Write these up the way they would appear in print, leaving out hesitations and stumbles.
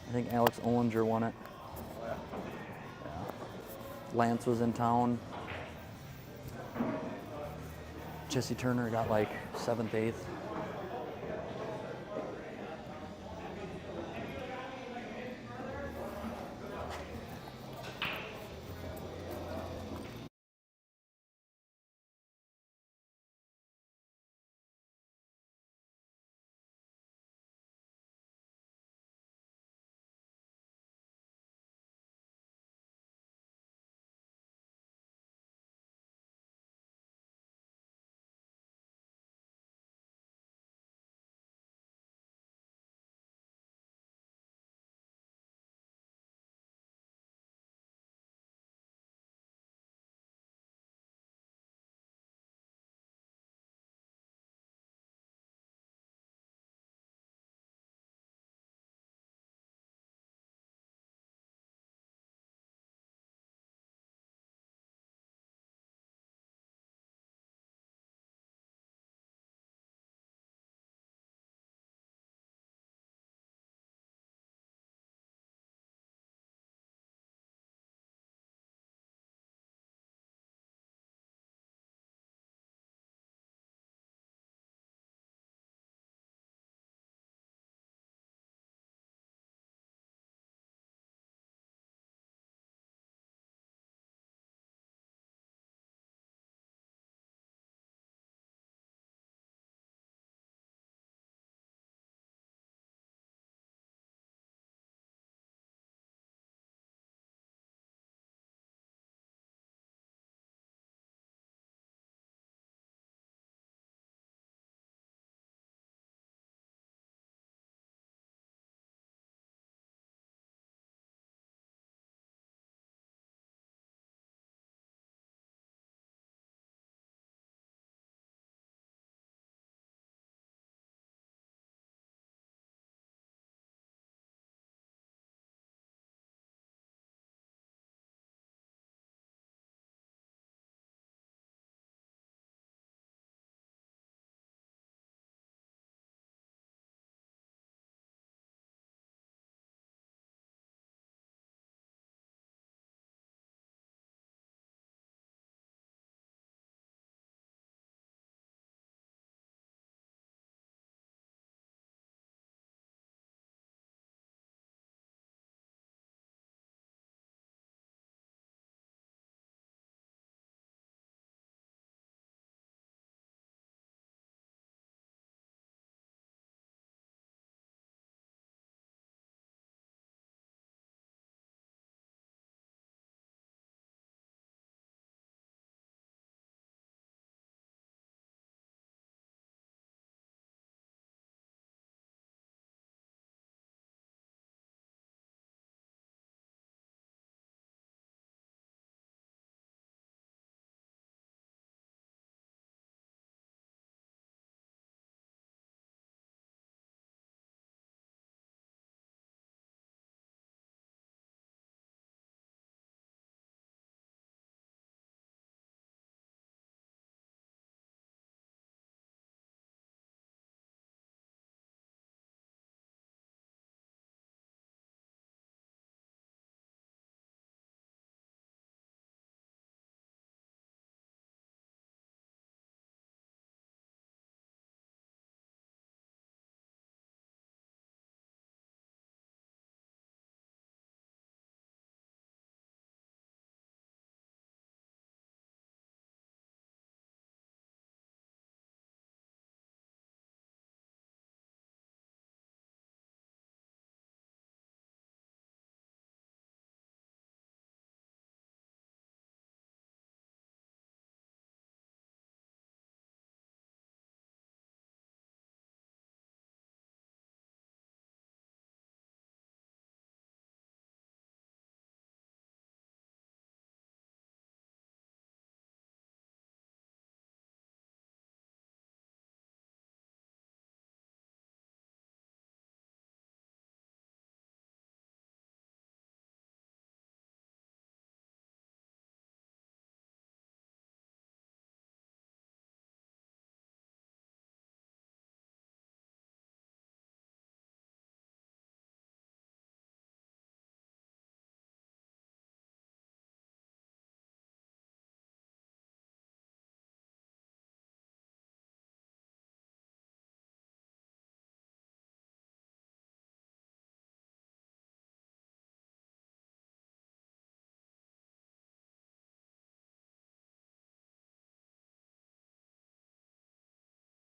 I think Alex Ollinger won it. Lance was in town. Jesse Turner got like 7th, 8th.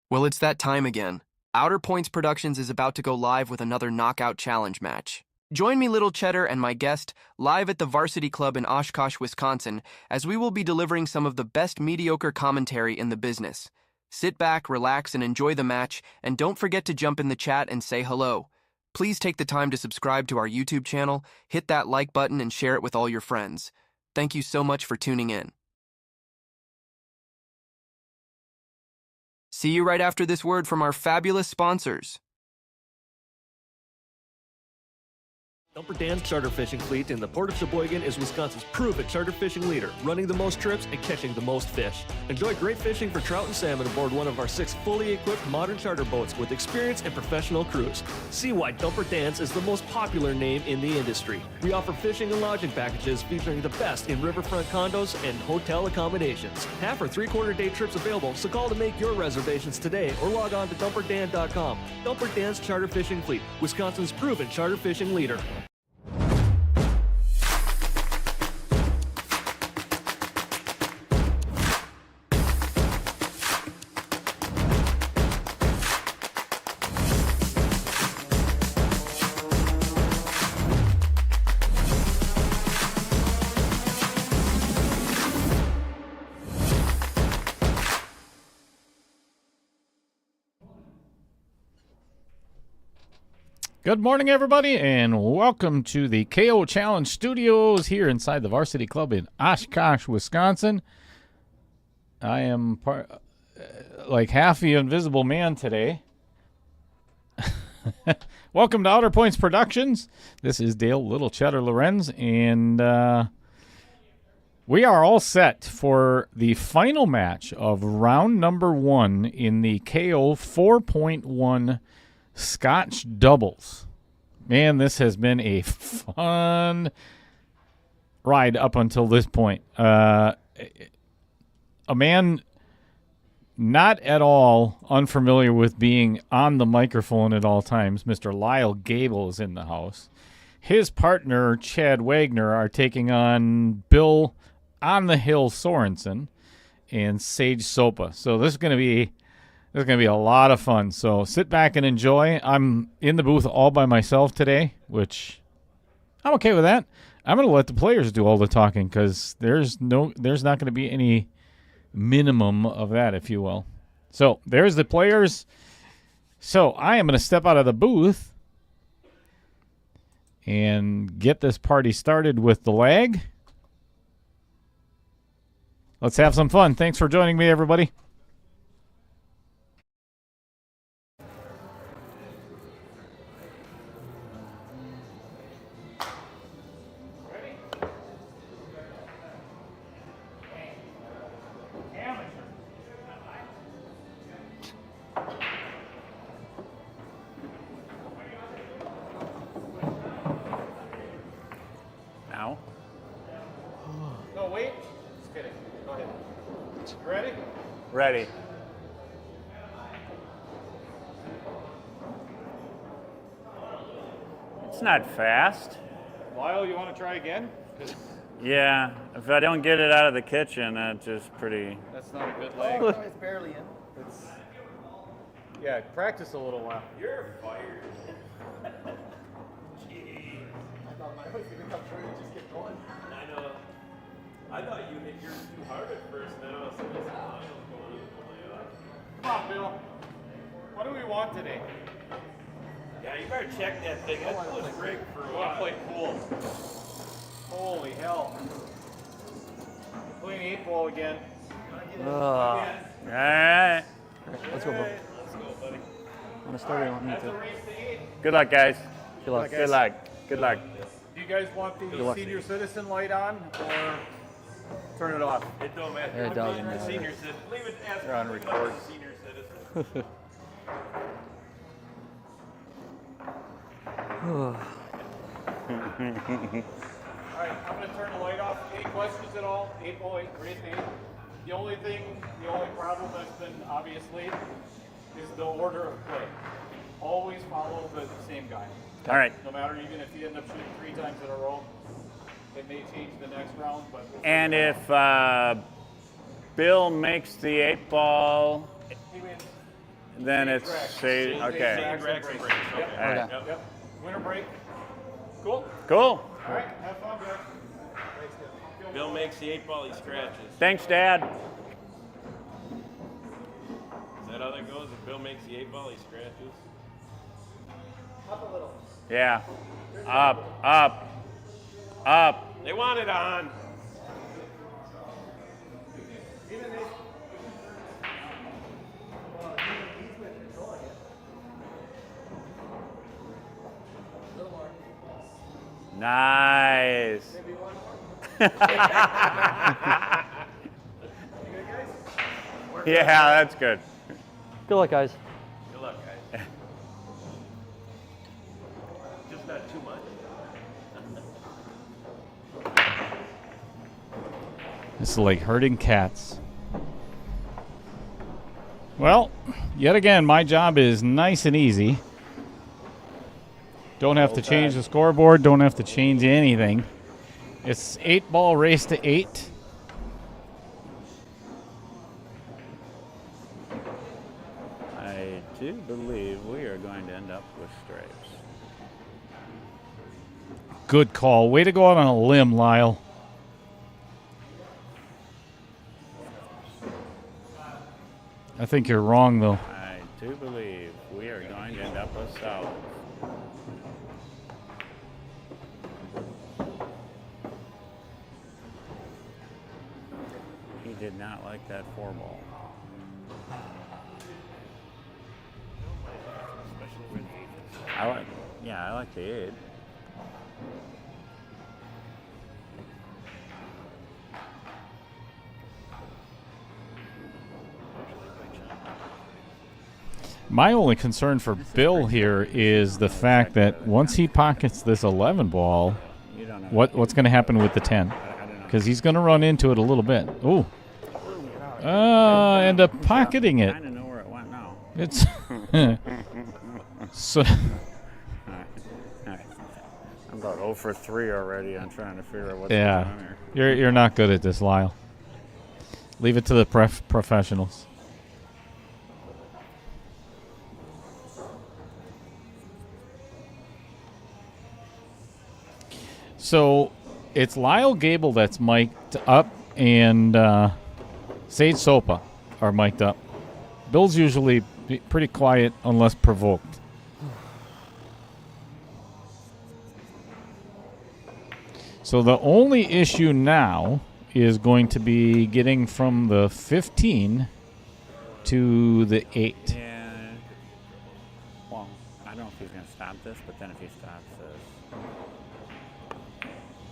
Well, it's that time again. Outer Points Productions is about to go live with another Knockout Challenge match. Join me, Little Cheddar, and my guest live at the Varsity Club in Oshkosh, Wisconsin, as we will be delivering some of the best mediocre commentary in the business. Sit back, relax, and enjoy the match, and don't forget to jump in the chat and say hello. Please take the time to subscribe to our YouTube channel, hit that like button, and share it with all your friends. Thank you so much for tuning in. See you right after this word from our fabulous sponsors. Dumper Dan's charter fishing fleet in the Port of Sheboygan is Wisconsin's proven charter fishing leader, running the most trips and catching the most fish. Enjoy great fishing for trout and salmon aboard one of our 6 fully equipped modern charter boats with experience and professional crews. See why Dumper Dan's is the most popular name in the industry. We offer fishing and lodging packages featuring the best in riverfront condos and hotel accommodations. Half or 3/4 day trips available, so call to make your reservations today or log on to dumperdan.com. Dumper Dan's charter fishing fleet, Wisconsin's proven charter fishing leader. Good morning, everybody, and welcome to the KO Challenge Studios here inside the Varsity Club in Oshkosh, Wisconsin. I am like half the Invisible Man today. Welcome to Outer Points Productions. This is Dale Little Cheddar Lorenz, and we are all set for the final match of round number 1 in the KO 4.1 Scotch doubles. Man, this has been a fun ride up until this point. A man not at all unfamiliar with being on the microphone at all times, Mr. Lyle Goebel, is in the house. His partner, Chad Wegner, are taking on Bill on the Hill Sorensen and Sage Soppa. So this is going to be a lot of fun. So sit back and enjoy. I'm in the booth all by myself today, which I'm okay with that. I'm going to let the players do all the talking because there's not going to be any minimum of that, if you will. So there's the players. So I am going to step out of the booth and get this party started with the lag. Let's have some fun. Thanks for joining me, everybody. Now? No, wait. Just kidding. Go ahead. Ready? Ready. It's not fast. Lyle, you want to try again? Yeah, if I don't get it out of the kitchen, that's just pretty. That's not a good leg. Oh, it's barely in. Yeah, practice a little while. You're fired. Gee. I thought mine was going to come through and just get going. I know. I thought you hit yours too hard at first, and then all of a sudden this line was going on. Come on, Bill. What do we want today? Yeah, you better check that thing. That was rigged for a We want to while. play pool. Holy hell. Playing 8-ball again. All right. Let's go, bro. Let's go, buddy. Want to start or you want me to? Good luck, guys. Good luck. Good luck. Good luck. Do you guys want the luck. senior citizen light on or turn it off? It don't matter. It doesn't The matter. senior citizen. Leave it as You're on record. Senior citizen. All right, I'm going to turn the light off. Any questions at all? 8-ball, raise the 8. The only problem that's been obviously is the order of play. Always follow the same guy. All right. No matter, even if you end up shooting 3 times in a row, it may change the next round. But And if Bill makes the 8-ball, he wins. then it's say okay. All right. Yep. Winter break. Cool. Cool. All right. Have fun, guys. Bill makes the 8 ball, he scratches. Thanks, Dad. Is that how that goes? If Bill makes the 8 ball, he scratches? Up a little. Yeah. Up, up, up. They want it on. Even they. Well, even he's with controlling it. A little more. Nice. Maybe one more. You good, guys? Yeah, that's good. Good luck, guys. Good luck, guys. Just not too much. This is like herding cats. Well, yet again, my job is nice and easy. Don't have to change the scoreboard. Don't have to change anything. It's 8 ball race to 8. I do believe we are going to end up with stripes. Good call. Way to go out on a limb, Lyle. I think you're wrong, though. I do believe we are going to end up with south. He did not like that 4 ball. I like the 8. My only concern for Bill here is the fact that once he pockets this 11 ball, You don't know. what's going to happen with the 10? I don't know. Because he's going to run into it a little bit. Ooh. End up pocketing I it. kind of know where it went now. It's so. All right. I'm about 0 for 3 already on trying to figure out what's going Yeah, on here. you're not good at this, Lyle. Leave it to the professionals. So it's Lyle Goebel that's mic'd up, and Sage Soppa are mic'd up. Bill's usually pretty quiet unless provoked. So the only issue now is going to be getting from the 15 to the 8. Yeah. Well, I don't know if he's going to stop this, but then if he stops this,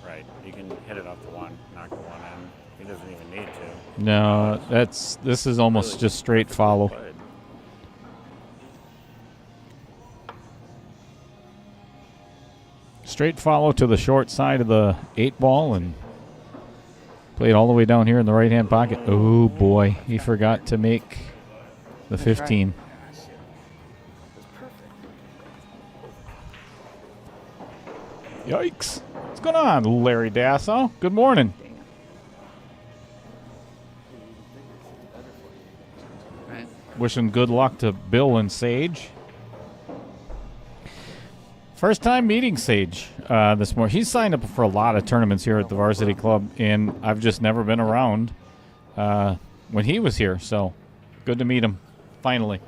right, you can hit it off the 1, knock the 1 in. He doesn't even need to. No, this is almost just straight follow. But Straight follow to the short side of the 8 ball and play it all the way down here in the right-hand pocket. Oh, boy. He forgot to make the 15. Yikes. What's going on, Larry Dasso? Good morning. Right. Wishing good luck to Bill and Sage. First time meeting Sage this morning. He's signed up for a lot of tournaments here at the Varsity Club, and I've just never been around when he was here, so good to meet him, finally.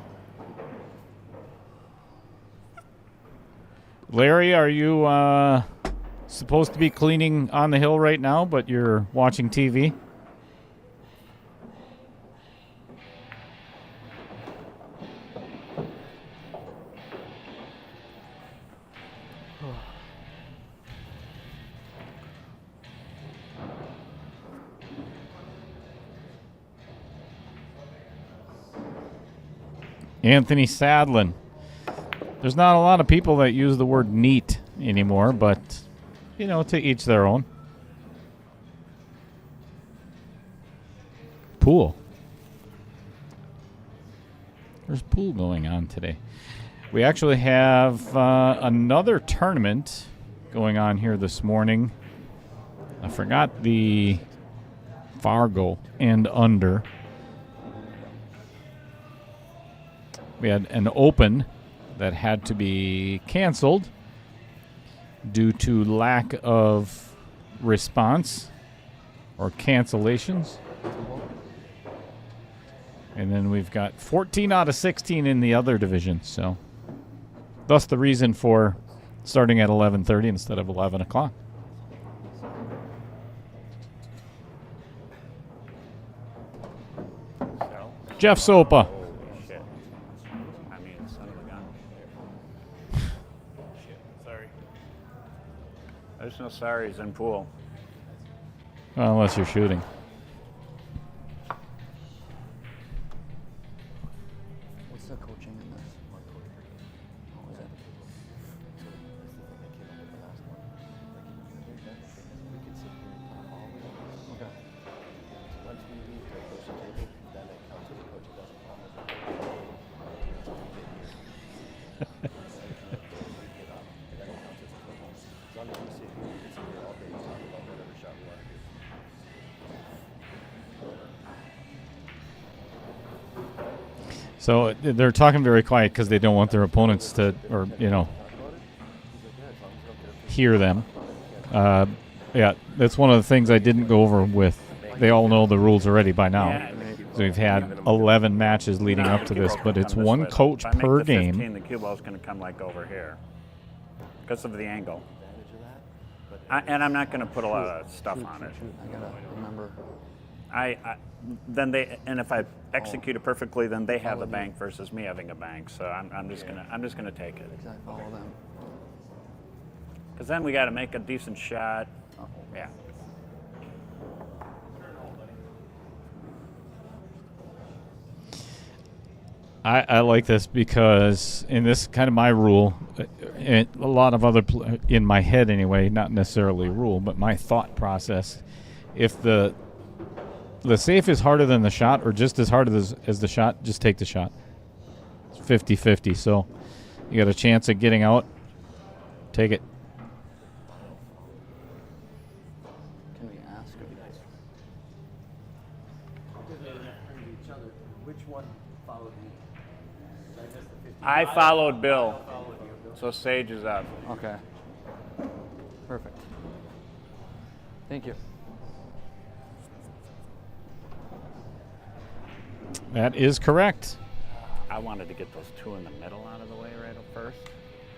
Larry, are you supposed to be cleaning on the hill right now, but you're watching TV? Anthony Sadlin. There's not a lot of people that use the word neat anymore, but, you know, to each their own. Pool. There's pool going on today. We actually have another tournament going on here this morning. I forgot the Fargo and under. We had an open that had to be canceled due to lack of response or cancellations. And then we've got 14 out of 16 in the other division. So thus the reason for starting at 11:30 instead of 11 o'clock. Jeff Soppa. Holy shit. I mean, son of a gun. Shit. Sorry. There's no sorries in pool. Well, unless you're shooting. What's the coaching in this? What was it? Okay. So they're talking very quiet because they don't want their opponents to, or, hear them. Yeah, that's one of the things I didn't go over with. They all know the rules already by now. Yeah. So we've had 11 matches leading up to this, but it's one coach If I make per the 15, game. the cue ball's going to come like over here because of the angle. And I'm not going to put a lot of stuff on it. I gotta remember. Then they, and if I execute it perfectly, then they have a bank versus me having a bank. So I'm just gonna take it. Because I follow them. Because then we got to make a decent shot. Yeah. I like this because, in this kind of my rule, a lot of other, in my head anyway, not necessarily a rule, but my thought process, if the safe is harder than the shot or just as hard as the shot, just take the shot. It's 50-50, so you got a chance at getting out, take it. Can we ask? each other. Which one followed me? I missed the 50. I followed Bill, so Sage is up. Okay. Perfect. Thank you. That is correct. I wanted to get those two in the middle out of the way right up first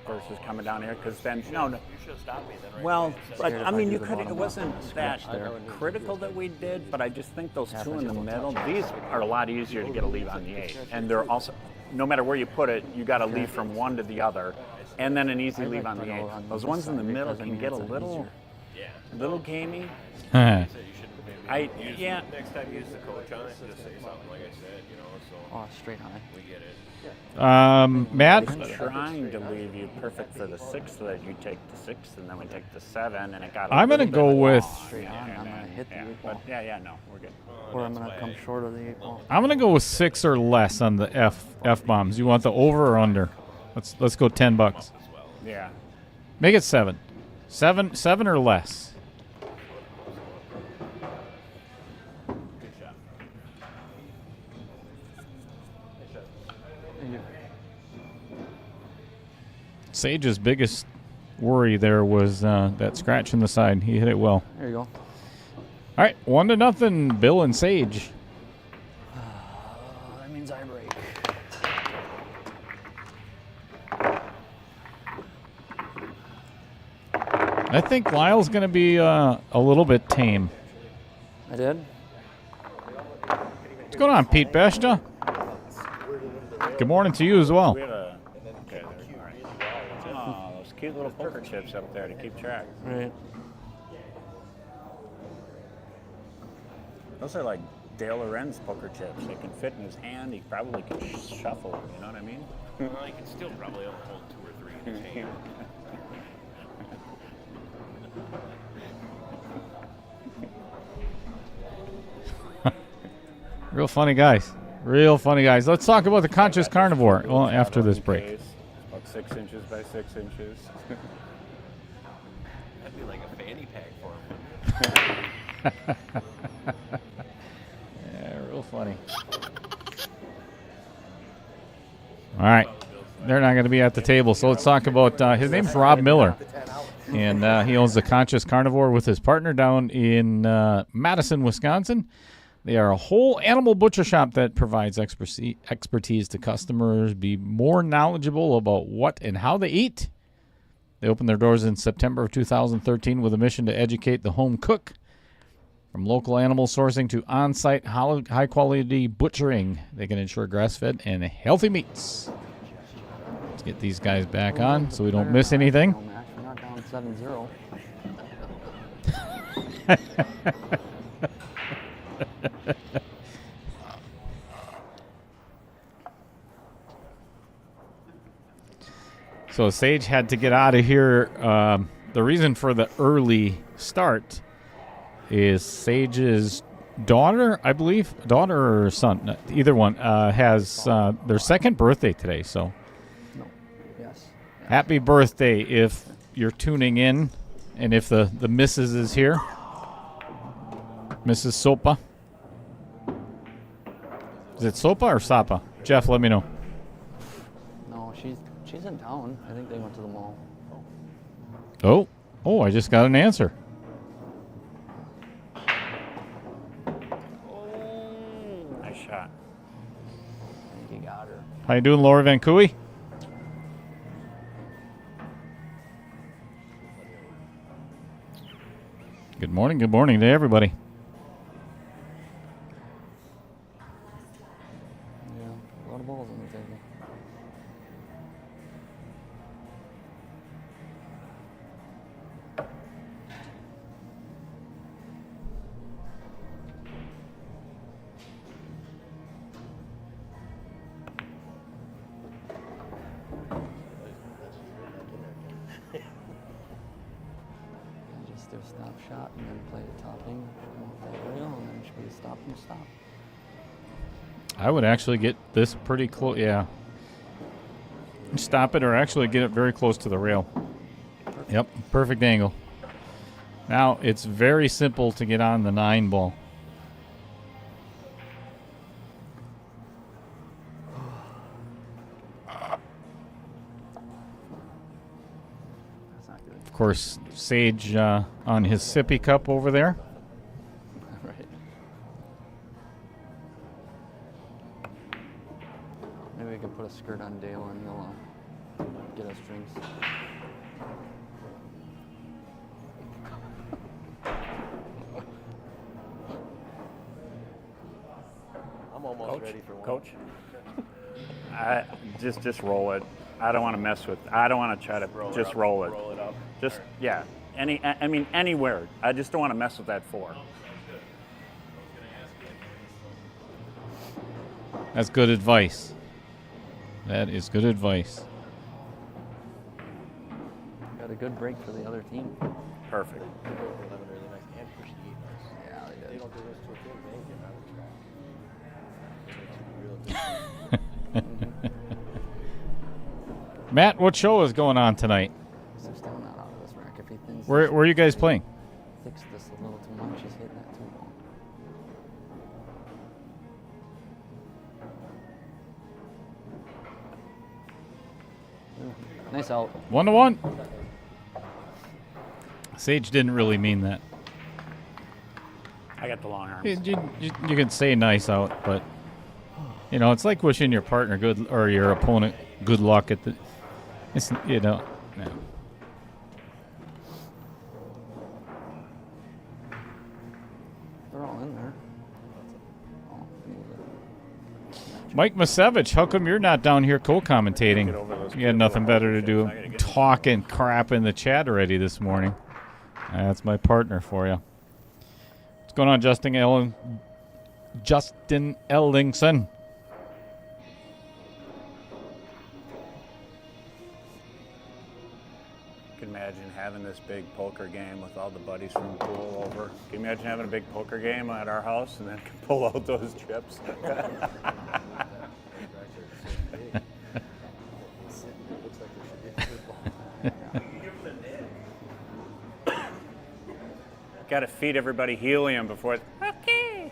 versus coming down here because then no. You should have stopped me then, right? Well, but Scared if I I mean, do you the could. It bottom wasn't one, that scratch there. critical that we did, but I just think those Half two in inch the will middle. touch. These are a lot easier to get a lead on the 8, and they're also, no matter where you put it, you got to leave from one to the other, and then an easy I leave like on the to 8. go on Those this ones in the side middle because, I can mean, get a it's little, little gamey. Next time use the coach on it, just say something like I said, Oh, straight high. we get it. Matt, I'm trying to leave you perfect for the 6 so that you take the 6 and then we take the 7, and it got. I'm going gonna to go with. Straight on. I'm gonna hit the 8 But ball. yeah, no, we're good. Or I'm gonna come short of the 8 ball. I'm gonna go with 6 or less on the F bombs. You want the over or under? Let's go $10. Yeah. Make it 7. 7 or less. Thank you. Sage's biggest worry there was that scratch in the side. He hit it well. There you go. All right, 1-0, Bill and Sage. That means I break. I think Lyle's going to be a little bit tame. I did? What's going on, Pete Beshta? Good morning to you as well. We had a. Okay, there. All right. Oh, those cute little poker chips up there to keep track. Right. Those are like Dale Lorenz poker chips. They can fit in his hand. He probably can shuffle. You know what I mean? Well, you can still probably hold 2 or 3 in his hand. Real funny guys. Real funny guys. Let's talk about the Conscious Carnivore. Well, after this break. Case. About 6 inches by 6 inches. That'd be like a fanny pack for him. Yeah, real funny. All right. They're not going to be at the table, so let's talk about his name's Rob Miller, and he owns the Conscious Carnivore with his partner down in Madison, Wisconsin. They are a whole animal butcher shop that provides expertise to customers, be more knowledgeable about what and how they eat. They opened their doors in September of 2013 with a mission to educate the home cook. From local animal sourcing to on-site high-quality butchering, they can ensure grass-fed and healthy meats. Let's get these guys back on so we don't miss anything. We're not down 7-0. So Sage had to get out of here. The reason for the early start is Sage's daughter, I believe, daughter or son, either one, has their second birthday today. So Yes. happy birthday if you're tuning in, and if the missus is here, Mrs. Soppa. Is it Soppa or Soppa? Jeff, let me know. No, she's in town. I think they went to the mall. Oh, I just got an answer. Nice shot. I think you got her. How you doing, Laura Van Cooey? Good morning to everybody. Yeah, a lot of balls on the table. Just do a stop shot and then play the topping off that rail and then should be stop and stop. I would actually get this pretty close. Yeah. Stop it or actually get it very close to the rail. Yep, perfect angle. Now, it's very simple to get on the 9 ball. That's not good. Of course, Sage on his sippy cup over there. Right. Maybe we could put a skirt on Dale and he'll get us drinks. I'm almost ready for one. Coach? I just roll it. I don't want to mess with. I don't want to try to just roll it. Roll it up. Just yeah. I mean anywhere. I just don't want to mess with that 4. That's good advice. That is good advice. Got a good break for the other team. Perfect. Yeah, they They did. don't do this to a kid, they ain't getting out of the track. It makes you real Matt, what show is going on tonight? So still not out of this rack. If he thinks Where are you guys playing? fix this a little too much, he's hitting that 2 ball. Nice out. 1-1. Sage didn't really mean that. I got the long arms. You can say nice out, but you know, it's like wishing your partner good or your opponent good luck at the. It's no. They're all in there. Oh, Mike Masevich, how come you're not down here co-commentating? You had nothing better to do. Talking crap in the chat already this morning. That's my partner for you. What's going on, Justin Ellingson? Can you imagine having this big poker game with all the buddies from the pool over? Can you imagine having a big poker game at our house and then pull out those chips? Got to feed everybody helium before. Okay.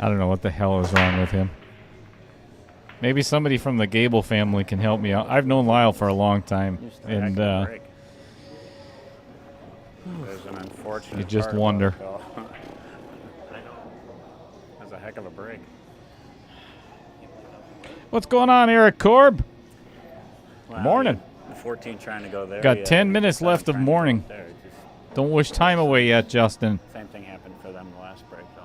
I don't know what the hell is wrong with him. Maybe somebody from the Goebel family can help me out. I've known Lyle for a long time, and There's an unfortunate. you just part wonder. about it, though. That's a heck of a break. What's going on, Eric Korb? Well, Morning. The 14 trying to go there. Got yeah, 10 the minutes 7 left of trying to go morning. there. It's just- Don't wish time away yet, Justin. Same thing happened for them the last break, though.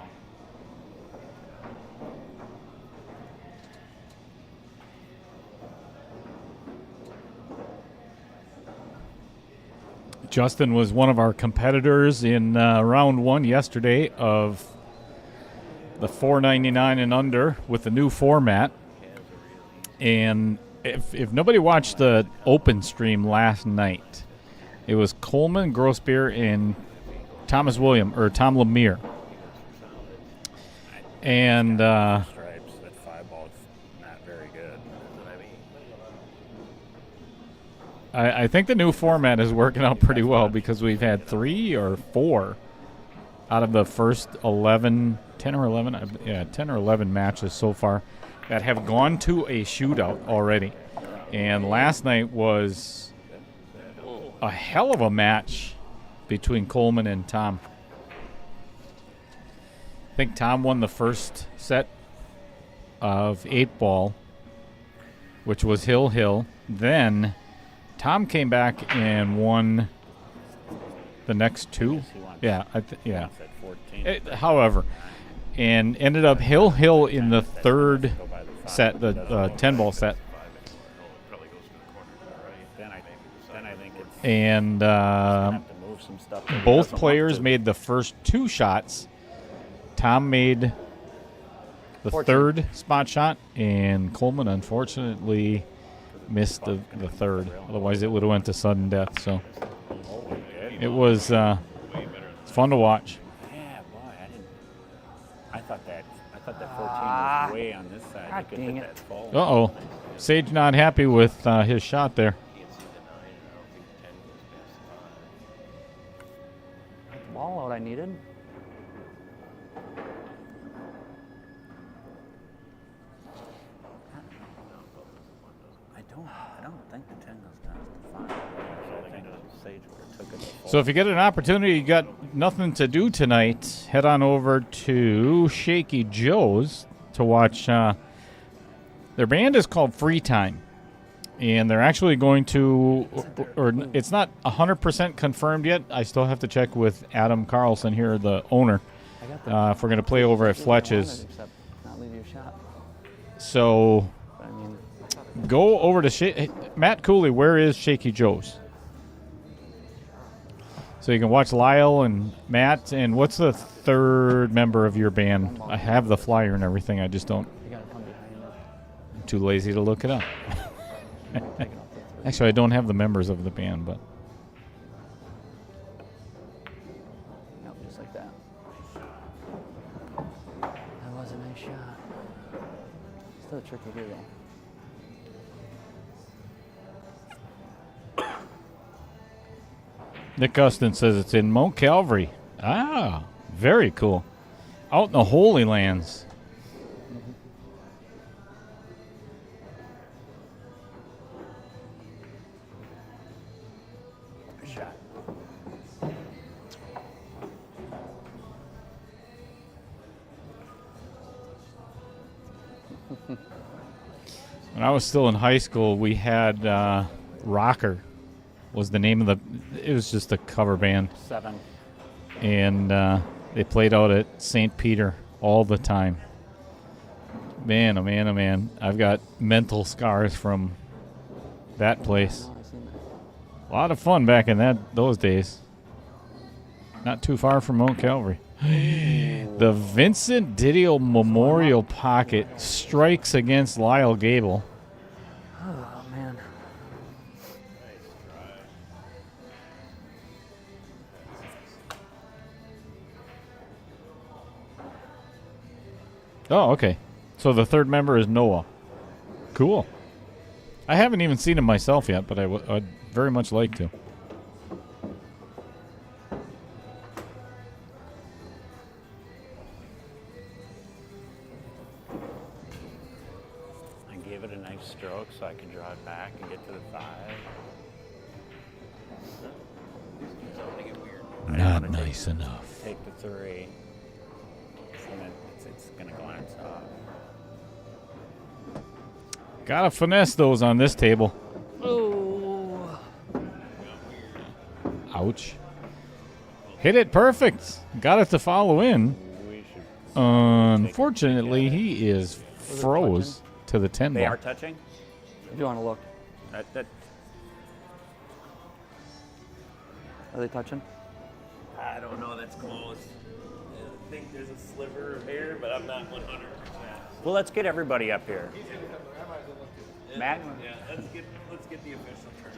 Justin was one of our competitors in round 1 yesterday of the $4.99 and under with the new format. And if nobody watched the open stream last night, it was Coleman, Grossbeer, and Tom Lemire. And Stripes, that 5 ball is not very good. I think the new format is working out pretty well because we've had 3 or 4 out of the first 10 or 11 matches so far that have gone to a shootout already. And last night was a hell of a match between Coleman and Tom. I think Tom won the first set of 8-ball, which was Hill. Then Tom came back and won the next 2. Yeah, yeah. It's at 14. However, and ended up Hill in the third set, the 10-ball set. Then I think it's And have to move some stuff. that he both doesn't want players to. made the first 2 shots. Tom made the 14. third spot shot, and Coleman unfortunately missed the third. Otherwise, it would have went to sudden death. So it was fun to watch. Yeah, boy, I thought that 14 was way on this side. God You could dang hit it. that full. Uh-oh. Sage not happy with his shot there. Got the ball out I needed. I don't think the 10 goes down to 5. I think Sage would have took it to full. So if you get an opportunity, you got nothing to do tonight, head on over to Shaky Joe's to watch. Their band is called Free Time, and they're actually going to, or it's not 100% confirmed yet. I still have to check with Adam Carlson here, the owner, I got the if we're going to play over at everything I wanted, Fletch's. except not leave you a shot. So But I mean, go over to Matt Cooley. Where is Shaky Joe's? So you can watch Lyle and Matt. And what's the third member of your band? I have the flyer and everything. I just don't. you gotta come behind it. I'm too lazy to look it up. Take it off the 3. Actually, I don't have the members of the band, but Nope, just like that. That was a nice shot. Still a tricky here though. Nick Gustin says it's in Mount Calvary. Ah, very cool. Out in the Holy Lands. Shot. When I was still in high school, we had Rocker was the name of it was just a cover band. 7. And they played out at St. Peter all the time. Man, oh man, oh man. I've got mental scars from that place. Oh, I seen that. A lot of fun back in those days. Not too far from Mount Calvary. The Vincent Didio Memorial Pocket strikes against Lyle Goebel. Oh man. Oh, okay. So the third member is Noah. Cool. I haven't even seen him myself yet, but I'd very much like to. give it a nice stroke so I can draw it back and get to the 5. Not nice enough. Take the 3. And it's going to glance off. Gotta finesse those on this table. Oh. Ouch. Hit it perfect. Got it to follow in. We should. Unfortunately, he is froze to the 10 They ball. are touching? If you want to look. That, Are they touching? I don't know. That's close. I think there's a sliver of hair, but I'm not 100%. well, let's get everybody up here. Matt? Yeah, let's get the official term.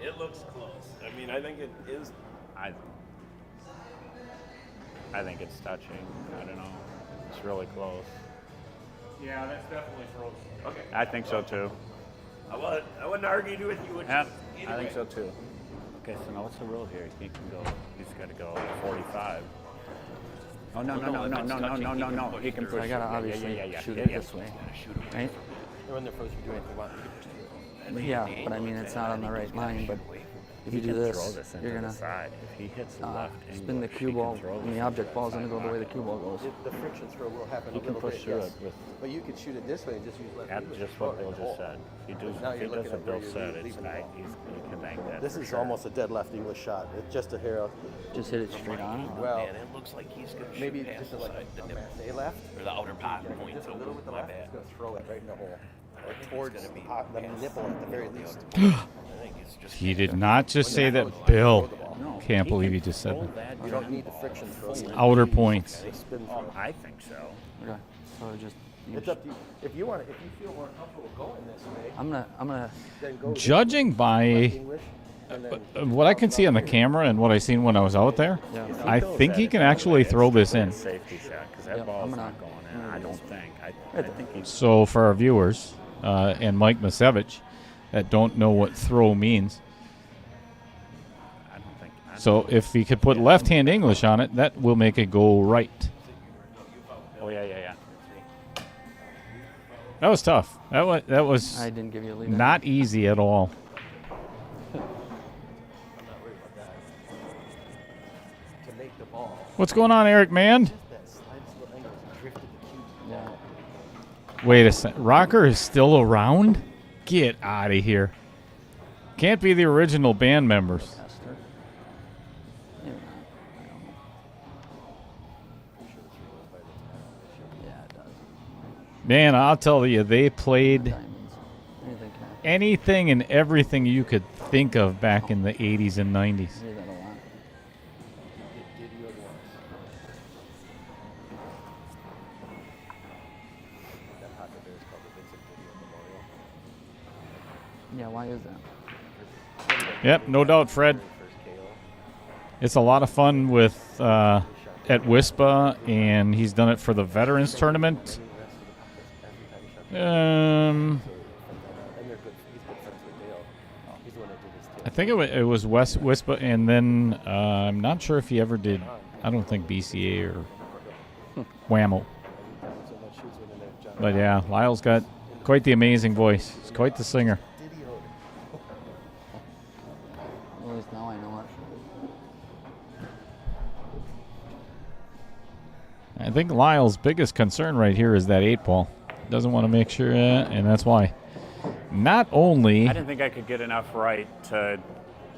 It looks close. I mean, I think it is. I think it's touching. I don't know. It's really close. Yeah, that's definitely frozen. Okay. I think so too. I wouldn't argue with you. Yep, I think so too. Okay, so now what's the rule here? He can go. He's got to go 45. Oh no! He can push. I gotta it. obviously Yeah. shoot it this way. Right? When they're supposed to be doing anything wrong, you can Yeah, but I mean it's not on the right line. But if you do Throw this, this into you're the gonna side. If he hits the left, spin the English, cue he can ball, throw and the this object into ball is gonna side go the way the pocket. cue ball goes. the friction throw will happen He a can little push bit, through yes. it with. But you could shoot it this way and just use left. That's English just to throw what it Bill in the just hole. said. If Now he you're does looking what at Bill where you're said, it's leaving the nice. ball. He can bank that. This for is sure. almost a dead left English shot. It's just a hair. Just hit it straight on. Well, Man, it looks like he's going to shoot maybe past just the like side, the a nipple, mass A left. or the outer pot point. Just a So little with the my left. bad. It's going to throw it right in the hole. Or think towards it's gonna be the nipple at the very least. I think it's just He did not just say that, Bill. Can't believe he just said Throw that. that You don't need the friction throw. Outer points. Spin Oh, throw. I think so. Okay. So just It's up to you. If you want, if you feel more comfortable going this way, I'm gonna then go Judging by English. And then what I can see on the camera and what I seen when I was out there, Yeah. I think he can actually throw this in. Safety shot, because that Yep, ball's I'm gonna- not going in. I don't think. I think he's. So for our viewers and Mike Masevich that don't know what throw means, I don't think. so if he could put left-hand English on it, that will make it go right. Oh yeah. That was tough. That was I didn't give you a lead. not easy at all. to make the ball, What's going on, Eric, man? that slight little angle drifted the cue. Yeah. Wait a sec. Rocker is still around? Get out of here. Can't be the original band members. Esther. Maybe not. I don't know. Yeah, it does. Man, I'll tell you, they played Diamonds. Anything can happen. anything and everything you could think of back in the 80s and 90s. I hear that a lot. Did you otherwise? That Paco Bears called the Vincent Video Memorial. Yeah, why is that? Yep, no doubt, Fred. First KO. It's a lot of fun with at WISPA, and he's done it for the Veterans Tournament. Every time he shot Um, and they're good. He's good friends with Dale. He's the one that did his tip. I think it was WISPA, and then I'm not sure if he ever did, I don't think BCA or Whammo. So much shoots within there, John. But yeah, Lyle's got quite the amazing voice. He's quite the singer. Video. At least now I know it. I think Lyle's biggest concern right here is that 8-ball. Doesn't want to make sure, and that's why. Not only, I didn't think I could get enough right to,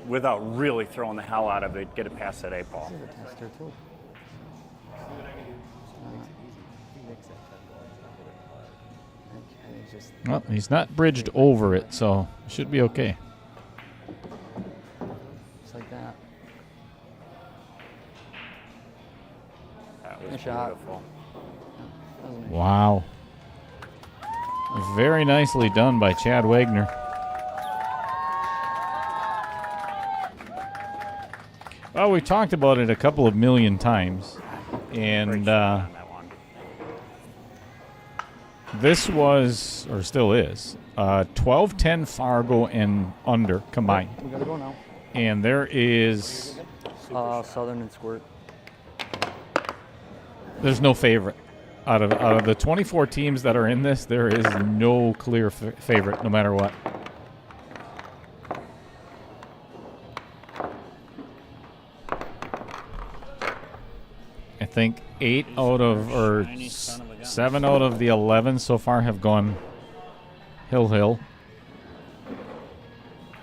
without really throwing the hell out of it, get it past that 8 ball. This is a tester too. Okay, just well, he's not bridged over it, so should be okay. just like that. That was Good shot. beautiful. Doesn't it? Wow. Very nicely done by Chad Wegner. Well, we talked about it a couple of million times, Great and shot on that one. this was, or still is, 12-10 Fargo and under combined. We gotta go now. And there is, Southern and Squirt. there's no favorite. Out of the 24 teams that are in this, there is no clear favorite, no matter what. I think 7 out of the 11 so far have gone hill,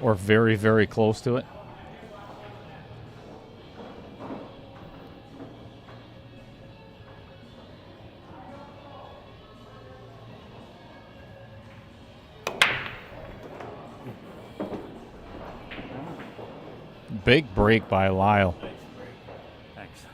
or very, very close to it. Big break by Lyle. Thanks.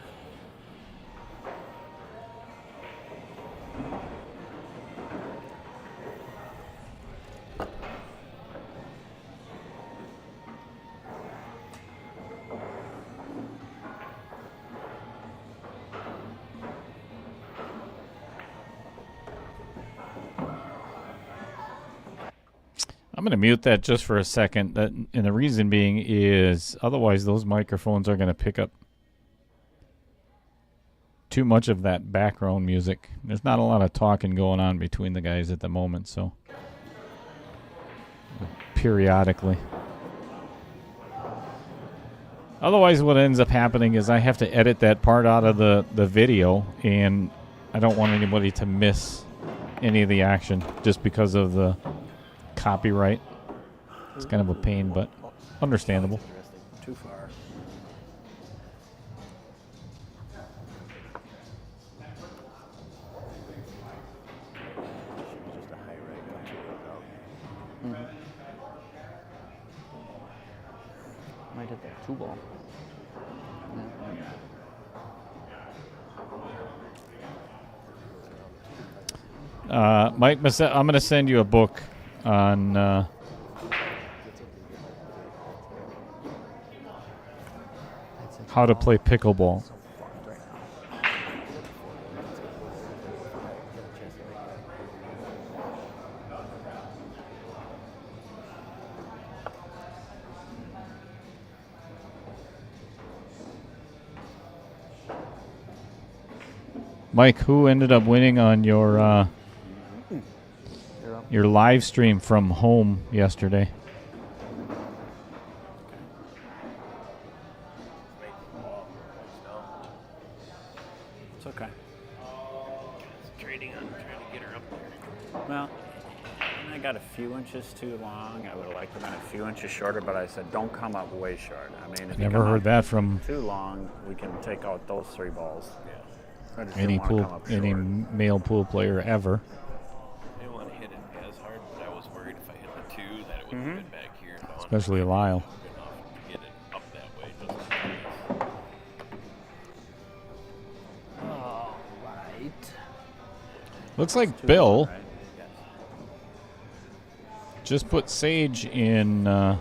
I'm going to mute that just for a second. And the reason being is otherwise those microphones are going to pick up too much of that background music. There's not a lot of talking going on between the guys at the moment, so periodically. Otherwise what ends up happening is I have to edit that part out of the video, and I don't want anybody to miss any of the action just because of the copyright. It's kind of a pain, but understandable. Too far. Just a high rate. Might hit that 2-ball. Mike, I'm going to send you a book on how to play pickleball. Mike, who ended up winning on your live stream from home yesterday? It's okay. Trading on trying to get her up there. Well, I got a few inches too long. I would have liked to have been a few inches shorter, but I said don't come up way short. I mean, if you Never come heard up that from too long, we can take out those 3 balls. Yeah. I just any didn't wanna come up any short. male pool player ever. I didn't want to hit it as hard, but I was worried if I hit the 2 that it would have been back here. I wanted Especially to Lyle. get enough to get it up that way. Just in case. All right. Looks like Bill Right? just put Sage in a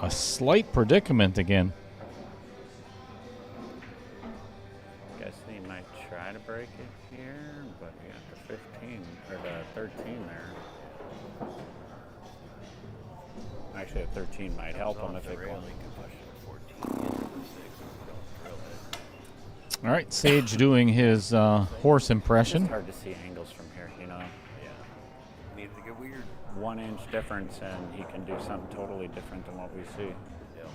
slight predicament again. Guess he might try to break it here, but we got the 15 or the 13 there. Actually, a 13 might help him if it goes. Railing can push it to 14, get to the 6 if we don't drill it. All right, Sage doing his horse impression. It's hard to see angles from here, you know. Yeah. Needs to get weird. 1 inch difference, and he can do something totally different than what we see. Yeah.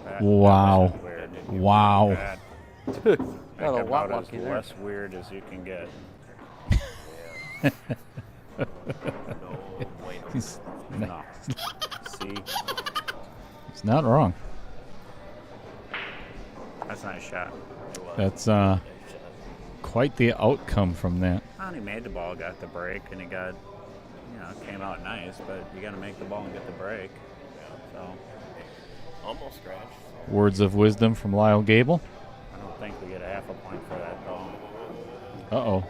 That Wow. wasn't weird. Wow. That, Got a lot about as lucky there. less weird as you can get. No bueno. He's, No. See, he's not wrong. that's a nice shot. That's quite the outcome from that. Well, he made the ball, got the break, and he got, came out nice, but you got to make the ball and get the break. So Almost scratched. Words of wisdom from Lyle Goebel. I don't think we get a half a point for that, though. Uh-oh.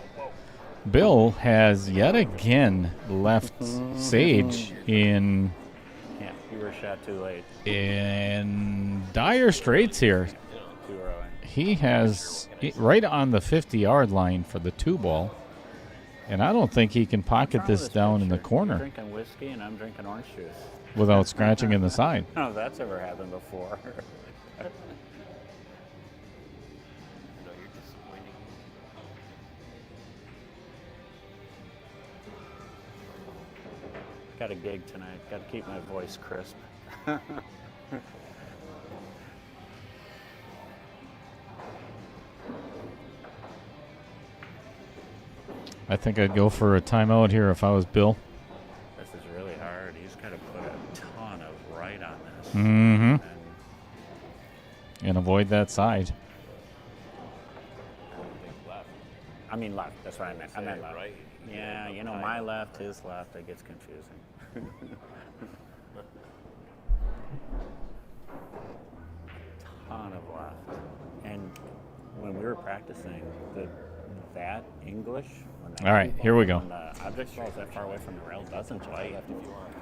Bill has yet again left Sage in Yeah, you were shot too late. dire straits here. Too early. He has right on the 50-yard line for the 2 ball. And I don't think he can pocket What's wrong this with down in the picture? corner You're drinking whiskey and I'm drinking orange juice. without scratching in the side. I don't know if that's ever happened before. No, you're disappointing. Got a gig tonight. Got to keep my voice crisp. I think I'd go for a timeout here if I was Bill. This is really hard. He's got to put a ton of right on this. Mm-hmm. And And avoid that side. Left. I mean left. That's what I meant. I meant left. Right. Yeah, you know, my left, his left. It gets confusing. Ton of left. And when we were practicing that English, when that All right, here we go. When the object falls that far away from the rail, doesn't bite.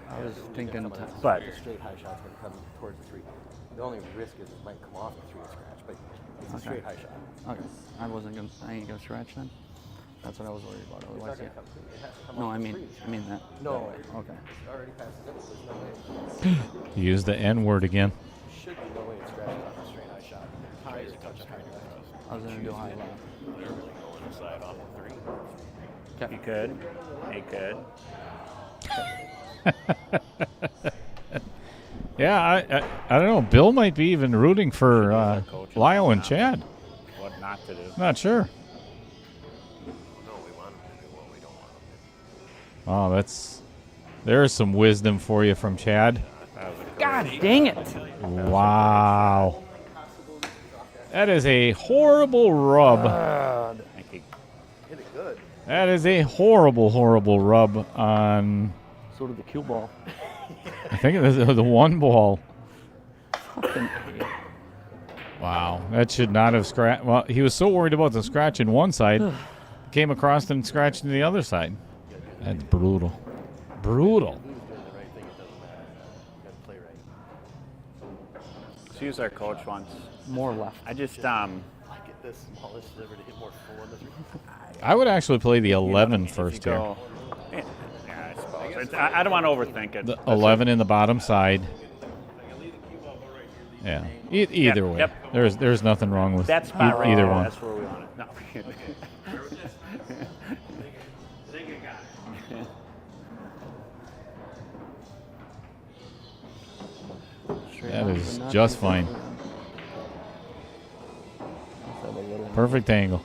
I was thinking, But The straight high shot's going to come towards the three. The only risk is it might come off the three and scratch, but it's a Okay. straight high shot. okay, I ain't gonna scratch then. That's what I was worried about. It's Otherwise, not going yeah. to come through. It has to come No, off I the mean, three. I mean that. No way. Okay. It's already past the middle. There's no way. Use the N word again. Should be no way it scratches off a straight high shot. High is a touch higher. I was gonna do high left. They're really going inside off the three. he could. He could. Yeah, I don't know. Bill might be even rooting for Lyle and Chad. What not to do. Not sure. No, we want them to do what we don't want them Oh, there's some wisdom for you from Chad. That was a great God dang it! Wow. That is a horrible rub. Thank you. Hit it good. That is a horrible, horrible rub on, So did the cue ball. I think it was the one ball. Wow. That should not have scratched. Well, he was so worried about the scratch in one side, came across and scratched in the other side. That's brutal. Brutal. Who's doing the right thing? It doesn't matter. You got to play right. She was our coach once. More left. I just I get this smallest ever to hit more full on the three. I would actually play the 11 if you first here. go- Yeah, I suppose. I don't want to overthink it. The 11 in the bottom side. Yeah. Either way. Yep. There's nothing wrong with That spot right either there, one. that's where we want it. No. Straight That left, is but not just too fine. close. Let's have a little more. Perfect angle.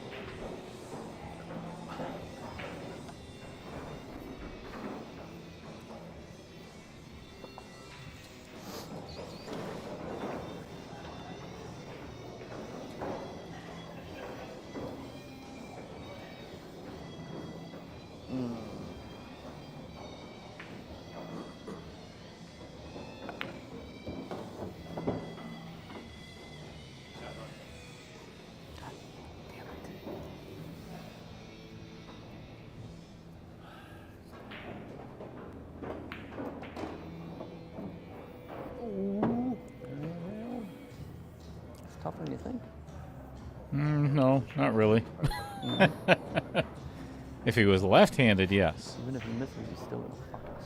It's tougher than you think. No, not really. If he was left-handed, yes. Even if he misses, he's still gonna fuck us.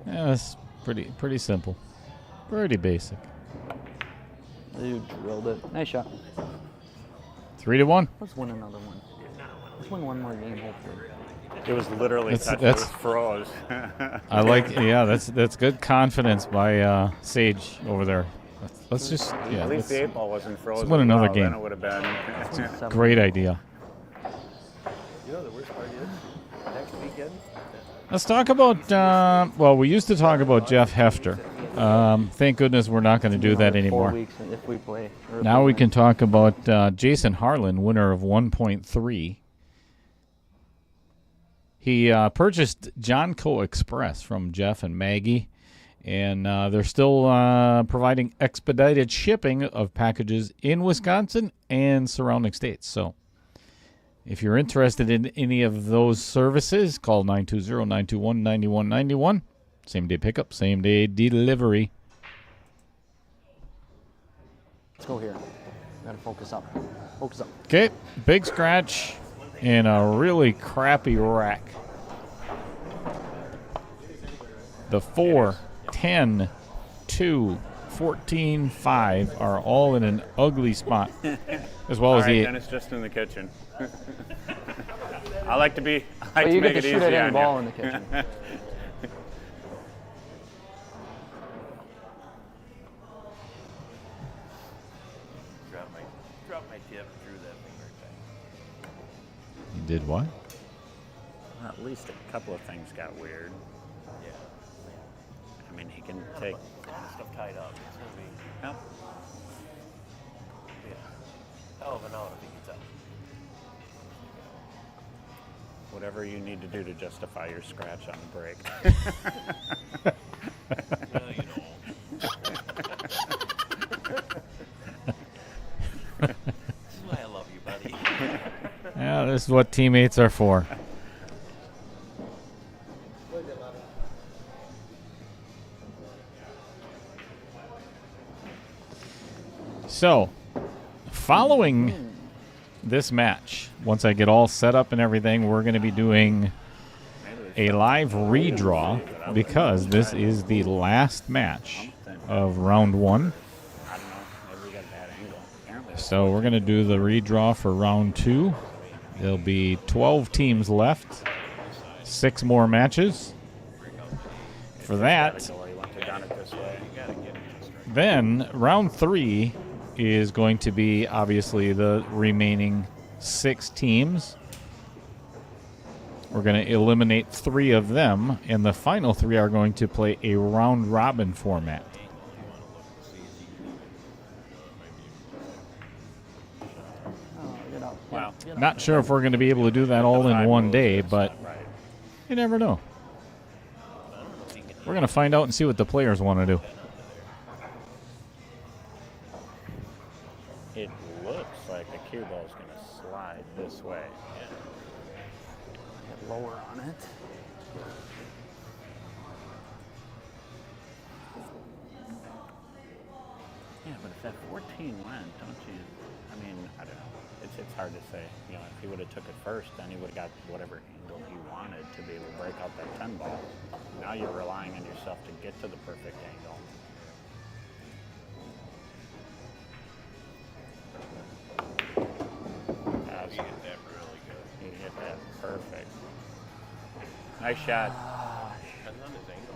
Yeah, that's pretty simple. Pretty basic. You drilled it. Nice shot. 3-1. Let's win another one. Let's win one more game, hopefully. It was literally That's- touched. that's- It was froze. I like. Yeah, that's good confidence by Sage over there. Let's just. Yeah, At least the let's- 8 ball wasn't frozen. win another Well, game. Then it would have been. great idea. You know the worst part is next weekend. Let's talk about. Well, we used to talk about Jeff Hefter. Thank goodness we're not going to do that Another 4 anymore. weeks if we play. or if Now we win. can talk about Jason Harlan, winner of 1.3. He purchased John Co. Express from Jeff and Maggie, and they're still providing expedited shipping of packages in Wisconsin and surrounding states. So if you're interested in any of those services, call 920-921-9191. Same-day pickup, same-day delivery. Let's go here. Gotta focus up. Focus up. Okay, big scratch and a really crappy rack. The 4, 10, 2, 14, 5 are all in an ugly spot. As well as the then it's just in the kitchen. I like to be. I like But to you make get to it shoot easy at any on ball you. in the kitchen. Drop my tip through that finger thing. You did what? At least a couple of things got weird. Yeah. I mean, he can take. Stuff tied up. It's gonna be Yep. hell of an out if he gets out. Whatever you need to do to justify your scratch on the break. Well, you know. This is why I love you, buddy. Yeah, this is what teammates are for. So, following this match, once I get all set up and everything, we're going to be doing a live redraw because this is the last match of round 1. I don't know. Maybe we got a bad angle. Apparently. So we're going to do the redraw for round 2. There'll be 12 teams left, 6 more matches. For that, He wants to done it this way. then round 3 is going to be obviously the remaining 6 teams. We're going to eliminate 3 of them, and the final 3 are going to play a round-robin format. Oh, get up. Wow. Not sure if we're going to be able to do that all in 5 one moves day, is but not right. you never know. We're going to find out and see what the players want to do. It looks like the cue ball is going to slide this way. Get lower on it. Yeah, but if that 14 went, don't you? I mean, I don't know. It's hard to say. You know, if he would have took it first, then he would have got whatever angle he wanted to be able to break out that 10 ball. Now you're relying on yourself to get to the perfect angle. He hit that really good. He hit that perfect. Nice shot. Depends on his angle.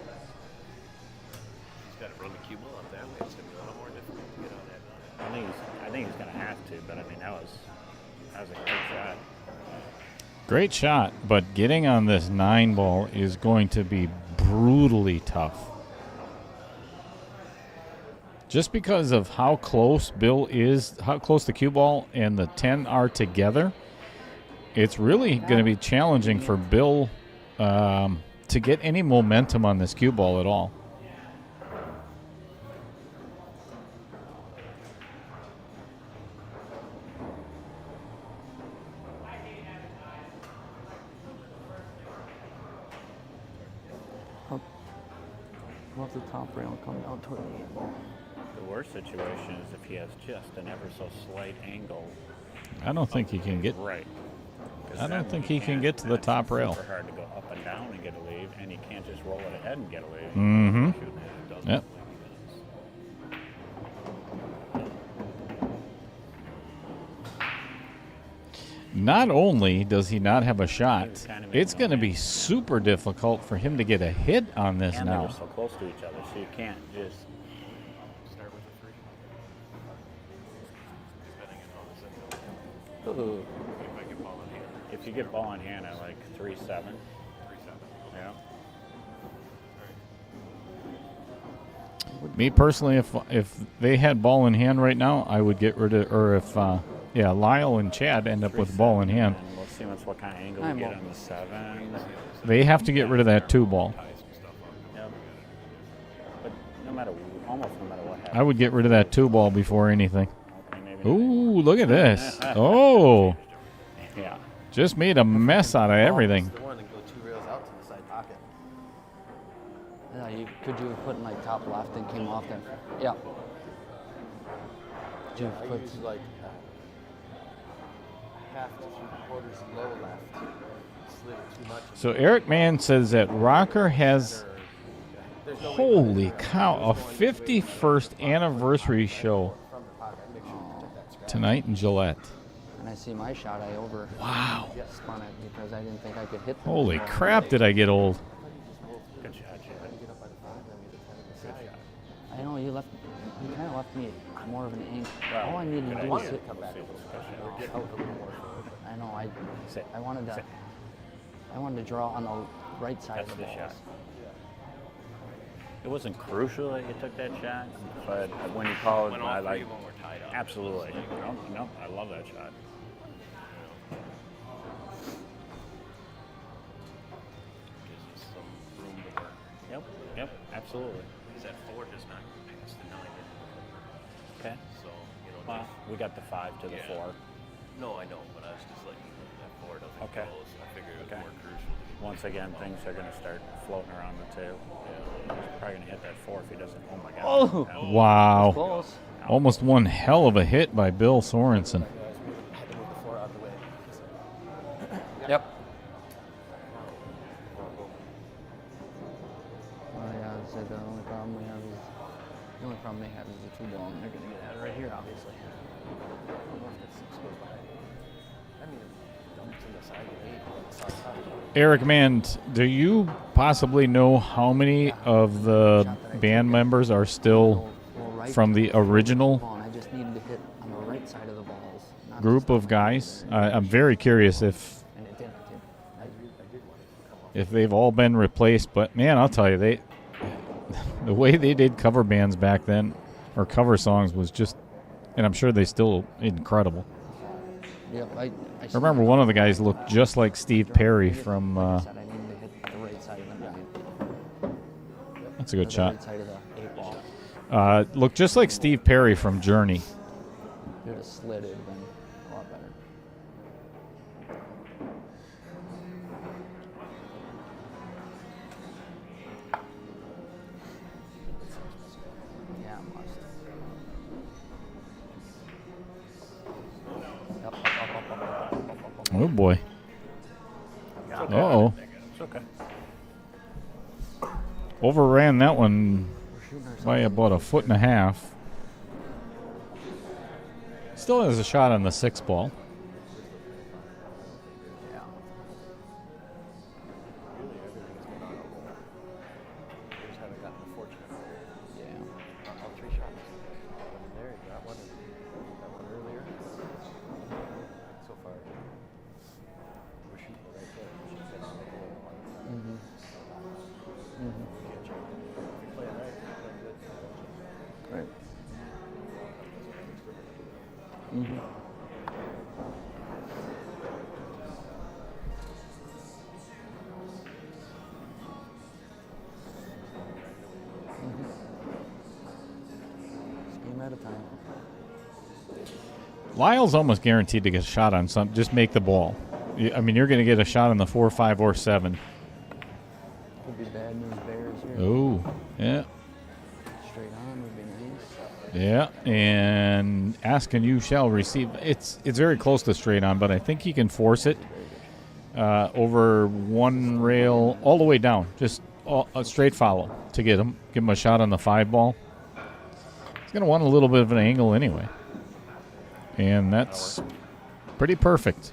He's got to run the cue ball up that way. It's going to be a little more difficult to get on that. I think he's going to have to, but I mean, that was a great shot. Great shot, but getting on this 9 ball is going to be brutally tough. Just because of how close Bill is, how close the cue ball and the 10 are together, it's really going to be challenging for Bill to get any momentum on this cue ball at all. Love the top rail come down toward the angle. The worst situation is if he has just an ever so slight angle. I don't think he can get. Right. 'Cause I then don't think you he can can't- get to then the it's top rail. Super hard to go up and down and get a lead, and you can't just roll it ahead and get a lead. Mm-hmm. Shooting it doesn't Yep. look like Not only does he not have a shot, it's going to be super difficult for him to get a hit on this and they now. were so close to each other, so you can't just. Start with a 3. Depending on how this Ooh. if I get ball in hand. If you get ball in hand at like 3-7, 3-7. yeah. Me personally, if they had ball in hand right now, I would get rid of, or if Lyle and Chad end up with ball in hand, And we'll see what kind of angle I'm we get open. on the 7. they have to get rid of that 2 ball. Yep. But almost no matter what happens. I would get rid of that 2 ball before anything. Okay, maybe not. Ooh, look at this. Oh, Yeah. just made a mess out of everything. The one and go 2 rails out to the side pocket. Yeah, could you have put in like top left and came off there? Yeah. Jeff I puts- use like half to 3/4 low left. Slid it too much. So Eric Mann says that Rocker has, There's no way holy cow, a 51st anniversary show from the pocket. Make sure you protect that scratch. tonight in Gillette. And I see my shot, I over spun it because I didn't think I could hit the Holy crap, did I get old. Good shot, Chad. I know you kind of left me more of an angle. Well, All I needed to good do idea. was hit. Come back a little bit. We're getting out a little more forward. I know. Sit. I wanted to. Sit. I wanted to draw on the right side That's of the the balls. shot. It wasn't crucial that you took that shot, but when you called, When all I three like of them were tied up. absolutely. No, I love that shot. Gives us some room to work. Yep, absolutely. Because that 4 does not pass the 9. Okay. So, you know, Well, we got the 5 to the Yeah. 4. no, I know, but I was just letting you know that 4 doesn't Okay. close. I figured it was Okay. more crucial. To get Once again, things are going to start floating around the table. He's probably going to hit that 4 if he doesn't. Oh my God. Oh. Yeah. Wow. Close. Almost one hell of a hit by Bill Sorensen. I had to move the 4 out of the way. Yep. Oh yeah, so the only problem we have is the 2 ball, and they're gonna get out of right here, obviously. I don't know if the 6 goes behind. I mean, it dumps in the side of 8 on the south side. Eric Mann, do you possibly know how many of the band members are still Well, right from the original ball, and I just needed to hit on the right side of the balls. Not group of guys? I'm very curious and it did. if they've all been replaced. But man, I'll tell you, the way they did cover bands back then, or cover songs, was just, and I'm sure they still incredible. Yep, I I remember one of the guys looked just like Steve Perry from. Like I said, I needed to hit the right side of the nine. That's a good The shot. right side of the 8 ball. Looked just like Steve Perry from Journey. If it would have slid, it would have been a lot better. Yeah, it must. Up. Oh boy. Okay. Uh-oh. It's okay. Overran that one We're shooting ourselves by in the about a foot. 1.5 feet. Still has a shot on the 6 ball. Yeah. Really, everything has been on a roll. We just haven't gotten the fortunate. Yeah. All 3 shots. There you got one. That one earlier. So far, we're shooting it right there. We should finish the goal one. Mm-hmm. Mm-hmm. You can't check. If you're playing right, you're playing good. Right. Mm-hmm. Game at a time. Lyle's almost guaranteed to get a shot on some. Just make the ball. I mean, you're going to get a shot on the 4, 5, or 7. Could be bad news bears here. Oh, yeah. Straight on would be nice. Yeah, and Askin you shall receive. It's very close to straight on, but I think he can force it over one rail all the way down. Just a straight follow to get him. Give him a shot on the 5 ball. He's going to want a little bit of an angle anyway. And that's pretty perfect.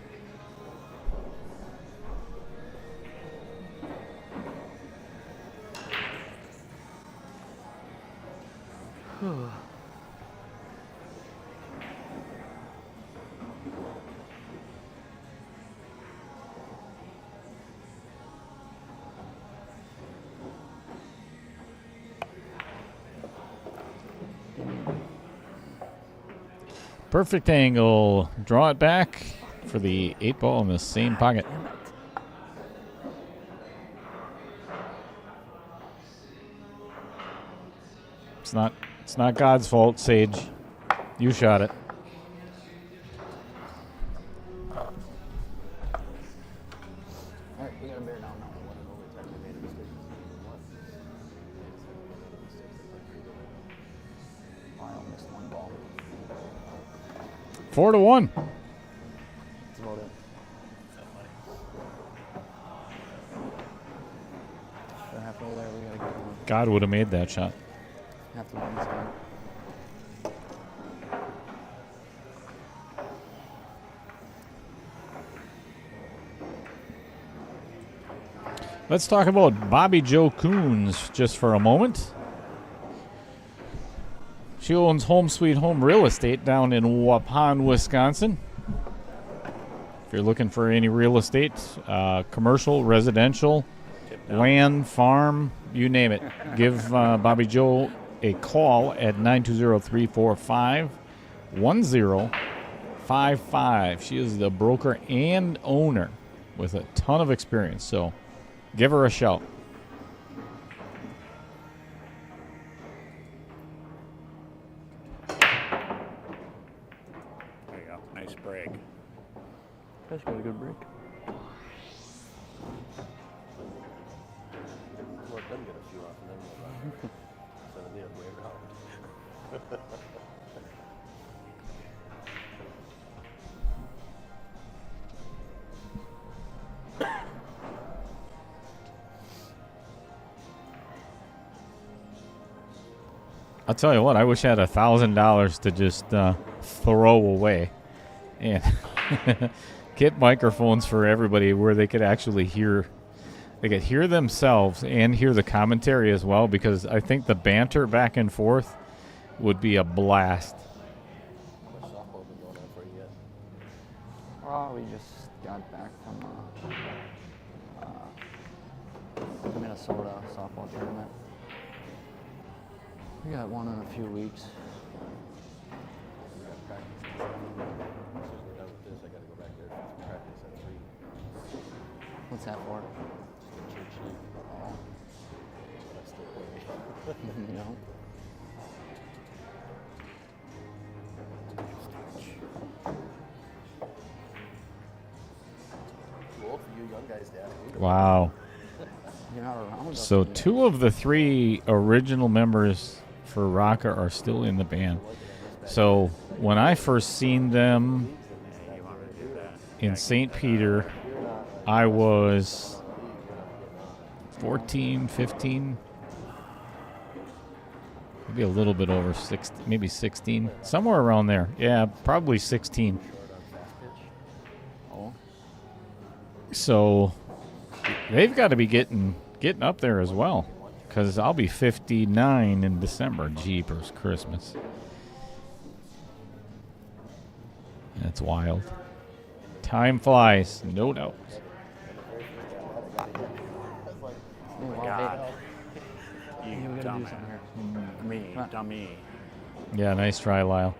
Perfect angle. Draw it back for the 8 ball in the same pocket. It's not God's fault, Sage. You shot it. All right, we got a bear down now. Lyle missed one ball. 4-1. That's about it. So halfway there, we gotta get one. God would have made that shot. Have to win this one. Let's talk about Bobby Joe Coons just for a moment. She owns Home Sweet Home Real Estate down in Waupun, Wisconsin. If you're looking for any real estate, commercial, residential, land, farm, you name it, give Bobby Joe a call at 920-345-1055. She is the broker and owner with a ton of experience, so give her a shout. There you go. Nice break. Fish got a good break. Let them get a few off and then we'll run. Instead of the other way around. I'll tell you what, I wish I had $1,000 to just throw away and get microphones for everybody where they could actually hear. They could hear themselves and hear the commentary as well, because I think the banter back and forth would be a blast. What's softball been going on for you yet? Oh, we just got back from Minnesota softball tournament. We got one in a few weeks. We got practice. As soon as we're done with this, I got to go back there for practice at 3. What's that for? Just a church league. Oh, But I still play. you know. Too old for you young guys to ask me. Wow. You're not around. So up there. 2 of the 3 original members for Rocker are still in the band. So when I first seen them Yeah, you want to do that. in St. Peter, I was 14, 15, maybe a little bit over 16, maybe 16, somewhere around there. Yeah, probably 16. Oh, So they've got to be getting up there as well, because I'll be 59 in December. Jeepers Christmas. That's wild. Time flies, no doubt. oh wow, God. hey, You we gotta do dumbass. something here. Me, Come on. dummy. Yeah, nice try, Lyle.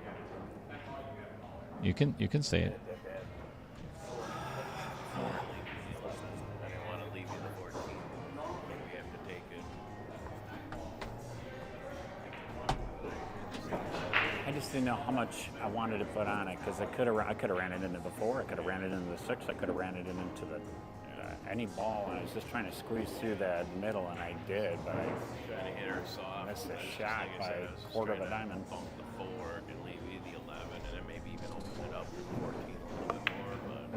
You can say it. I didn't want to leave you the 14. We have to take it. I just didn't know how much I wanted to put on it, because I could have ran it into the 4, I could have ran it into the 6, I could have ran it into the any ball, and I was just trying to squeeze through that middle, and I did, but I Trying to hit her soft. missed and a then just shot like I by said, I a was just quarter of a trying to diamond. Bump the 4 and leave you the 11, and then maybe even open it up to the 14 a little bit more. But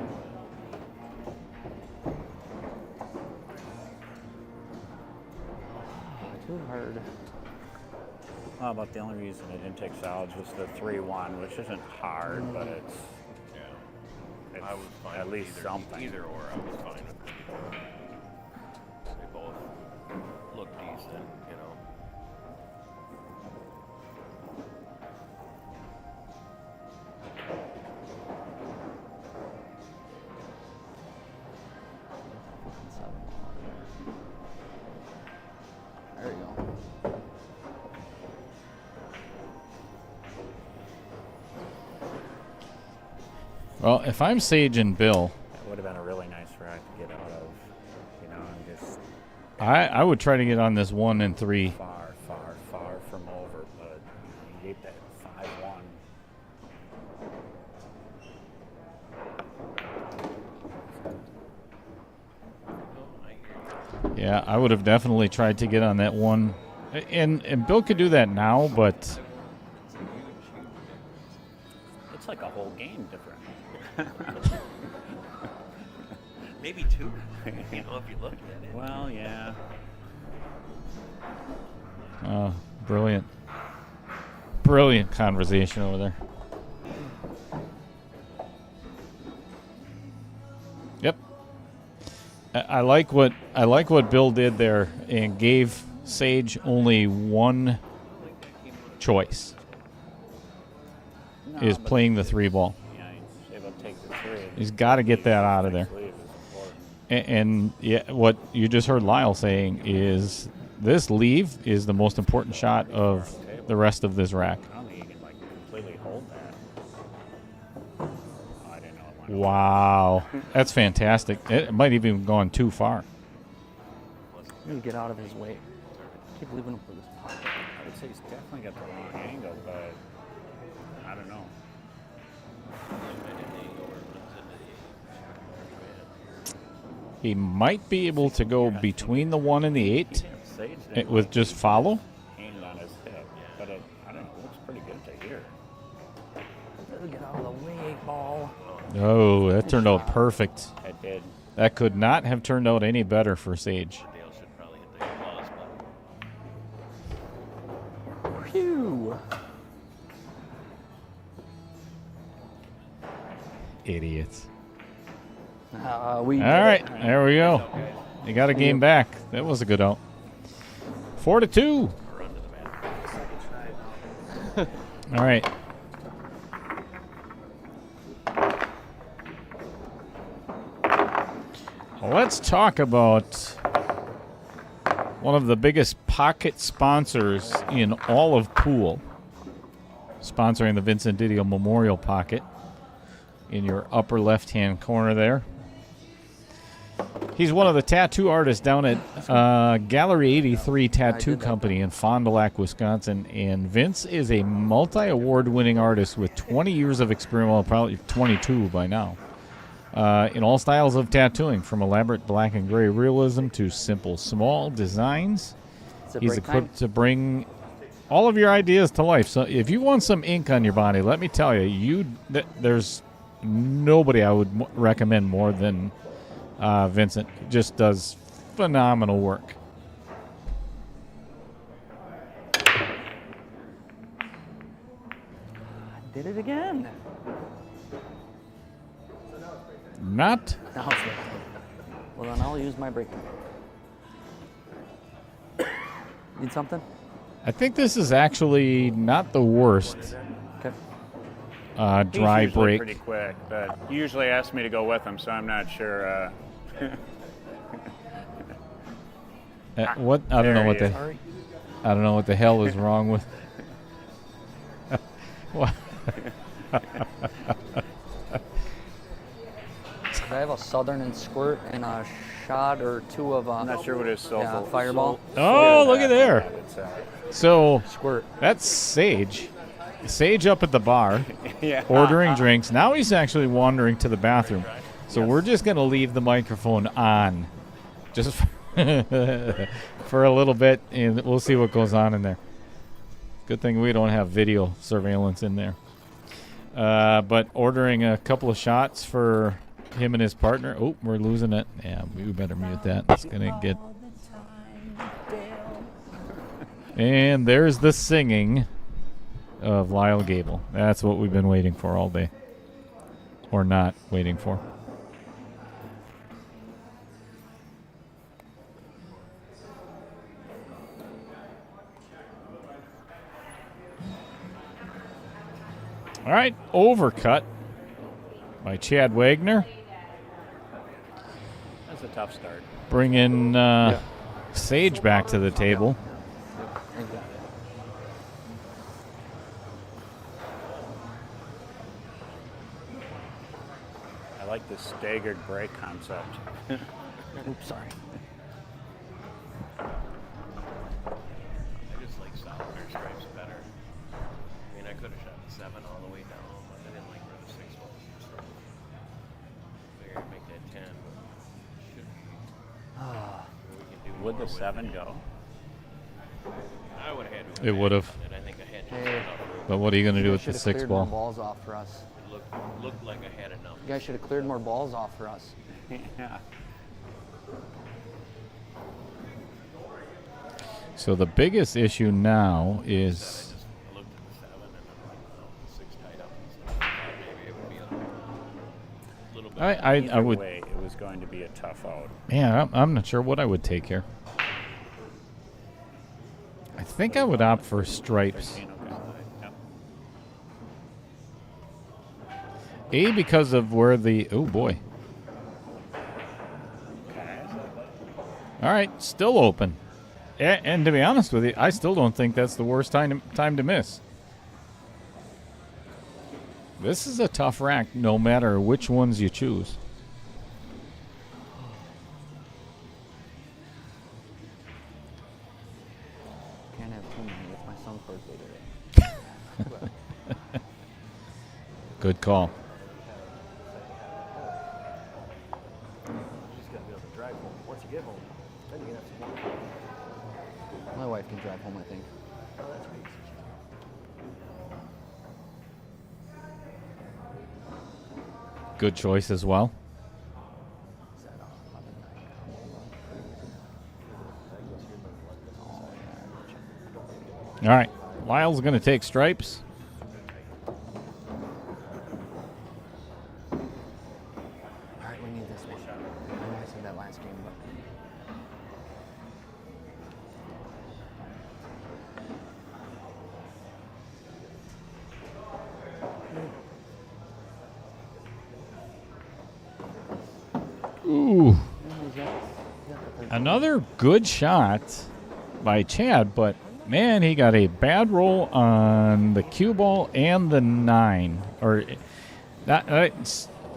Too hard. well, about the only reason I didn't take solids was the 3-1, which isn't hard, but it's I was fine. at with least either, something. Either or, I was fine with. They both look decent, you know. There you go. Well, if I'm Sage and Bill, It would have been a really nice rack to get out of, and just I would try to get on this 1 and 3. far, far, far from over, but you get that 5-1. Yeah, I would have definitely tried to get on that 1. And Bill could do that now, but It's That's like a whole game different. Maybe 2. You know, if you're looking at it. Well, yeah. Oh, brilliant. Brilliant conversation over there. Yep. I like what Bill did there and gave Sage only one choice. No, Is but playing the 3-ball. Yeah, he's able to take the 3. He's got to get that out of there. Lead is important. And yeah, what you just heard Lyle saying is this leave is the most important shot of the rest of this rack. I don't think you can like completely hold that. Oh, I didn't know it went over. Wow. That's fantastic. It might even have gone too far. You need to get out of his way. Keep leaving him for this pocket. I would say he's definitely got the wrong angle, but I don't know. He might be able to go between the 1 and the 8 Sage didn't with like just follow. hand on his hip, but I don't know, it looks pretty good to hear. Get out of the way, 8-ball. Oh, that turned out perfect. It did. That could not have turned out any better for Sage. Dale should probably hit the applause button. Phew. Idiots. We All right, there we go. You got a game back. That was a good out. 4-2. Run to the mat. All right. Let's talk about one of the biggest pocket sponsors in all of pool, sponsoring the Vincent Didio Memorial Pocket in your upper left-hand corner there. He's one of the tattoo artists down at Gallery 83 Tattoo Company in Fond du Lac, Wisconsin. And Vince is a multi-award-winning artist with 20 years of experience, well, probably 22 by now, in all styles of tattooing, from elaborate black and gray realism to simple, small designs. He's equipped to bring all of your ideas to life. So if you want some ink on your body, let me tell you, there's nobody I would recommend more than Vincent. Just does phenomenal work. Did it again. Not Now it's left. Well, then I'll use my break. Need something? I think this is actually not the worst Okay. dry He's usually break. pretty quick, but he usually asks me to go with him, so I'm not sure. What I don't know There what he the is. Sorry. I don't know what the hell is wrong with. What? I have a Southern and Squirt and a shot or two of I'm not sure what his soul. Yeah, Fireball. Oh, look at there. So Squirt. that's Sage. Sage up at the bar, Yeah. ordering drinks. Now he's actually wandering to the bathroom. So we're just going to leave the microphone on just for a little bit, and we'll see what goes on in there. Good thing we don't have video surveillance in there. But ordering a couple of shots for him and his partner. Oh, we're losing it. Yeah, we better mute that. It's going to get... And there's the singing of Lyle Goebel. That's what we've been waiting for all day. Or not waiting for. All right, overcut by Chad Wegner. That's a tough start. Bringing Sage back to the table. Thank you. I like the staggered break concept. Oops, sorry. I just like solid air stripes better. I mean, I could have shot the 7 all the way down, but I didn't like where the 6 was. So figured I'd make that 10, but should we can do Would more the with 7 it. go? I would have had to. It would have. I think I had just Hey. enough room. But what are you going to do with the Should've 6 cleared more ball? balls off for us. looked like I had enough. You guys should have cleared more balls off for us. Yeah. So the biggest issue now is I looked at the 7 and I'm like, well, the 6 tied up and stuff. Maybe it would be a little bit. I Either would. way, it was going to be a tough out. Yeah, I'm not sure what I would take here. I think I would opt for stripes. 13, okay. Yep. A, because of where the... Oh, boy. Okay. All right, still open. And to be honest with you, I still don't think that's the worst time to miss. This is a tough rack, no matter which ones you choose. Can't have too many. It's my son's birthday today. Good call. You just gotta be able to drive home. Once you get home, then you can have some more. My wife can drive home, I think. Oh, that's great. Good choice as well. Is that on 11-9 combo? All right, Lyle's going to take stripes. All right, we need this one. I know I said that last game, but Ooh. he's got the 13. Another good shot by Chad, but man, he got a bad roll on the cue ball and the 9. Or I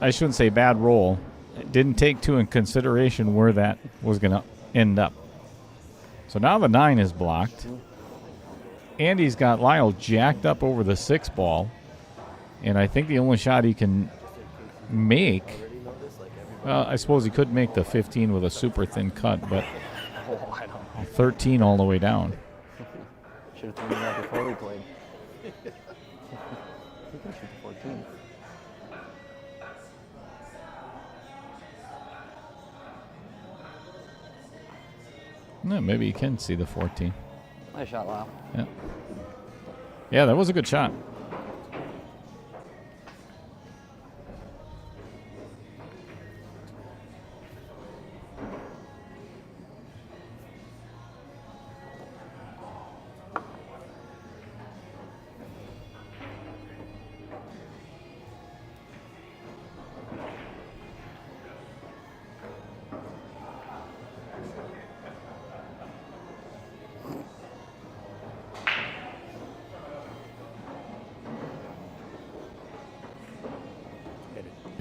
shouldn't say bad roll. It didn't take in consideration where that was going to end up. So now the 9 is blocked. And he's got Lyle jacked up over the 6 ball. And I think the only shot he can make... Well, I suppose he could make the 15 with a super thin cut, but Oh, I don't know. 13 all the way down. Should have told me that before we played. You can shoot the 14. No, maybe you can see the 14. Nice shot, Lyle. Yeah. Yeah, that was a good shot.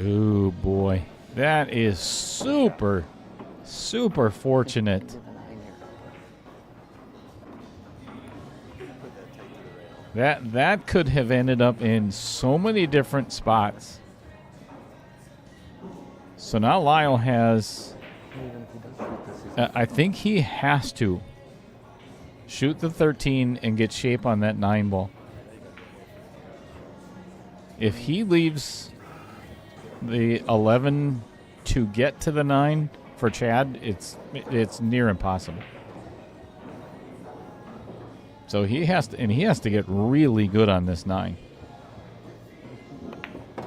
Ooh, boy. That is super, super fortunate. Get the 9 here. That could have ended up in so many different spots. So now Lyle has... Even if he does shoot this, he's I think he has to shoot the 13 and get shape on that 9 ball. If he leaves the 11 to get to the 9 for Chad, it's near impossible. So he has to get really good on this 9.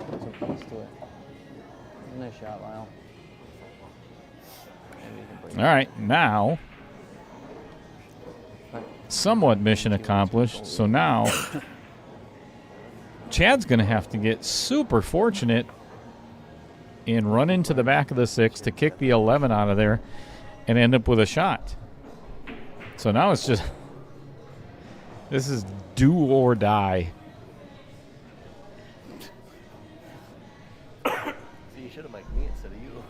so close to it. Nice shot, Lyle. Maybe you can break All right, now somewhat mission accomplished. So now Chad's going to have to get super fortunate and run into the back of the 6 to kick the 11 out of there and end up with a shot. So now it's just, this is do or die. See, you should have mic'd me instead of you.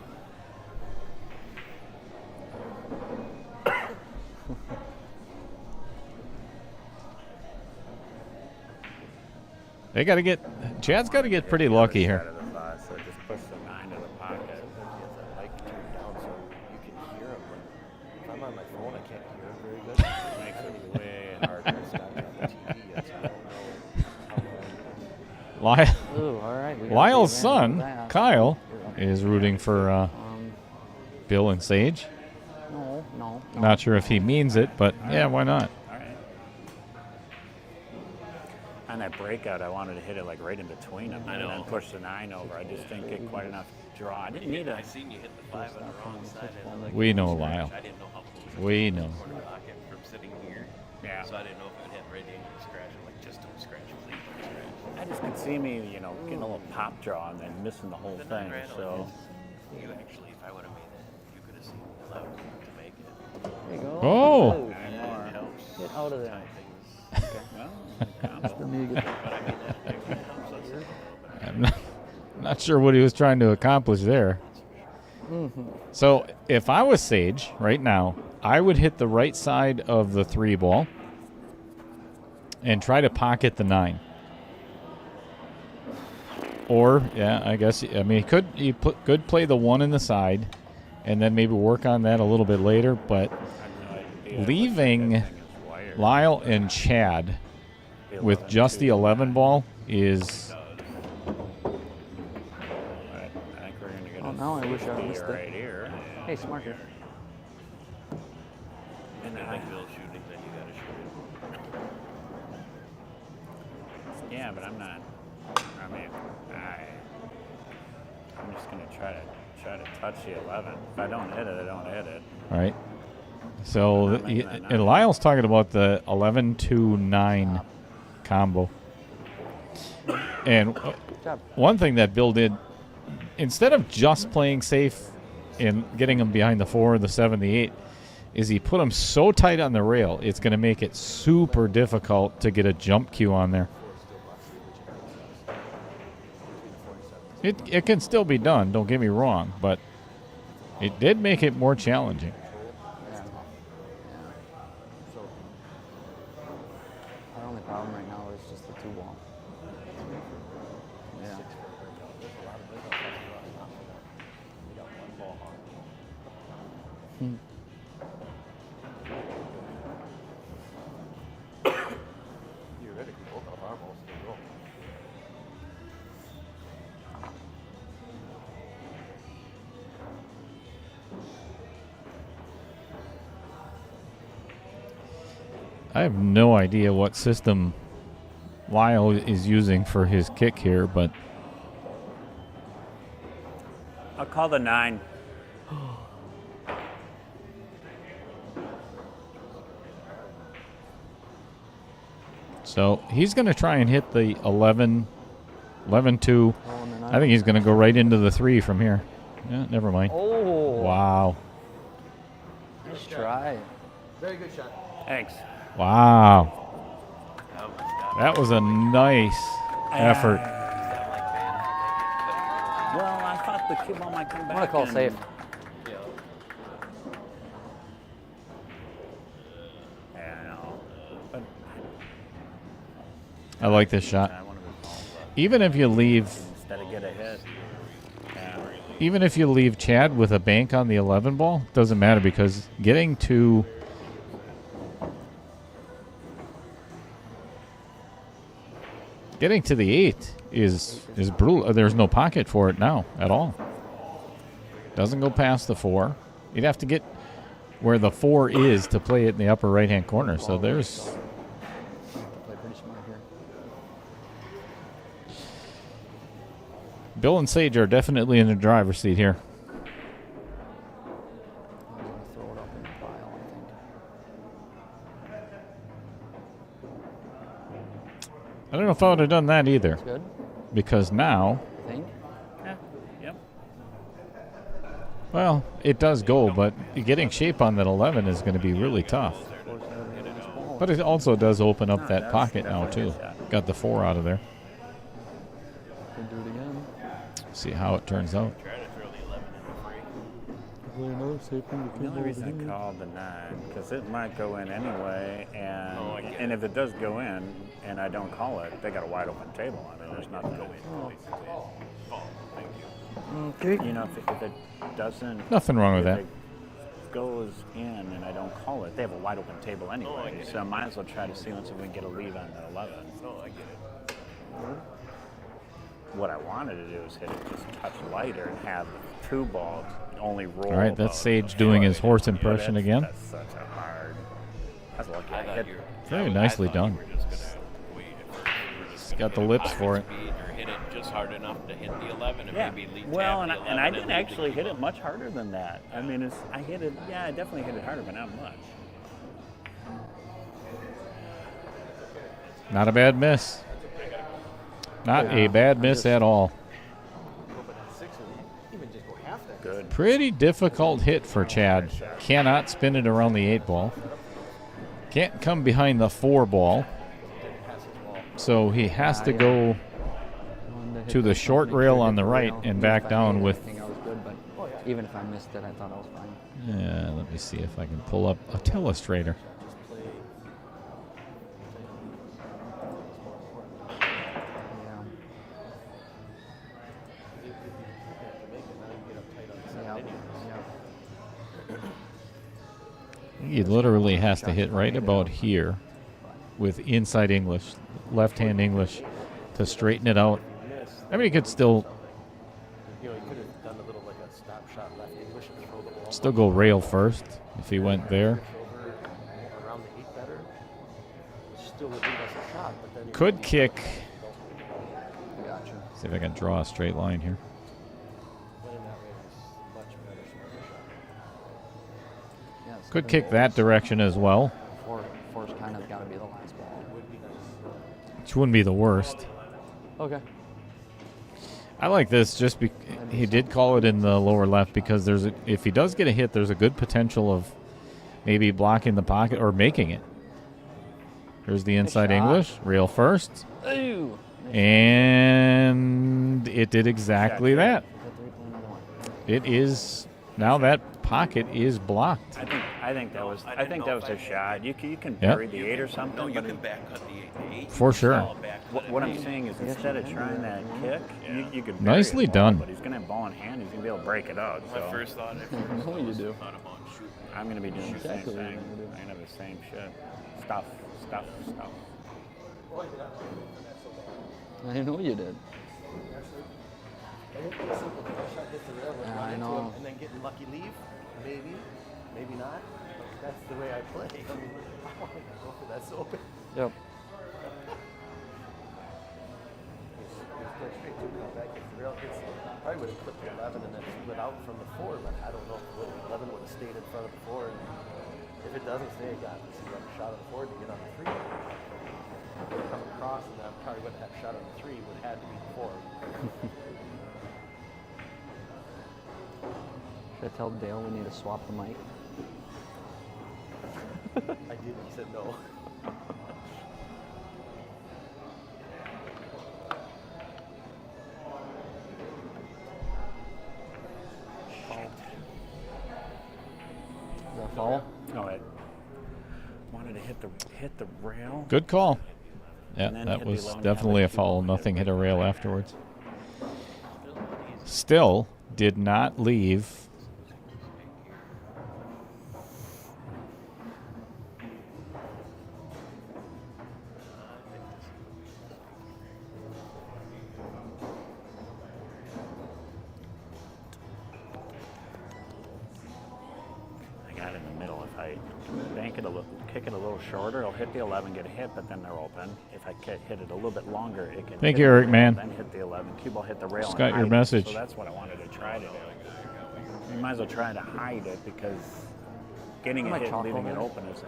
Chad's got to get pretty lucky Side here. of the five, so just push the 9 to the pocket. Sometimes he has that mic turned down so you can hear him. But if I'm on my phone, I can't hear him very good. It makes it way harder. It's not on the TV yet, so I don't know how long. Ooh, all right. we gotta Lyle's take advantage of son, that. Kyle, is rooting for Bill and Sage. No. Not sure if he means it, but yeah, why not? All right. On that breakout, I wanted to hit it like right in between them I and know. then push the 9 over. I just didn't get quite enough draw. I didn't need I it. seen you hit the 5 on the wrong side. And like We know, scratch. Lyle. I didn't know how close We it was know. to the corner pocket from sitting here. Yeah. So I didn't know if it would hit right into the scratch. I'm like, just don't scratch, please don't scratch. I just could see me, getting a little pop draw and then missing the whole Then thing. I ran So you actually, if I would have made it, you could have seen the left to make it. There you go. Oh. And it helps. Get out of there. Tie things. well, Let me get But I mean, that actually helps us a little bit. I'm not sure what he was trying to accomplish there. So if I was Sage right now, I would hit the right side of the 3 ball and try to pocket the 9. Or, yeah, I guess, I mean, he could play the 1 in the side and then maybe work on that a little bit later, but leaving Lyle and Chad with just the 11 ball is... I think we're going to get Oh, now I wish I missed it. right here. Hey, Smarky. And then like Bill's shooting, then you gotta shoot it. Yeah, but I'm not. I mean, I'm just going to try to touch the 11. If I don't hit it, I don't hit it. Right. So, I'm not making that and Lyle's talking about the 11-2-9 combo. And Good job. one thing that Bill did, instead of just playing safe and getting them behind the 4, the 7, the 8, is he put them so tight on the rail, it's going to make it super difficult to get a jump cue on there. It can still be done, don't get me wrong, but it did make it more challenging. Our only problem right now is just the 2 ball. Yeah. Theoretically, both of our balls still go. I have no idea what system Lyle is using for his kick here, but I'll call the 9. so he's going to try and hit the 11-2. Oh, and then I think he's going to go right into the 3 from here. Yeah, never mind. Oh. Wow. Nice try. Very good shot. Thanks. Wow. Oh my God. That was a nice effort. Well, I thought the cue ball might come back. I'm going to call and- safe. Yeah, I know. But I like this shot. I wanted to call Even if you leave instead of get a hit. Yeah. Even if you leave Chad with a bank on the 11 ball, doesn't matter because getting to the 8 is brutal. There's no pocket for it now at all. Doesn't go past the 4. You'd have to get where the 4 is to play it in the upper right-hand corner. So there's Play pretty smart here. Bill and Sage are definitely in the driver's seat here. I'm going to throw it up in the pile, I think. I don't know if I would have done that either It's good, because now, I think. Yeah. Yep. well, it does go, but getting shape on that 11 is going to be really tough. But it also does open up that pocket now, too. Got the 4 out of there. Could do it again. See how it turns out. Try to throw the 11 in the 3. Hopefully another safe one. The only reason I called the 9 because it might go in anyway, and if it does go in and I don't call it, they got a wide open table on it. There's nothing going. Thank you. Okay. You know, if it doesn't, Nothing wrong with if that. it goes in and I don't call it, they have a wide open table anyway. So I might as well try to see once if we can get a lead on the 11. No, I get it. what I wanted to do is hit it just a touch lighter and have the true ball only roll. All right, that's about Sage a doing his foot. horse You know, impression again. That's such a hard. That's lucky I hit. Very nicely done. He's got the lips for it. Or hit it just hard enough to hit the 11 and Yeah. maybe lead Well, tap and the I 11 didn't lead the actually hit kilo. it much harder than that. I mean, I hit it. Yeah, I definitely hit it harder, but not much. Not a bad miss. Not a bad miss at all. Open at 6 and even just go half that. Good. Pretty difficult hit for Chad. Cannot spin it around the 8 ball. Can't come behind the 4 ball. So he has to go to the short rail on the right and back down with. I think I was good, but even if I missed it, I thought I was fine. Yeah, let me see if I can pull up a telestrator. Yeah. He literally has to hit right about here with inside English, left-hand English, to straighten it out. I mean, he could still You know, he could have done a little like a stop shot left English and throw the ball. still go rail first if he went there. Over around the 8 better. Still would give us a shot, but then Could kick. Gotcha. See if I can draw a straight line here. winning that way is much better, smarter shot. Yeah, Could kick that direction as well, Four's kind of got to be the last ball. Would be nice. which wouldn't be the worst. Okay. I like this just he did call it in the lower left because if he does get a hit, there's a good potential of maybe blocking the pocket or making it. Here's the inside shot. English, rail first, Ooh. and it did exactly that. Got 3 for another one. It is now that pocket is blocked. I think that was a shot. You can Yep. bury the 8 or something. No, you but can back cut the 8. For sure. What I'm saying is instead of trying that kick, you could bury Nicely the ball, done. But he's gonna have ball in hand. He's gonna be able to break it out. My So first thought at first know you was do. thought about shooting. I'm gonna be doing the same Exactly what thing. you're gonna do. I'm gonna have the same shit. Stuff. I know you did. Yeah, I know. And then getting lucky leave, maybe, maybe not. That's the way I play. I mean, I want to go for that so bad. Yep. Straight to comeback. If the rail hits, probably would have clipped the 11 and then split out from the 4, but I don't know if the 11 would have stayed in front of the 4. And if it doesn't stay, God, you have a shot on the 4 to get on the 3. Come across, and then probably wouldn't have shot on the 3, would have had to be the 4. Should I tell Dale we need to swap the mic? I did, he said no. Is that a foul? No, I wanted to hit the rail. Good call. Yeah, And then that hit the was 11 definitely a half foul. Nothing hit a rail afterwards. Still did not leave. I got it in the middle. If I bank it kick it a little shorter, it'll hit the 11, get a hit, but then they're open. If I hit it a little bit longer, it can. Thank hit you, the Eric, rail, man. Then hit the 11. Cue ball hit the rail. Just and got your hide it. message. So that's what I wanted to try to do. You might as well try to hide it because getting Am a I hit, chalk leaving it over? open is.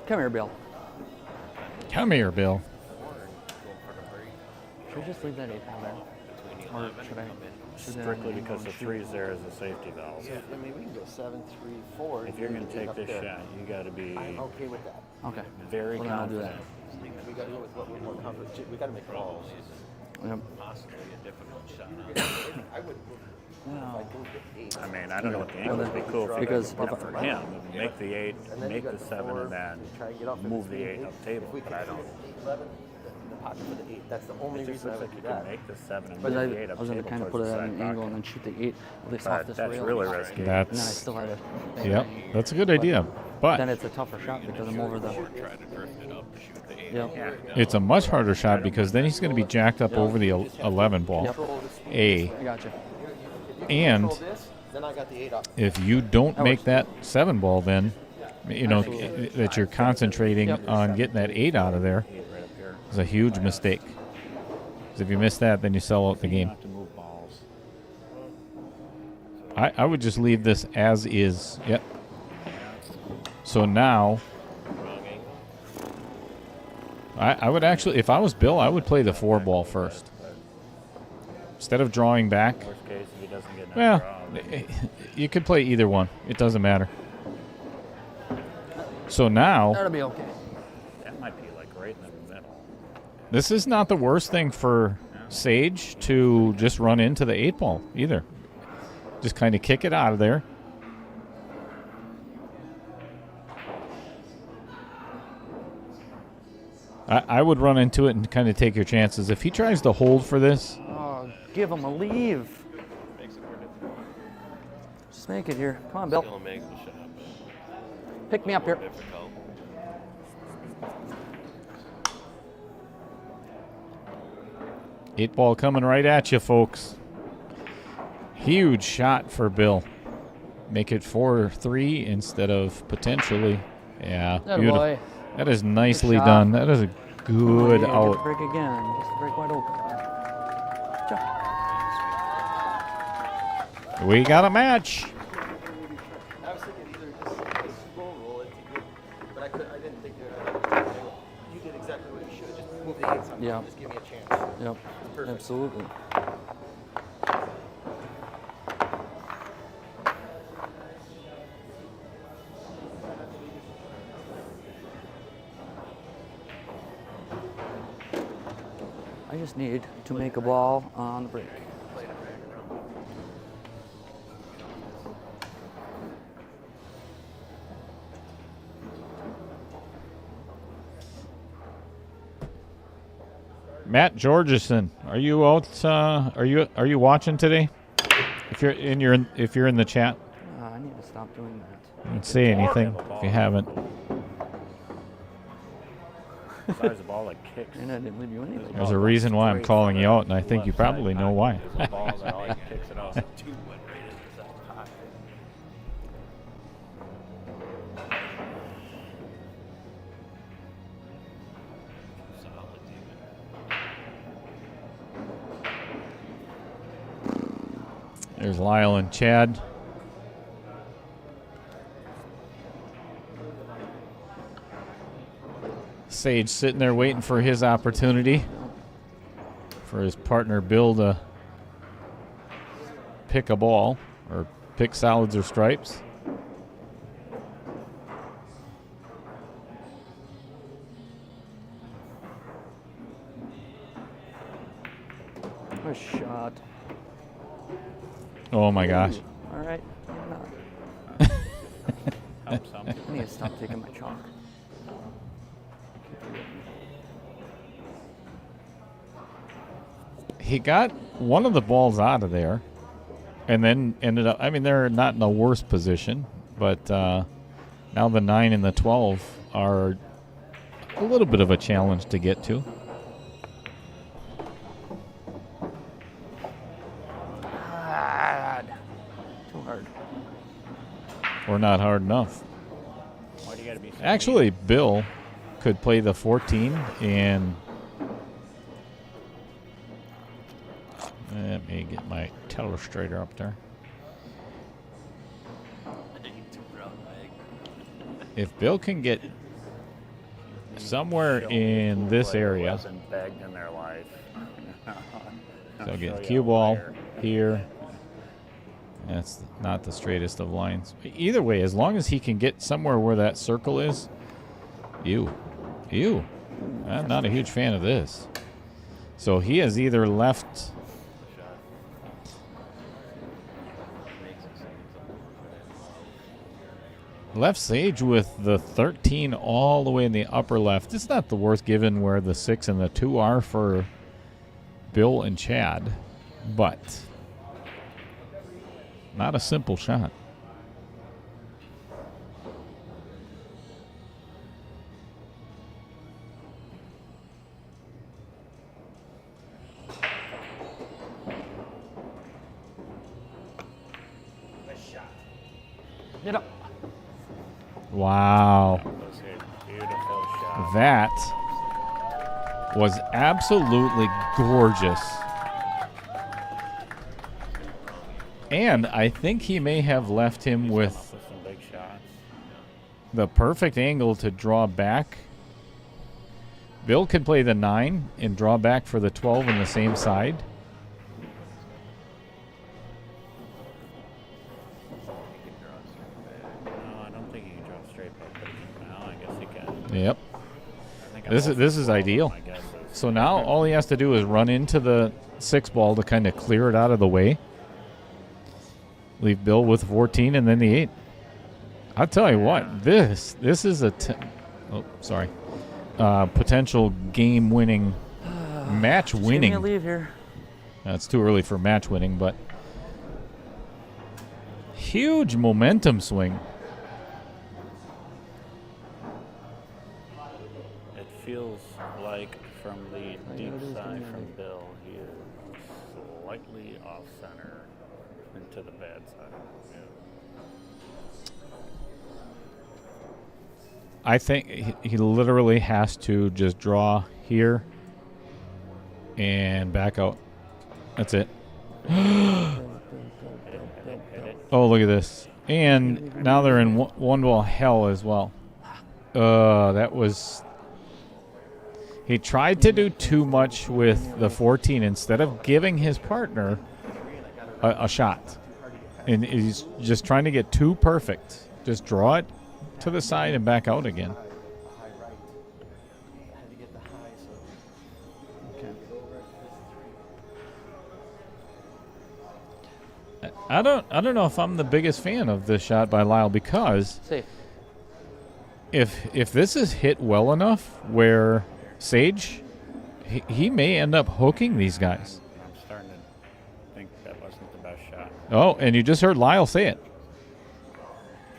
Come here, Bill. Come here, Bill. Should we just leave that 8 ball there? Or should I? Strictly because the 3's there as a safety valve. Yeah, I mean, we can go 7, 3, 4. If you're going to take up this there. shot, you got to be I'm okay with that. Okay. very Well, then I'll do confident. We got to go with what we're more comfortable. We got to make calls. Yep. Possibly a difficult shot. I would. Well, I mean, I don't know what the angle would be cool for, because for him. Make the 8, And then make you the got 7, four, and then try and get off of move the the 8 8. up table. If we But can I hit don't. 11, the pocket for the 8. That's the only It just reason I looks would like do you can that. make the 7 and But move I, the 8 I up was going to table kind of towards put it the at an side angle pocket. and then shoot the 8 at least off this That's rail. really risky. And then I That's still had to. yep. That's a good idea. Then But it's a tougher shot because I'm over the. Try to drift it up to shoot the 8. Yep. it's a much harder shot because then he's going to be jacked up over the 11 ball. Yep. Control the speed. A. I got you. If you can And control this, then I got the 8 up. if you don't make that 7 ball, then you know that you're concentrating on getting that 8 out of there 8 right up here. is a huge mistake. Because if you miss that, then you sell out the You game. have to move balls. I would just leave this as is. Yep. So now, Wrong angle. I would actually, if I was Bill, I would play the 4 ball first. Instead of drawing back. Worst case, if he doesn't get Well, draw. you could play either one. It doesn't matter. So now, That'll be okay. That might be like right in the middle. this is not the worst thing for Sage to just run into the 8 ball either. Just kind of kick it out of there. I would run into it and kind of take your chances. If he tries to hold for this, Oh, give him a leave. Makes it more difficult. Just make it here. Come on, Bill. Still makes the shot, but Pick me up here. difficult. 8 ball coming right at you, folks. Huge shot for Bill. Make it 4-3 instead of potentially. Yeah, That beautiful. boy. That is nicely shot. done. That is a good Get the out. break again. Just break wide open. Cha. We got a match. I was thinking either just slow roll it to get, but I didn't think you did exactly what you should. Just move the 8s on. Yeah. Just give me a chance. Yep. Perfect. Absolutely. I just need to make a ball on the break. Matt Georgeson, are you out? Are you watching today? If you're in the chat, I need to stop doing that. don't say anything if you haven't. Besides the ball that kicks. And I didn't leave you anything. There's a reason why I'm calling you out, and I think you probably know why. There's a ball that always kicks it off. 2 went right into that pocket. Solid, David. There's Lyle and Chad. Sage sitting there waiting for his opportunity. For his partner Bill to pick a ball or pick solids or stripes. Nice shot. Oh my gosh. All right. Maybe not. Help some. I need to stop taking my chalk. He got one of the balls out of there and then ended up, I mean, they're not in the worst position, but now the 9 and the 12 are a little bit of a challenge to get to. Hard. Too hard. Or not hard enough. Why do you gotta be so Actually, Bill could play the 14 and let me get my telestrator up there. If Bill can get somewhere mean? in this Player area, wasn't begged in their life. so I'll get show the you cue a ball player. here. That's not the straightest of lines. Either way, as long as he can get somewhere where that circle is, ew. I'm not a huge fan of this. So he has either left. Left Sage with the 13 all the way in the upper left. It's not the worst given where the 6 and the 2 are for Bill and Chad, but not a simple shot. Get up. Wow. That was a beautiful shot. That was absolutely gorgeous. And I think he may have left him with Some big shots. the perfect angle to draw back. Bill can play the 9 and draw back for the 12 on the same side. No, I don't think he can draw straight back. But now I guess he can. Yep. I think This is ideal. I guess is- So now all he has to do is run into the 6 ball to kind of clear it out of the way. Leave Bill with 14 and then the 8. I'll tell you what, this is a potential game-winning, match-winning. Give me a leave here. It's too early for match winning, but huge momentum swing. It feels like from the deep it is side gonna from be- Bill, he is slightly off center and to the bad side. Yeah. I think he literally has to just draw here and back out. That's it. Oh, look at this. And now they're in one ball hell as well. That was... He tried to do too much with the 14 instead of giving his partner a shot. And he's just trying to get too perfect. Just draw it to the side and back out again. I don't know if I'm the biggest fan of this shot by Lyle because Safe. if this is hit well enough where Sage he may end up hooking these guys. I'm starting to think that wasn't the best shot. Oh, and you just heard Lyle say it.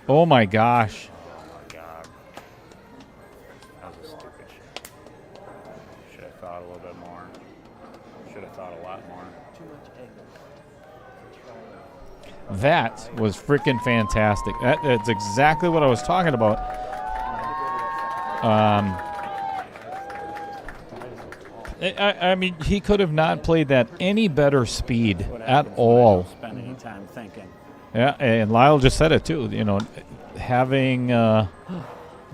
Oh my gosh. Oh my God. That was a stupid shot. Should have thought a little bit more. Should have thought a lot more. That was freaking fantastic. That's exactly what I was talking about. I mean, he could have not played that any better speed What at happens when I all. don't spend any time thinking. Yeah, and Lyle just said it too. You know, having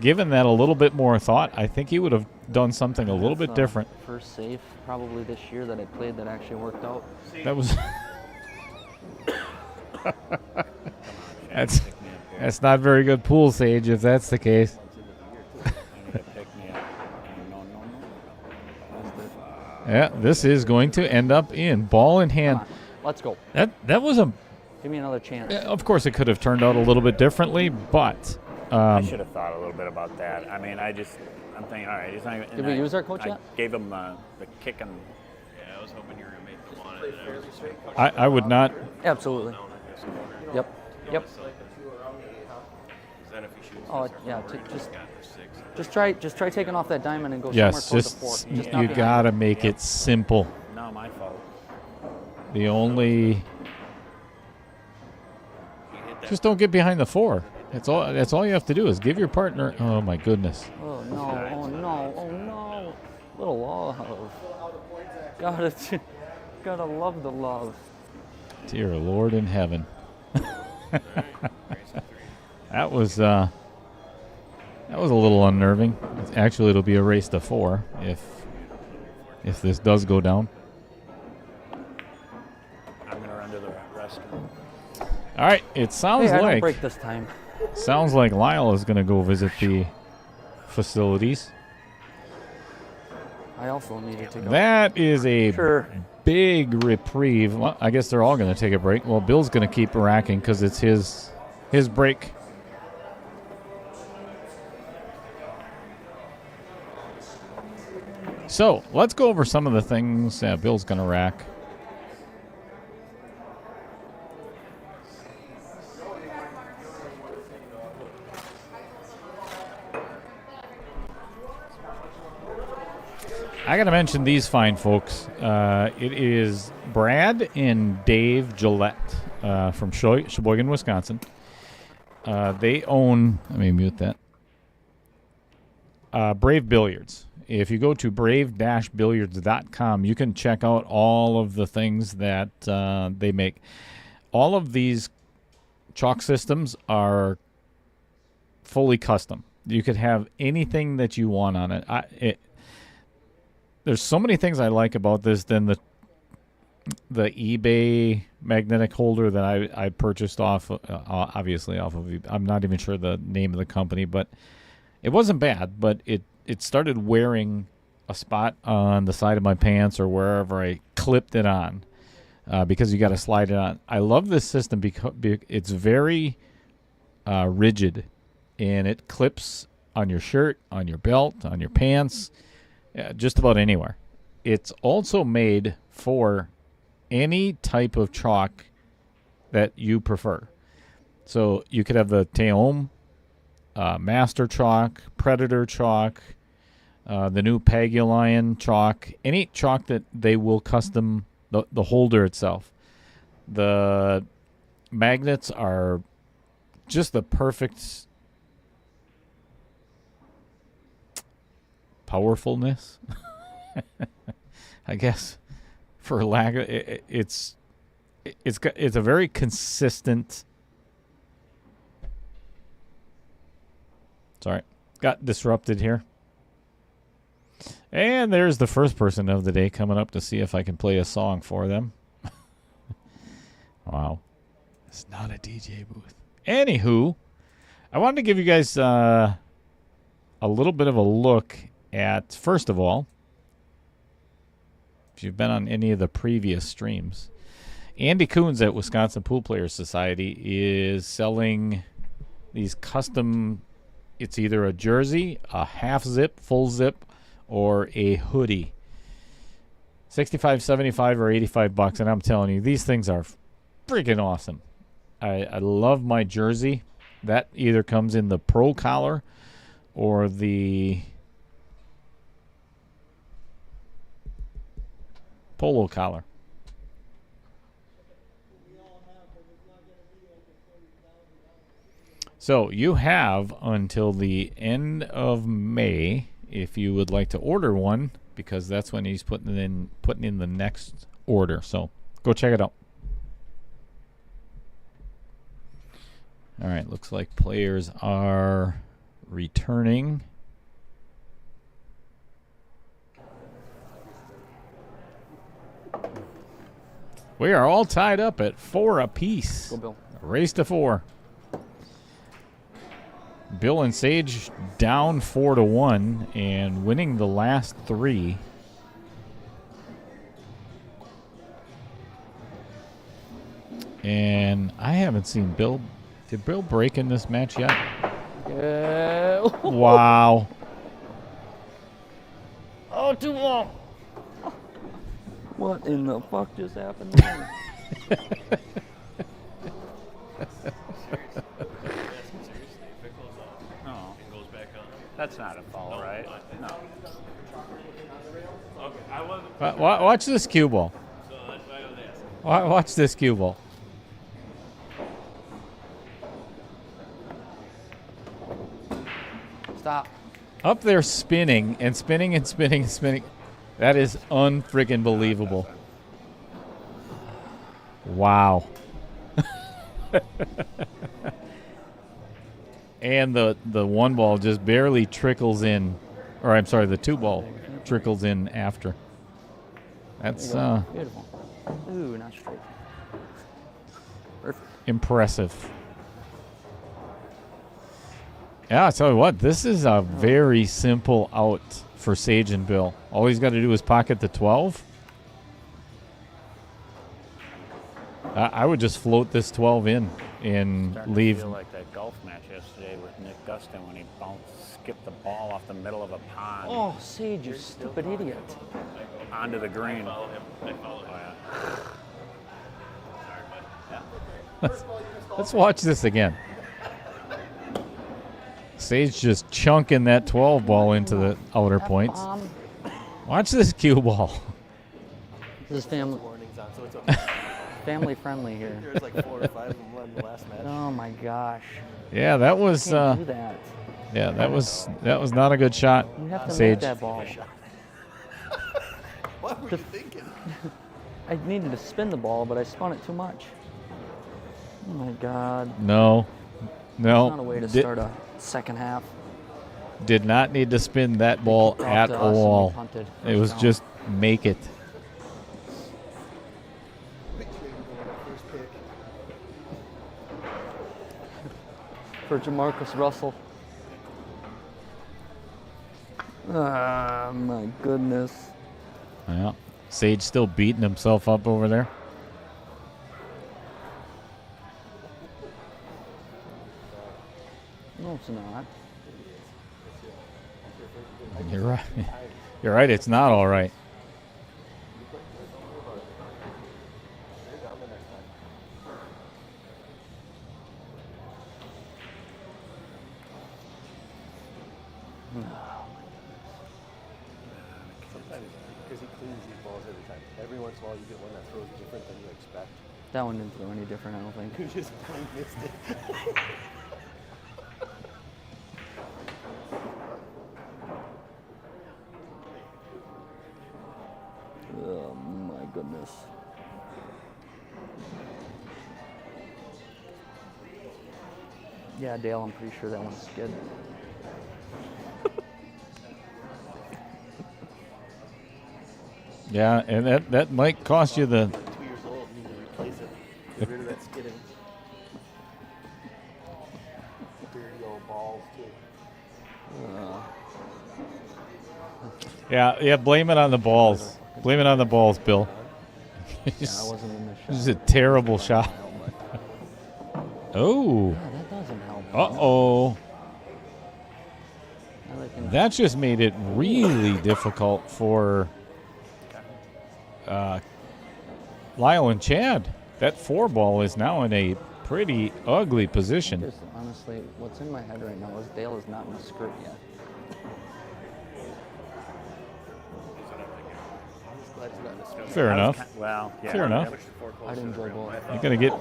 given that a little bit more thought, I think he would have done something a little bit different. First safe probably this year that I played that actually worked out. That was that's Pick me up here. that's not very good pool, Sage, if that's the case. You need to pick me up. No. Yeah, this is going to end up in ball in hand. Come on, let's go. That was a. Give me another chance. Of course, it could have turned out a little bit differently, but I should have thought a little bit about that. I mean, I'm thinking, all right, he's not even. Did we use our coach I yet? gave him the kick and. Yeah, I was hoping you were gonna make the one, and then I was just gonna push I would not. Absolutely. down in this corner. Yep. Yep. Because then if he shoots Oh, this yeah, corner, he's just- got the 6. Just try taking off that diamond and go Yes, somewhere just towards the 4. Just you not behind gotta it. make it simple. No, my fault. The only He hit that just don't get behind the 4. That's all you have to do is give your partner. Oh my goodness. Oh no! Oh no! Oh no! Little love. Gotta love the love. Dear Lord in heaven. That was a little unnerving. Actually, it'll be a race to 4 if this does go down. I'm gonna run to the restroom. All right, it sounds Hey, I don't like break this time. Lyle is going to go visit the facilities. I also need to take a That is a Sure. big reprieve. Well, I guess they're all going to take a break. Well, Bill's going to keep racking because it's his break. So let's go over some of the things Bill's going to rack. I got to mention these fine folks. It is Brad and Dave Gillette from Sheboygan, Wisconsin. They own, let me mute that, Brave Billiards. If you go to brave-billiards.com, you can check out all of the things that they make. All of these chalk systems are fully custom. You could have anything that you want on it. There's so many things I like about this than the eBay magnetic holder that I purchased off, obviously off of. I'm not even sure the name of the company, but it wasn't bad. But it started wearing a spot on the side of my pants or wherever I clipped it on, because you got to slide it on. I love this system because it's very rigid, and it clips on your shirt, on your belt, on your pants. Just about anywhere. It's also made for any type of chalk that you prefer. So you could have the Teom, Master Chalk, Predator Chalk, the new Pagulion chalk, any chalk that they will custom the holder itself. The magnets are just the perfect powerfulness, I guess, for lack of it's a very consistent. Sorry, got disrupted here. And there's the first person of the day coming up to see if I can play a song for them. Wow, it's not a DJ booth. Anywho, I wanted to give you guys a little bit of a look at, first of all, if you've been on any of the previous streams, Andy Coons at Wisconsin Pool Players Society is selling these custom, it's either a jersey, a half zip, full zip, or a hoodie. $65, $75, or $85, and I'm telling you, these things are freaking awesome. I love my jersey. That either comes in the pro collar or the polo collar. So you have until the end of May if you would like to order one, because that's when he's putting in the next order. So go check it out. All right, looks like players are returning. We are all tied up at 4 apiece. Go, Bill. Race to 4. Bill and Sage down 4-1 and winning the last 3. And I haven't seen Bill. Did Bill break in this match yet? Wow. Oh, too long. What in the fuck just happened there? Seriously, if it goes off and goes back on. That's not a foul, right? No. Okay, I wasn't. Watch this cue ball. So that's why I was asking. Watch this cue ball. Stop. Up there spinning and spinning and spinning and spinning. That is unfriggin' believable. Wow. And the one ball just barely trickles in, or I'm sorry, the 2 ball trickles in after. That's Beautiful. Ooh, not straight. Perfect. impressive. Yeah, I'll tell you what, this is a very simple out for Sage and Bill. All he's got to do is pocket the 12. I would just float this 12 in. and Starting leave. to feel like that golf match yesterday with Nick Gustin when he skipped the ball off the middle of a pond Oh, Sage, you stupid idiot. onto the green. Follow him. I follow him. Let's watch this again. Sage just chunking that 12 ball into the outer points. Watch this cue ball. This is family, Warnings on, so it's okay. family friendly here. There's like 4 or 5 of them in the last match. Oh my gosh. Yeah, that was Can't do that. yeah, that was not a good shot. You have to make Sage. that ball. What were you thinking? I needed to spin the ball, but I spun it too much. Oh my God. No. Not a way to start a second half. Did not need to spin that ball Dropped at to us and we all. punted. It was First down. just make it. First pick. For Jamarcus Russell. Ah, my goodness. Yeah. Sage still beating himself up over there. No, it's not. You're right. You're right. It's not all right. Sometimes, because he cleans these balls every time. Every once in a while, you get one that throws different than you expect. That one didn't throw any different, I don't think. You just plain missed it. Oh my goodness. Yeah, Dale, I'm pretty sure that one's skid. Yeah, and that might cost you the 2 years old, you need to replace it. Get rid of that skidding. Dirty old balls, too. Yeah, blame it on the balls. Blame it on the balls, Bill. Yeah, I wasn't in the shot. This is a terrible shot. Oh. Yeah, that doesn't help. Uh-oh. I reckon That just made it really difficult for Lyle and Chad. That 4 ball is now in a pretty ugly position. just honestly, what's in my head right now is Dale is not in the script yet. I'm just glad he's not in the spirit. Fair enough. Well, yeah. Fair enough. I'd enjoy both. You're gonna get.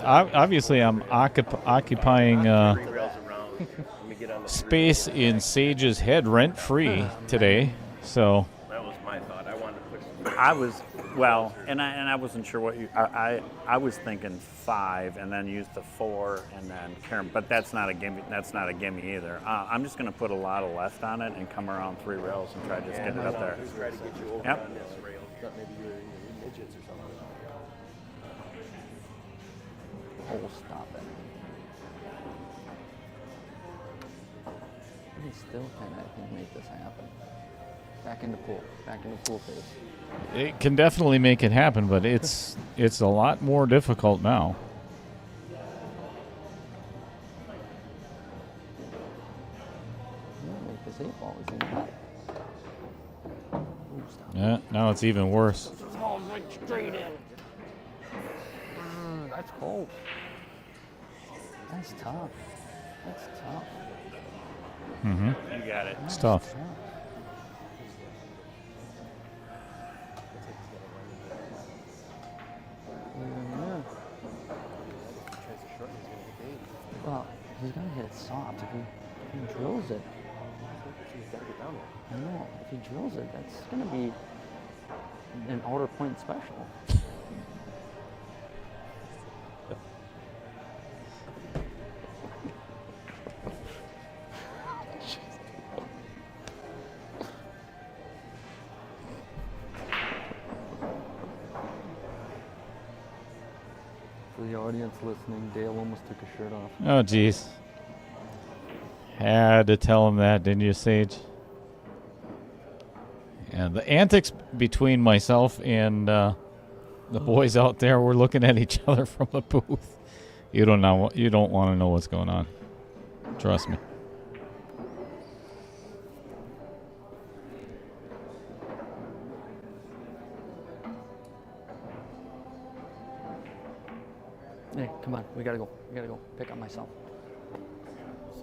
Obviously, I'm occupying 3 rails around. Let me get on the 3. space in Sage's head rent free today. So That was my thought. I wanted to push the I was and I wasn't sure what you. I was thinking 5 and then use the 4 and then Karen, but that's not a gimme. That's not a gimme either. I'm just going to put a lot of left on it and come around 3 rails and try to just get it up there. Just try to get you over Yep. on this rail. Thought maybe you were in your midgets or something. Oh, stop it. We still can, I think, make this happen. Back into pool phase. it can definitely make it happen, but it's a lot more difficult now. Make this 8 ball is in that. Ooh, stop. Yeah, now it's even worse. Oh, right straight in. That's cold. That's tough. That's tough. Mm-hmm. You got it. It's tough. Yeah. Tries to shorten, he's going to hit 8. Well, he's gonna hit it soft. If he drills it, He's got to get down there. I know. If he drills it, that's gonna be an outer point special. For the audience listening, Dale almost took his shirt off. Oh, geez. Had to tell him that, didn't you, Sage? Yeah, the antics between myself and the boys out there, we're looking at each other from the booth. You don't know. You don't want to know what's going on. Trust me. Hey, come on. We gotta go. We gotta go. Pick up myself.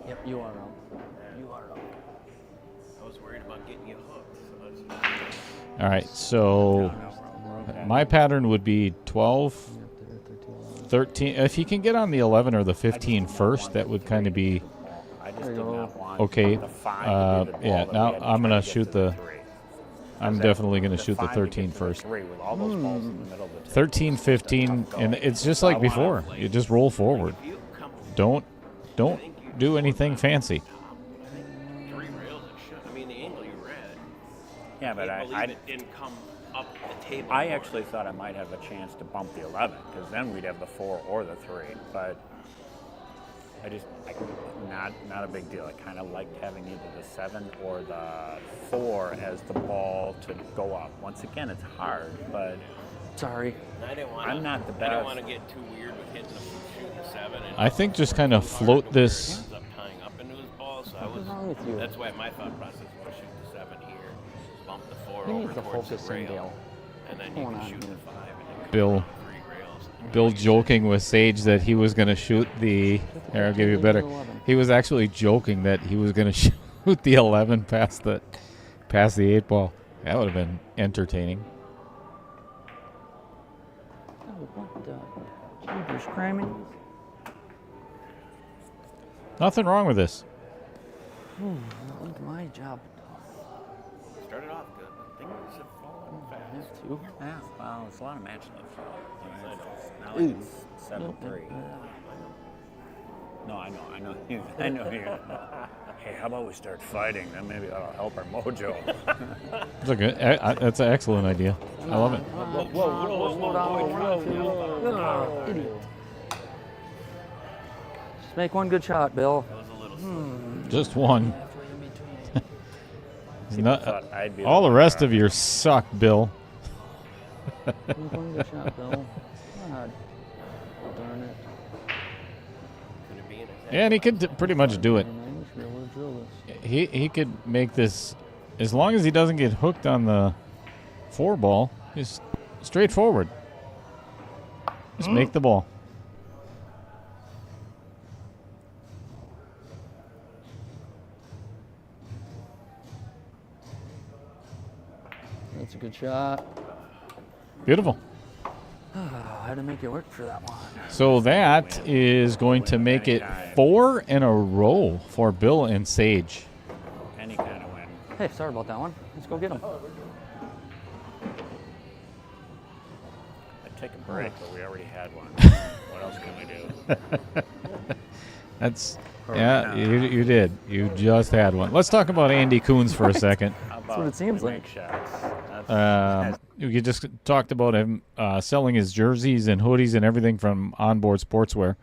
Yep, you are out. You are out. I was worried about getting you hooked. So that's All right. So my pattern would be 12, 13. If he can get on the 11 or the 15 first, that would kind of be I just did not want okay. the 5 to be the ball Yeah. that Now we had to I'm try gonna to get shoot to the. 3. I'm That- definitely gonna shoot the 5 to get 13 to the first. 3 with all those balls in the middle of the table. 13, 15, and it's just like before. You just roll forward. if you come Don't do anything fancy. I think 3 rails it should. I mean, the angle you read. Yeah, but I believe I it didn't come up the table. I more. actually thought I might have a chance to bump the 11 because then we'd have the 4 or the 3. But not a big deal. I kind of liked having either the 7 or the 4 as the ball to go up. Once again, it's hard, but Sorry. And I didn't want. I'm not the I best. didn't want to get too weird with hitting shooting the 7. And I think just kind of float this. Ends up tying up into his ball, so I was. What's wrong with you? That's why my thought process was shoot the 7 here, bump the 4 He over needs to towards focus the in, rail, Dale. and then What's you going can on shoot the here? 5 and then Bill. come 3 rails. Bill joking with Sage that he was going to shoot the. Here, I'll give you a better. He was actually joking that he was going to shoot the 11 past the 8 ball. That would have been entertaining. Oh, what the? Jeepers, cramming. Nothing wrong with this. Look at my job. Started off good. Things have fallen I fast. have to. yeah, well, it's a lot of matching up. Now Ooh. it's 7-3. No, I know you. I know you. Hey, how about we start fighting? Then maybe that'll help our mojo. It's a good, that's an excellent idea. I love it. Whoa, idiot. Just make one good shot, Bill. That was a little slow. Just one. Thought I'd be All the one rest guy. of you suck, Bill. Make one good shot, Bill. God. Darn it. Could it be in his head? And he could pretty much do it. Man, we should be able to drill this. He could make this, as long as he doesn't get hooked on the 4 ball, just straightforward. Just make the ball. That's a good shot. Beautiful. I had to make it work for that one. So that is going to make it 4 in a row for Bill and Sage. Any kind of win. Hey, sorry about that one. Let's go get him. I'd take a break, but we already had one. What else can we do? That's, yeah, you did. You just had one. Let's talk about Andy Coons for a second. How about That's what it seems we like. make shots? That's, You just talked about him selling his jerseys and hoodies and everything from Onboard Sportswear.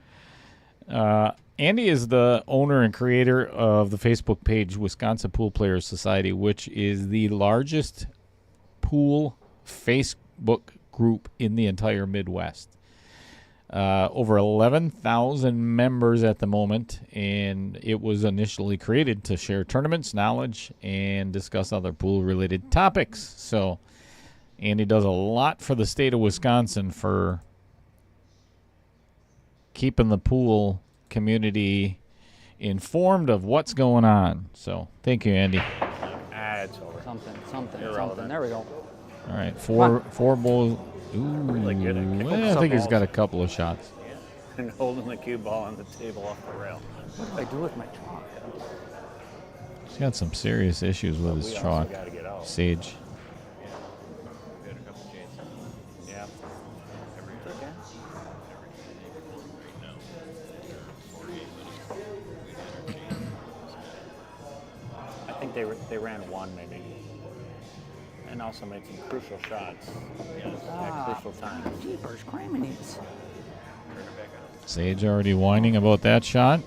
Andy is the owner and creator of the Facebook page Wisconsin Pool Players Society, which is the largest pool Facebook group in the entire Midwest. Over 11,000 members at the moment, and it was initially created to share tournaments, knowledge, and discuss other pool-related topics. So Andy does a lot for the state of Wisconsin for keeping the pool community informed of what's going on. So thank you, Andy. it's over. Something. Irrelevant. There we go. All right, four bowls. Ooh, Really good at kicking I some think he's got a balls. couple of shots. And holding the cue ball on the table off the rail. What do I do with my chalk? He's got some serious issues with his We also chalk. got to get out. Sage. We had a couple chances. Yeah. Every Okay. right now, 48 minutes. I think they ran one maybe. And also made some crucial shots at crucial times. Jeepers, criminies. Sage already whining about that shot.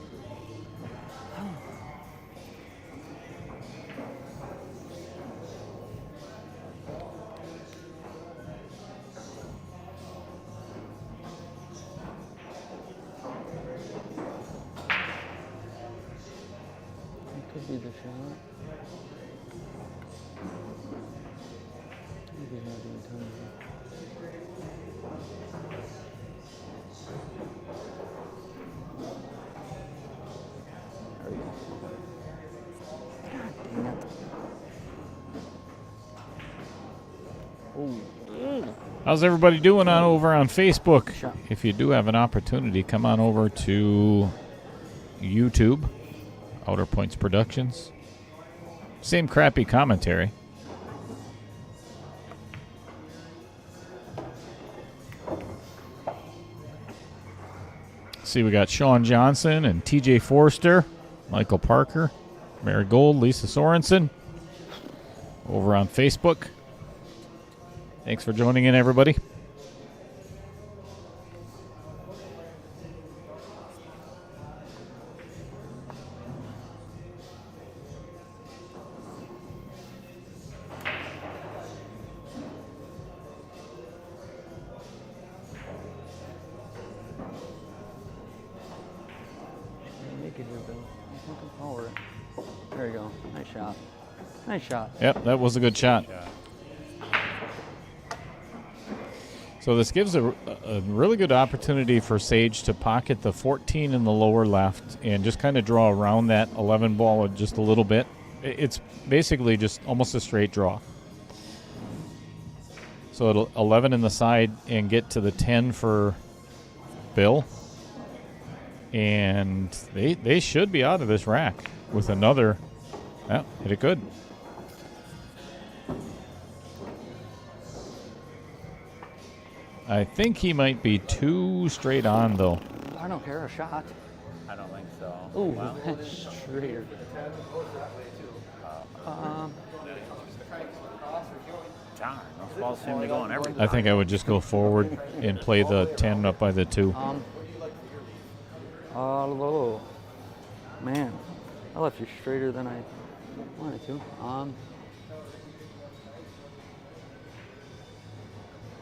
Should be the shot. Maybe he's not doing tons of it. There we go. God dang it. Oh. How's everybody doing on over on Facebook? Shot. If you do have an opportunity, come on over to YouTube, Outer Points Productions. Same crappy commentary. See, we got Sean Johnson and TJ Forster, Michael Parker, Mary Gold, Lisa Sorensen over on Facebook. Thanks for joining in, everybody. Make it here, Bill. Fucking power it. There you go. Nice shot. Nice shot. Yep, that was a good shot. So this gives a really good opportunity for Sage to pocket the 14 in the lower left and just kind of draw around that 11 ball just a little bit. It's basically just almost a straight draw. So it'll 11 in the side and get to the 10 for Bill. And they should be out of this rack with another. Yeah, hit it good. I think he might be too straight on, though. I don't care. A shot. I don't think so. Ooh, Well, that's straighter. darn, those balls seem to go in everything. I think I would just go forward and play the 10 up by the 2. Hello. Man, I left you straighter than I wanted to.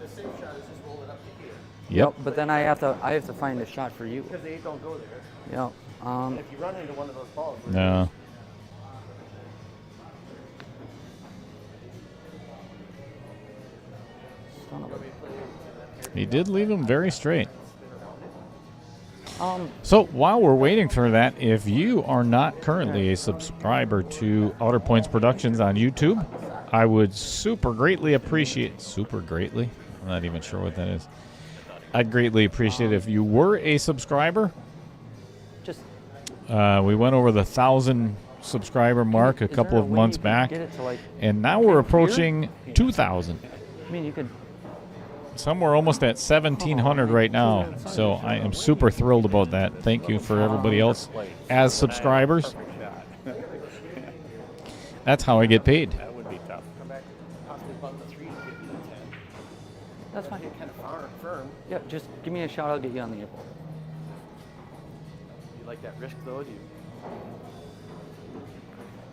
The safe shot is just roll it up to here. Yep. But then I have to find a shot for you. Because the 8 don't go there. Yep. And if you run into one of those balls, No. Son of a- He did leave him very straight. Um, So while we're waiting for that, if you are not currently a subscriber to Outer Points Productions on YouTube, I would super greatly appreciate. I'm not even sure what that is. I'd greatly appreciate if you were a subscriber. just We went over the 1,000 subscriber mark a is couple there a of way months you can back, get it to, like, and now we're here? approaching 2,000. I mean, you could. Somewhere almost at 1,700 right now. So I am super thrilled about that. Thank you for everybody else as subscribers. That's how I get paid. That would be tough. come back, possibly bump the 3 to get to the 10. That's fine. Get kind of firm. Yeah, just give me a shot. I'll get you on the airport. You like that risk though? Do you?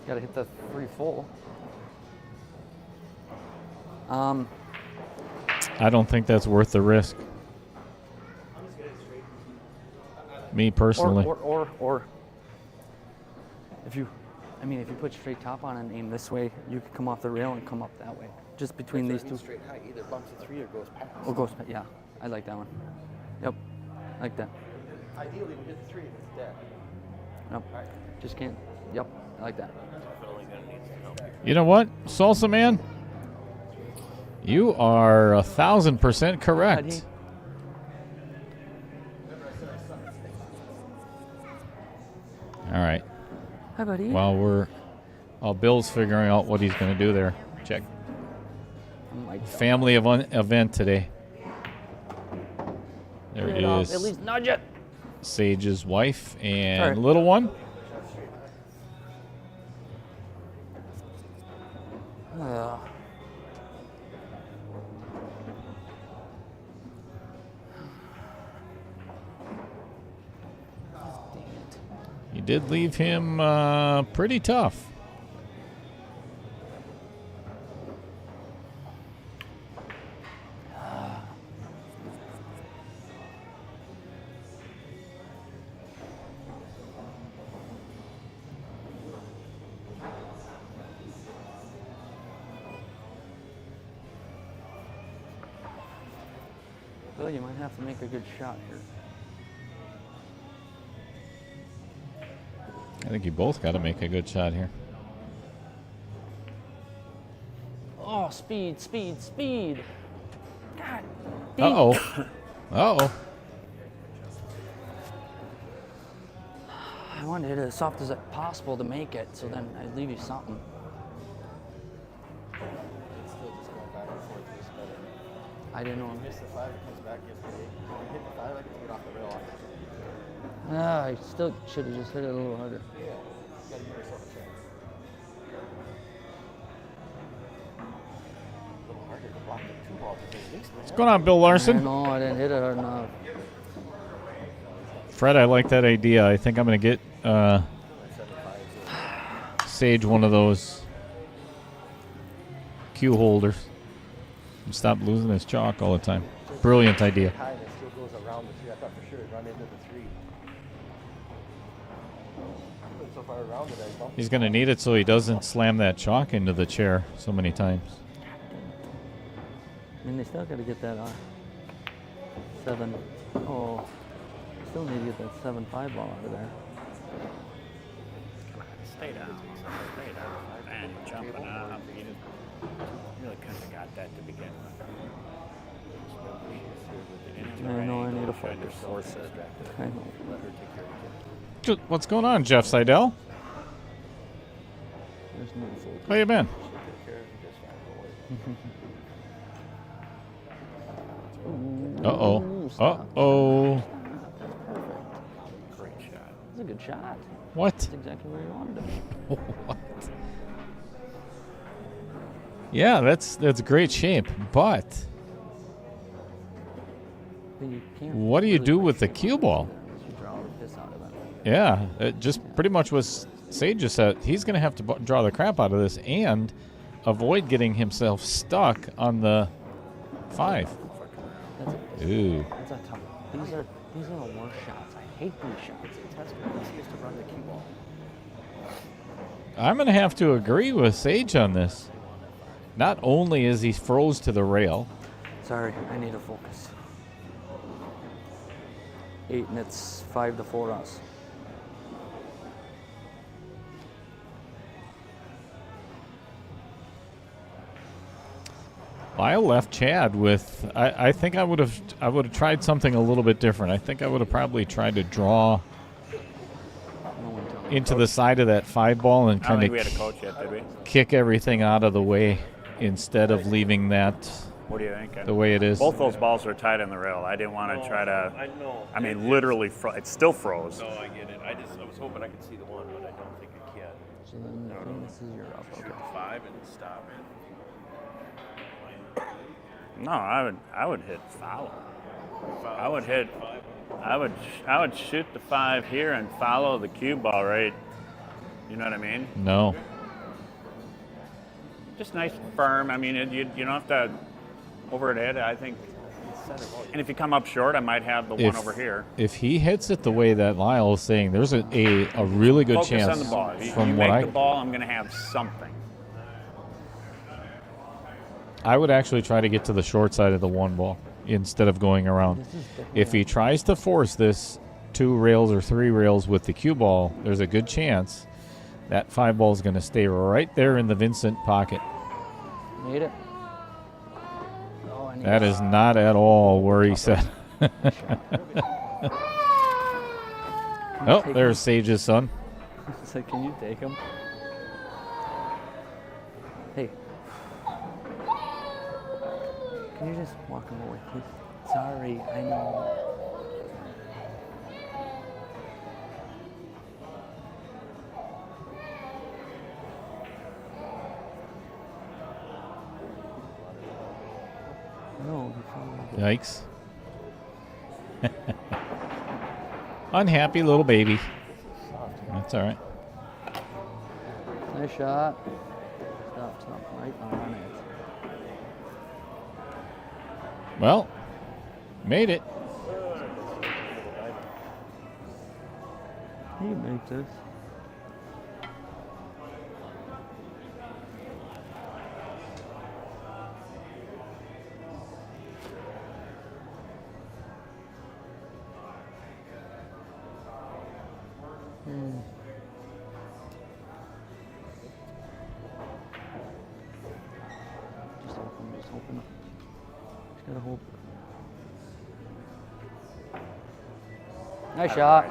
Gotta hit the 3 full. I don't think that's worth the risk. Me personally. Or if you put straight top on and aim this way, you could come off the rail and come up that way. Just between these two. Straight high, either bumps the 3 or goes past. Or goes, yeah, I like that one. Yep, like that. Ideally, we hit the 3 if it's dead. Nope, just can't. Yep, I like that. You know what, Salsa Man? You are 1,000% correct. Buddy. All right. Hi, buddy. While Bill's figuring out what he's going to do there. Check. I'm like, Family event today. There get it off. is At least nudge it. Sage's wife and All right. little one. You did leave him pretty tough. Bill, you might have to make a good shot here. I think you both got to make a good shot here. Oh, speed, speed, speed. God. Uh-oh. Uh-oh. I wanted to hit it as soft as possible to make it, so then I'd leave you something. It's still just going back and forth. It's better. I didn't know. You miss the 5, it comes back, you have to hit. When you hit the 5, I can get off the rail. I still should have just hit it a little harder. Yeah, you gotta give yourself a chance. A little harder to block the 2 ball because it makes What's going on, Bill Larson? No, I didn't hit it hard enough. Fred, I like that idea. I think I'm going to get Sage one of those cue holders and stop losing his chalk all the time. Brilliant idea. high and it still goes around the 3. I thought for sure it'd run into the 3. Went so far around it, I bumped He's going to need it so he doesn't slam that chalk into the chair so many times. I mean, they still got to get that 7. Oh, still need to get that 7-5 ball out of there. Come on, stay down. Stay down. Man, you're jumping up. You really couldn't have got that to begin with. I know I need a Tried to focus. force it. I know. What's going on, Jeff Seidel? There's no focus. How you been? Uh-oh. Uh-oh. Great shot. That's a good shot. What? That's exactly where you wanted it. What? Yeah, that's great shape, but But you can't what do you really do play with the shape cue ball? unless you draw the piss out of it. Yeah, it just pretty much was Sage just said he's going to have to draw the crap out of this and avoid getting himself stuck on the 5. That's a, Ooh. that's a tough. These are the worst shots. I hate these shots. It's easiest to run the cue ball. I'm going to have to agree with Sage on this. Not only is he froze to the rail, Sorry, I need to focus. 8 and it's 5-4 us. Lyle left Chad with. I think I would have tried something a little bit different. I think I would have probably tried to draw No one tell me. into the side of that 5 ball and I don't kind think we had a of coach yet, did we? kick everything out of the way instead of leaving that What do you think? the way it is. Both those balls were tight in the rail. I didn't want to try to. I know. I mean, literally, it still froze. No, I get it. I was hoping I could see the one, but I don't think I can. So then I think this is your up. Shoot Okay. 5 and stop it. No, I would hit follow. Foul, I would hit. 5. I would shoot the 5 here and follow the cue ball right. You know what I mean? No. Just nice firm. I mean, you don't have to over it. I think. And if you come up short, I might have the one over here. If he hits it the way that Lyle is saying, there's a really good Focus chance on the ball. If you from make what the ball, I'm going to have something. I would actually try to get to the short side of the 1 ball instead of going around. If he tries to force this 2 rails or 3 rails with the cue ball, there's a good chance that 5 ball is going to stay right there in the Vincent pocket. Made it. Oh, I need That is not at all where he said. Oh, take there's Sage's son. So can you take him? Hey. Can you just walk him away, please? Sorry, I know. No, he followed it. Yikes. Unhappy little baby. That's all right. Nice shot. Stop right on it. Well, made it. You make this. Just open. Just gotta hope. Nice shot.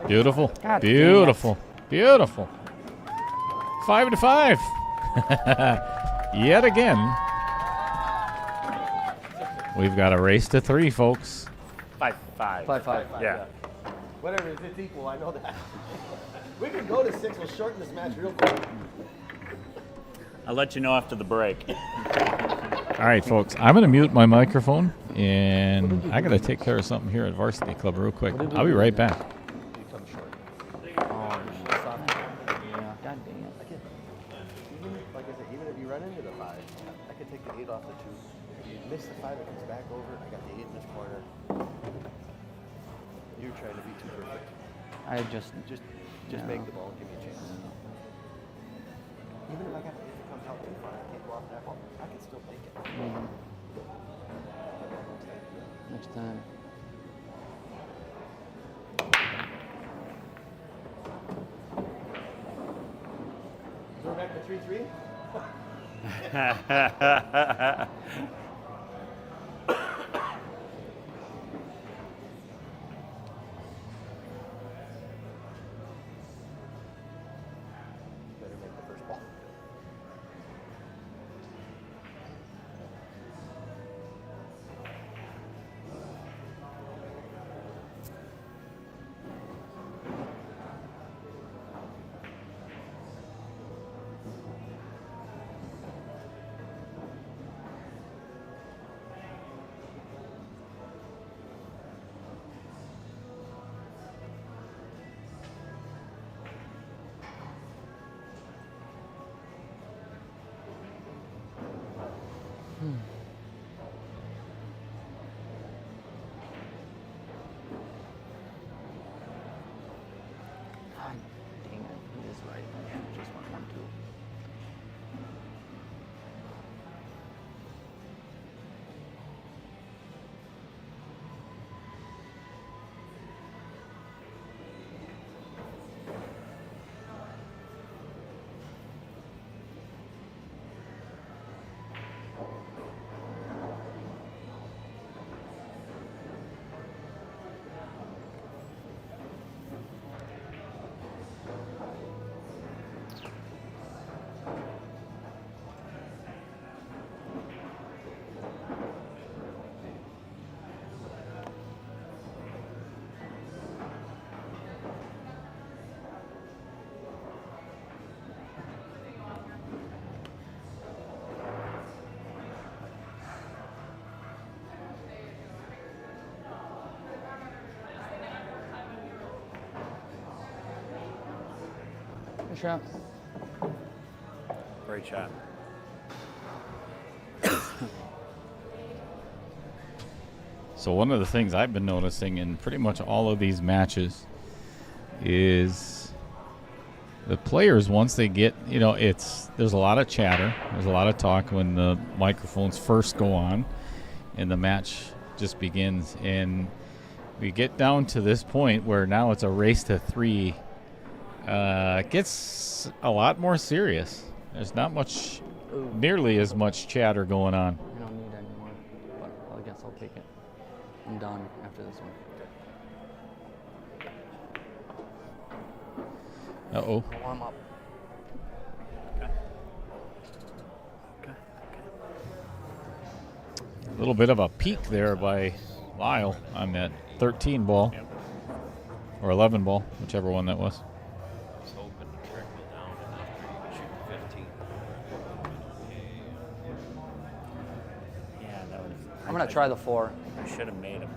Beautiful. God Beautiful. Beautiful. 5-5. Yet again. We've got a race to 3, folks. 5-5. 5-5. Yeah. Whatever, it's equal, I know that. We can go to 6, we'll shorten this match real quick. I'll let you know after the break. All right, folks. I'm going to mute my microphone, and I got to take care of something here at Varsity Club real quick. I'll be right back. You come short. Yeah. God dang it. Like I said, even if you run into the 5, I could take the 8 off the 2. If you miss the 5, it comes back over. I got the 8 in this corner. You're trying to be too perfect. I just Just make the ball and give me a chance. Even if I got if it comes out too far, I can't go off that ball. I can still make it. next time. Go back to 3-3. Better make the first ball. God dang it, he is right. I should just went 1-2. Good shot. Great shot. So one of the things I've been noticing in pretty much all of these matches is the players, once they get, there's a lot of chatter. There's a lot of talk when the microphones first go on and the match just begins. And we get down to this point where now it's a race to 3. It gets a lot more serious. There's not nearly as much chatter going on. I don't need any more, but I guess I'll take it. I'm done after this one. Uh-oh. Warm up. A little bit of a peak there by Lyle on that 13 ball. Or 11 ball, whichever one that was. I was hoping to trickle down enough to shoot 15. Yeah, that was. I'm going to try the 4. I should have made a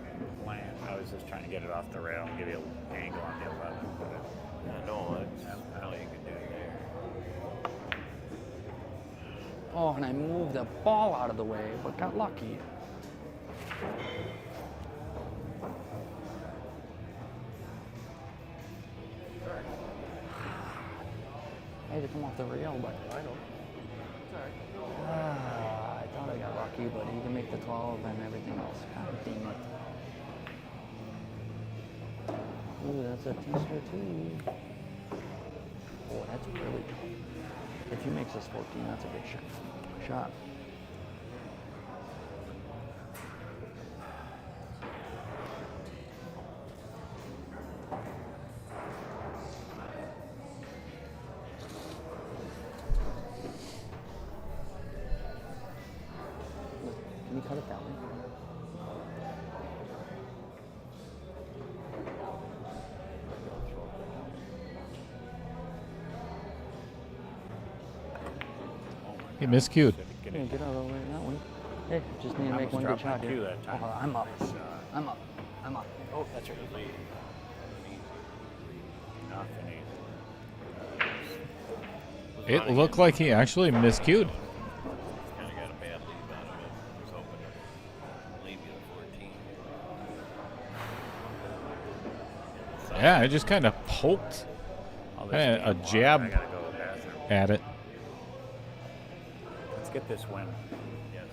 plan. I was just trying to get it off the rail and give you an angle on the 11. But I know that's all you can do there. Oh, and I moved the ball out of the way, but got lucky. I had to come off the rail, but I know. It's all right. I thought I got lucky, but he can make the 12 and everything else. God dang it. Ooh, that's a T-shirt too. that's really tough. If he makes this 14, that's a good shot. Can you cut it that way? He miscued. Yeah, get out of the way of that one. Hey, just need to make one good shot cue here. that time. Oh, I'm up. I'm up. I'm up. Oh, that's right. Nothing easy. It looked like he actually miscued. Kind of got a bad leave out of it. Was hoping to leave you at 14. Yeah, I just kind of poked All this kinda a game long, jab I gotta go to the bathroom. at it. Let's get this win. Yes.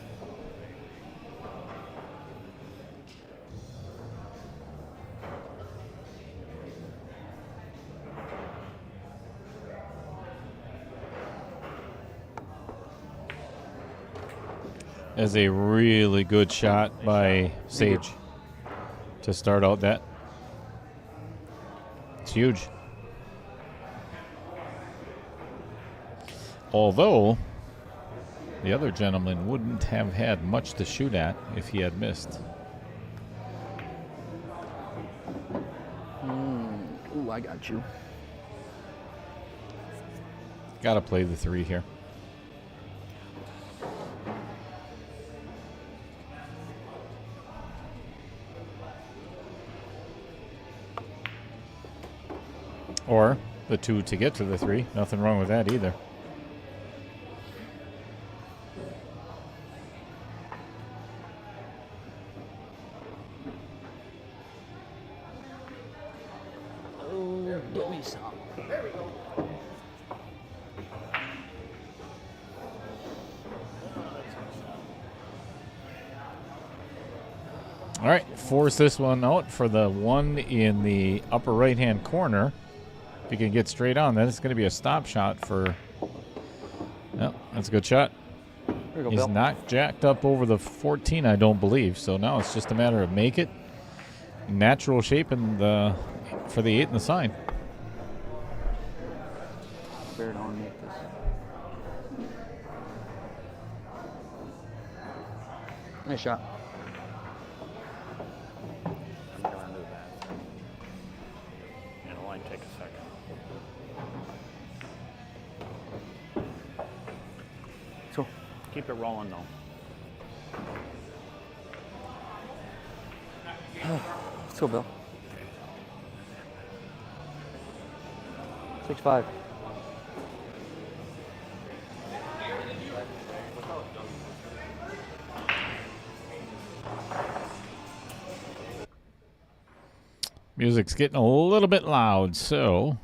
As a really good shot by Sage to start out that. It's huge. Although the other gentleman wouldn't have had much to shoot at if he had missed. Ooh, I got you. Got to play the 3 here. Or the 2 to get to the 3. Nothing wrong with that either. Oh, give me some. All right, force this one out for the one in the upper right-hand corner. If you can get straight on, then it's going to be a stop shot for... Well, that's a good shot. There you go, He's Bill. not jacked up over the 14, I don't believe. So now it's just a matter of make it. Natural shape and for the 8 in the sign. Bear don't make this. Nice shot. I'm going to the bathroom. It'll only take a second. So, Keep it rolling though. let's go, Bill. 6-5. Music's getting a little bit loud, so...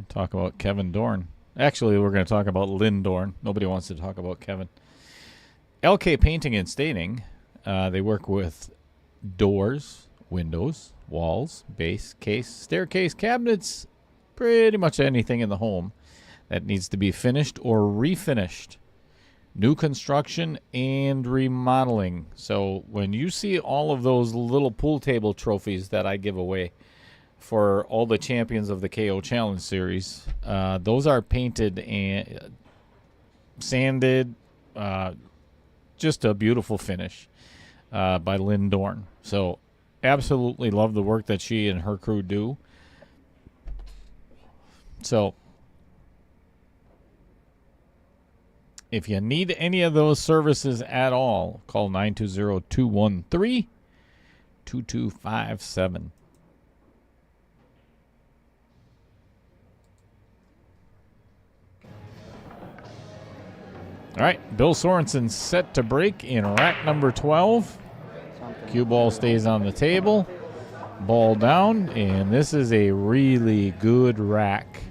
Talk about Kevin Dorn. Actually, we're going to talk about Lynn Dorn. Nobody wants to talk about Kevin. LK Painting and Staining. They work with doors, windows, walls, base, case, staircase, cabinets, pretty much anything in the home that needs to be finished or refinished. New construction and remodeling. So when you see all of those little pool table trophies that I give away for all the champions of the KO Challenge Series, those are painted and sanded. Just a beautiful finish by Lynn Dorn. So absolutely love the work that she and her crew do. So if you need any of those services at all, call 920-213-2257. All right, Bill Sorensen set to break in rack number 12. Cue ball stays on the table. Ball down, and this is a really good rack.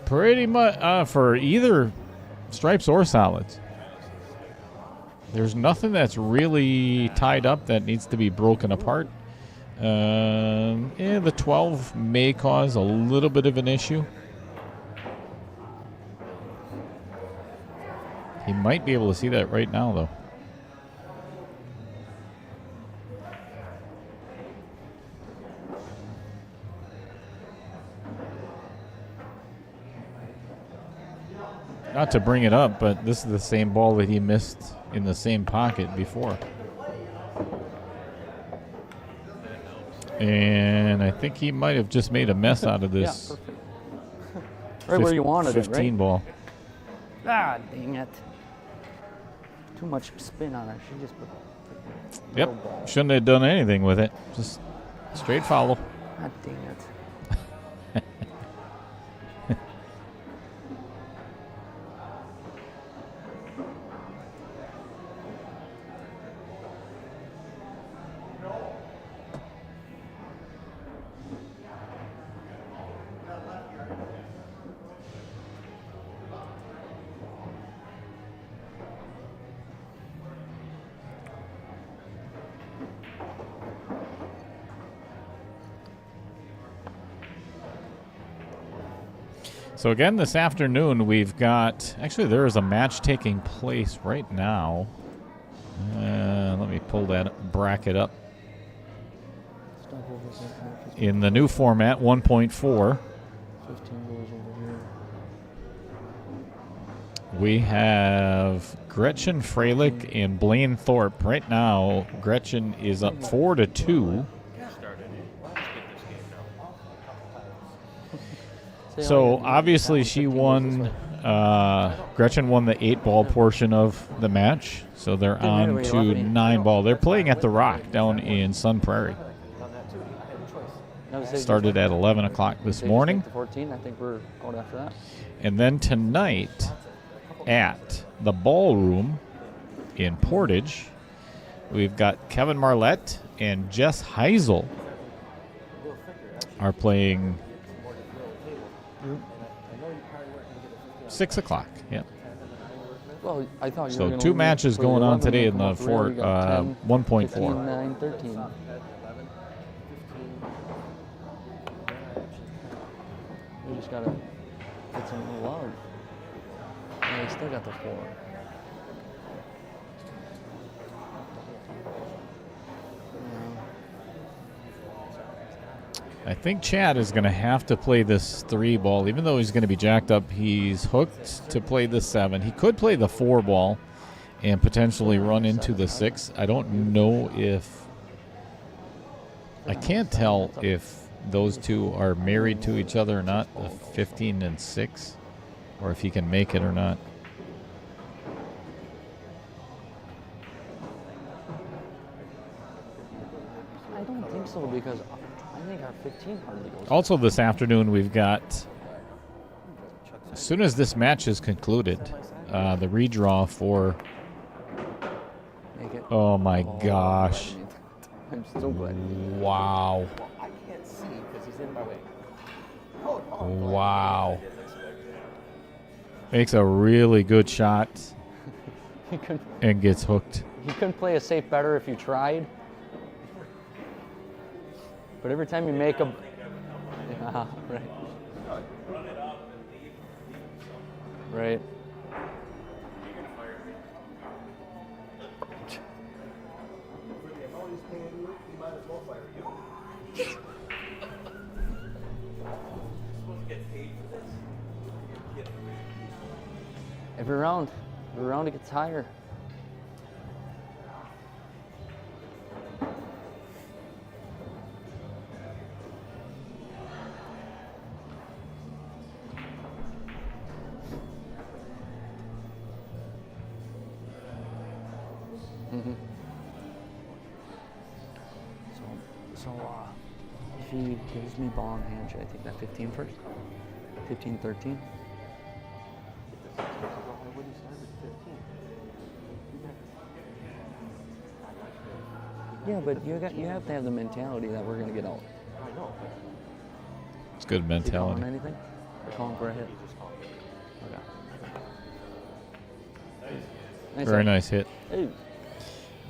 Pretty much for either stripes or solids. There's nothing that's really tied up that needs to be broken apart. The 12 may cause a little bit of an issue. He might be able to see that right now, though. Not to bring it up, but this is the same ball that he missed in the same pocket before. And I think he might have just made a mess out of this. Right where you wanted it, 15 right? ball. Ah, dang it. Too much spin on it. She just put Yep. little ball. Shouldn't have done anything with it. Just straight follow. God dang it. So again, this afternoon we've got, actually there is a match taking place right now. Let me pull that bracket up. In the new format, 1.4. 15 goes over here. We have Gretchen Freilich and Blaine Thorpe. Right now, Gretchen is up 4-2. Started. Let's get this game now. So obviously she won, Gretchen won the 8-ball portion of the match. So they're on to 9-ball. They're playing at the Rock down in Sun Prairie. Started at 11 o'clock this morning. 14. I think we're going after that. And then tonight at the Ballroom in Portage, we've got Kevin Marlette and Jess Heisel are playing 6 o'clock. Yeah. Well, I thought you So were gonna 2 leave matches for going on 11 Oh, today and in come the up the rail. We got 10, 1.4. 15, 9, 13. We just gotta get some love. And they still got the 4. I think Chad is going to have to play this 3-ball. Even though he's going to be jacked up, he's hooked to play the 7. He could play the 4-ball and potentially run into the 6. I don't know if... I can't tell if those two are married to each other or not, the 15 and 6, or if he can make it or not. I don't think so because I think our 15 hardly goes. Also this afternoon we've got, as soon as this match is concluded, the redraw for, Make it. oh my gosh, I'm so glad. wow, I can't see because he's in my way. wow. Makes a really good shot He couldn't, and gets hooked. he couldn't play a safe better if you tried. But every time you make a... Yeah, right. Right. Every round it gets higher. So if he gives me ball in hand, should I take that 15 first? 15, 13? Yeah, but you have to have the mentality that we're gonna get out. I know. It's good Is he mentality. calling anything? Or calling for a hit? Okay. Nice Very hit. nice hit. Hey.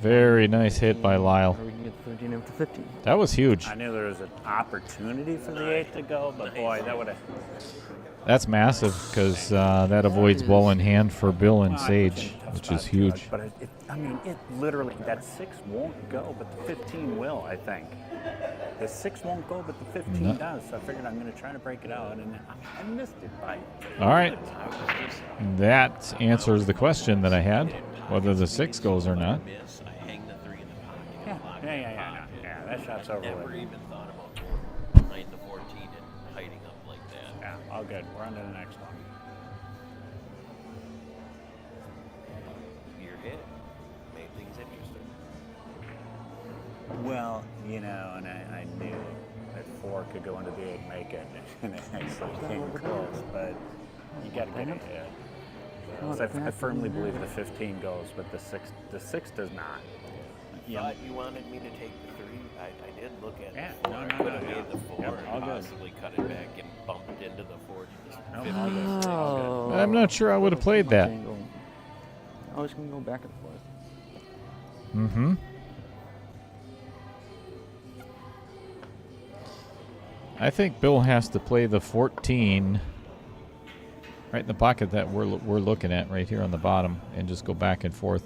Very nice hit by Lyle. Or we can get 13 after 15. That was huge. I knew there was an opportunity for the 8 to go, but boy, that would have. That's massive because that avoids ball in hand for Bill and Sage, which is huge. But I mean, it literally, that 6 won't go, but the 15 will, I think. The 6 won't go, but the 15 does. So I figured I'm going to try to break it out, and I missed it by. All right. That answers the question that I had, whether the 6 goes or not. Miss, I hang the 3 in the pocket. Yeah, that shot's over Never with. even thought about behind the 14 and hiding up like that. Yeah, all good. We're on to the next one. Your hit made things interesting. Well, you know, and I knew that 4 could go into the 8 and make it, and it actually came close, but you got to get it. So I firmly believe the 15 goes, but the 6 does not. Thought you wanted me to take the 3. I did look at Yeah, the 4. no, I no, could have no, made the 4 Yep, all and good. possibly cut it back and bumped into the 4. No, all good. Oh. I'm not sure I would have played that. I was going to go back and forth. Mm-hmm. I think Bill has to play the 14 right in the pocket that we're looking at right here on the bottom and just go back and forth.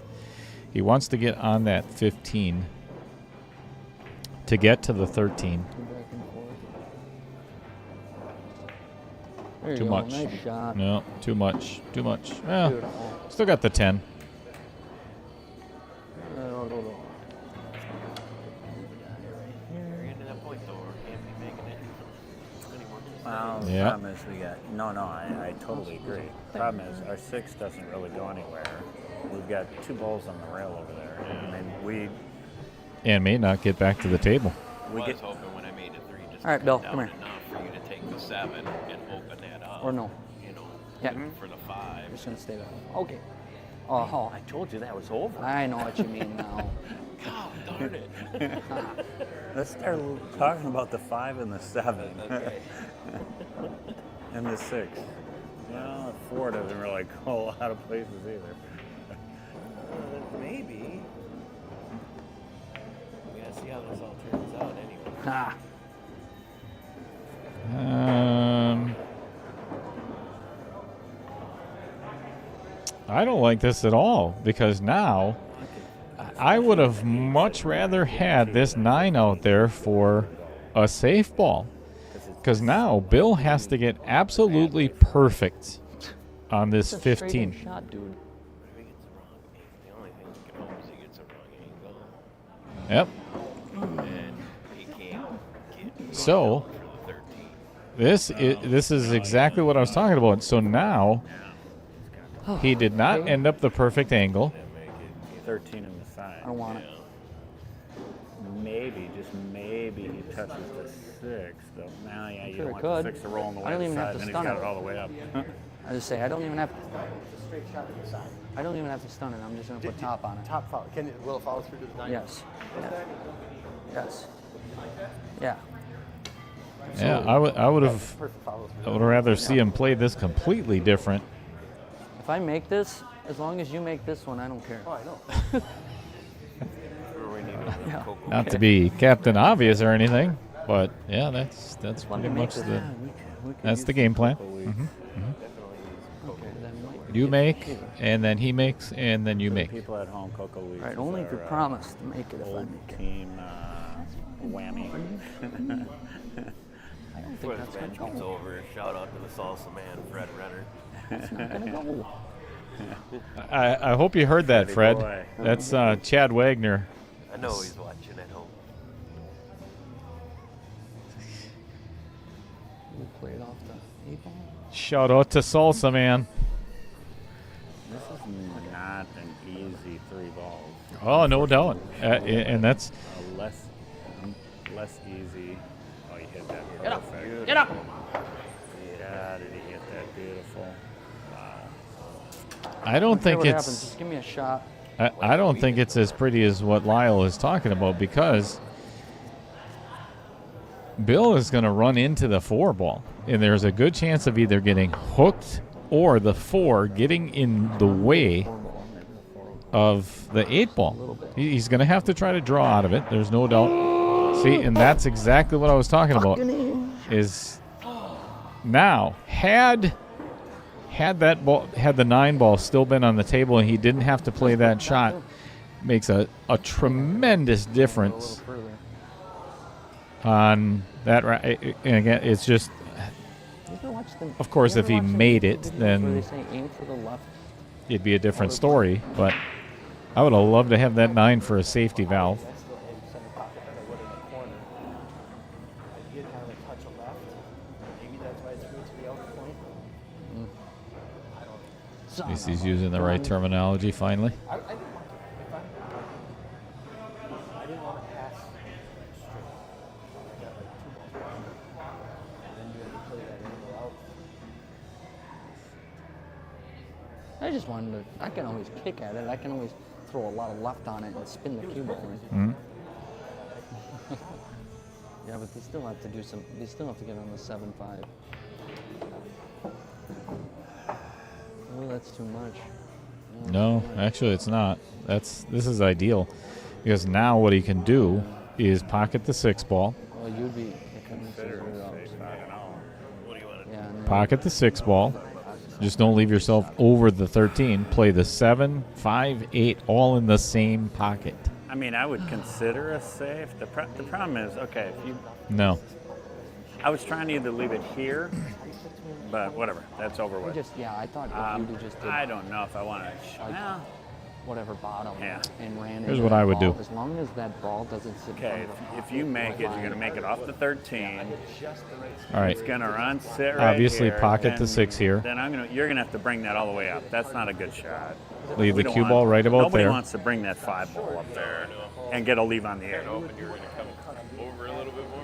He wants to get on that 15 to get to the 13. Go back and forth. There you Too go. much. Nice shot. No, too much. Too much. Well, Beautiful. still got the 10. You're into that point, though, or can't be making it anymore. Well, the Yeah. problem is we got, I totally agree. Problem is our 6 doesn't really go anywhere. We've got 2 balls on the rail over there. I mean, And may not get back to the table. I was hoping when I made a 3 just All right, to Bill, cut come down here. enough for you to take the 7 and open that up. Or no. You know, Yeah. for the 5. I'm just going to stay there. Okay. Oh, I told you that was over. I know what you mean now. God darn it. Let's start talking about the 5 and the 7. Okay. And the 6. Well, 4 doesn't really go a lot of places either. Maybe. We gotta see how this all turns out anyway. Ah. I don't like this at all because now I would have much rather had this 9 out there for a safe ball. Because now Bill has to get absolutely perfect on this That's a straight in 15. shot, dude. If he gets the wrong angle, the only thing that can hope is he gets the wrong Yep. angle. And he can't get So for the 13. this is exactly what I was talking about. So now he did not end up the perfect angle. 13 in the side. I don't want it. Maybe, just maybe he touches the 6. Though now, yeah, you Sure don't want could. the 6 to roll on the I way don't to the even have side, to and then he's stun got it. it all the way up. I just say I don't even have. It's a straight shot to the side. I don't even have to stun it. I'm just going to put top on it. Top foul. Will it follow through to the 9? Yes. Yeah. Yes. Yeah. Yeah, I would have Perfect follow I through. would rather see him play this completely different. If I make this, as long as you make this one, I don't care. Oh, I know. Or we need a Yeah. Cocoa. Not to be Captain Obvious or anything, but yeah, that's Let pretty me make much this. the that's the game plan. Definitely Okay, then might- You make, and then he makes, and then you For the make. people at home, Cocoa Leaf. Right, is only if you our, promise to make it if I old make it. team whammy. I don't think Before that's this going match to gets go. over, shout out to the salsa man, Fred Renner. It's not going to go. I hope you heard that, Fred. Boy. That's Chad Wegner. I know he's watching at home. We'll play it off the 8 ball. Shout out to Salsa Man. This is not an easy 3 balls. Oh, no doubt. And that's Less easy. Oh, you hit that Get up. perfect. Get up. Yeah, did he hit that beautiful? Wow. I don't think Whatever happens, it's just give me a shot. I don't think it's as pretty as what Lyle is talking about because Bill is going to run into the 4 ball, and there's a good chance of either getting hooked or the 4 getting in the way of the 8 A ball. little bit. He's going to have to try to draw out of it. There's no doubt. See, and that's exactly what I was talking about. Is now had the 9 ball still been on the table and he didn't have to play that shot, makes a tremendous difference A little further. on that. And again, it's just, You ever watch them- of course, you if ever he watch them made YouTube it, videos then where they say aim for the left. it'd be a different story. But I would have loved to have that 9 for a safety valve. I still aim center pocket than I would in the corner. I did have a touch of left. Maybe that's why it's moved to the outer point. I don't know. At least he's using the right terminology finally. I didn't want to. I didn't want to pass straight. I got like 2 balls. And then you had to play that angle out. I just wanted to. I can always kick at it. I can always throw a lot of left on it and spin the cue ball in. Mhm. Yeah, but they still have to do some. They still have to get on the 7-5. Oh, that's too much. No, actually, it's not. This is ideal, because now what he can do is pocket the 6 ball, Well, you'd be kicking this as you're out. Yeah. And then pocket the 6 ball. Just don't leave yourself over the 13. Play the 7, 5, 8, all in the same pocket. I mean, I would consider a safe. The problem is, okay, if you, No. I was trying to either leave it here, but whatever, that's over I with. just, yeah, I thought if you'd have just did I don't know if I want to. Well, whatever bottom Yeah. and ran Here's into what that I would ball, do. as long as that ball doesn't sit okay, if you make it, you're going to make it off the 13. All right. It's going to run, sit right Obviously, here, pocket the then- 6 here. Then you're going to have to bring that all the way up. That's not a good shot. Leave We the don't cue want- ball right about Nobody there. wants to bring that 5 ball up there and get a leave on the 8.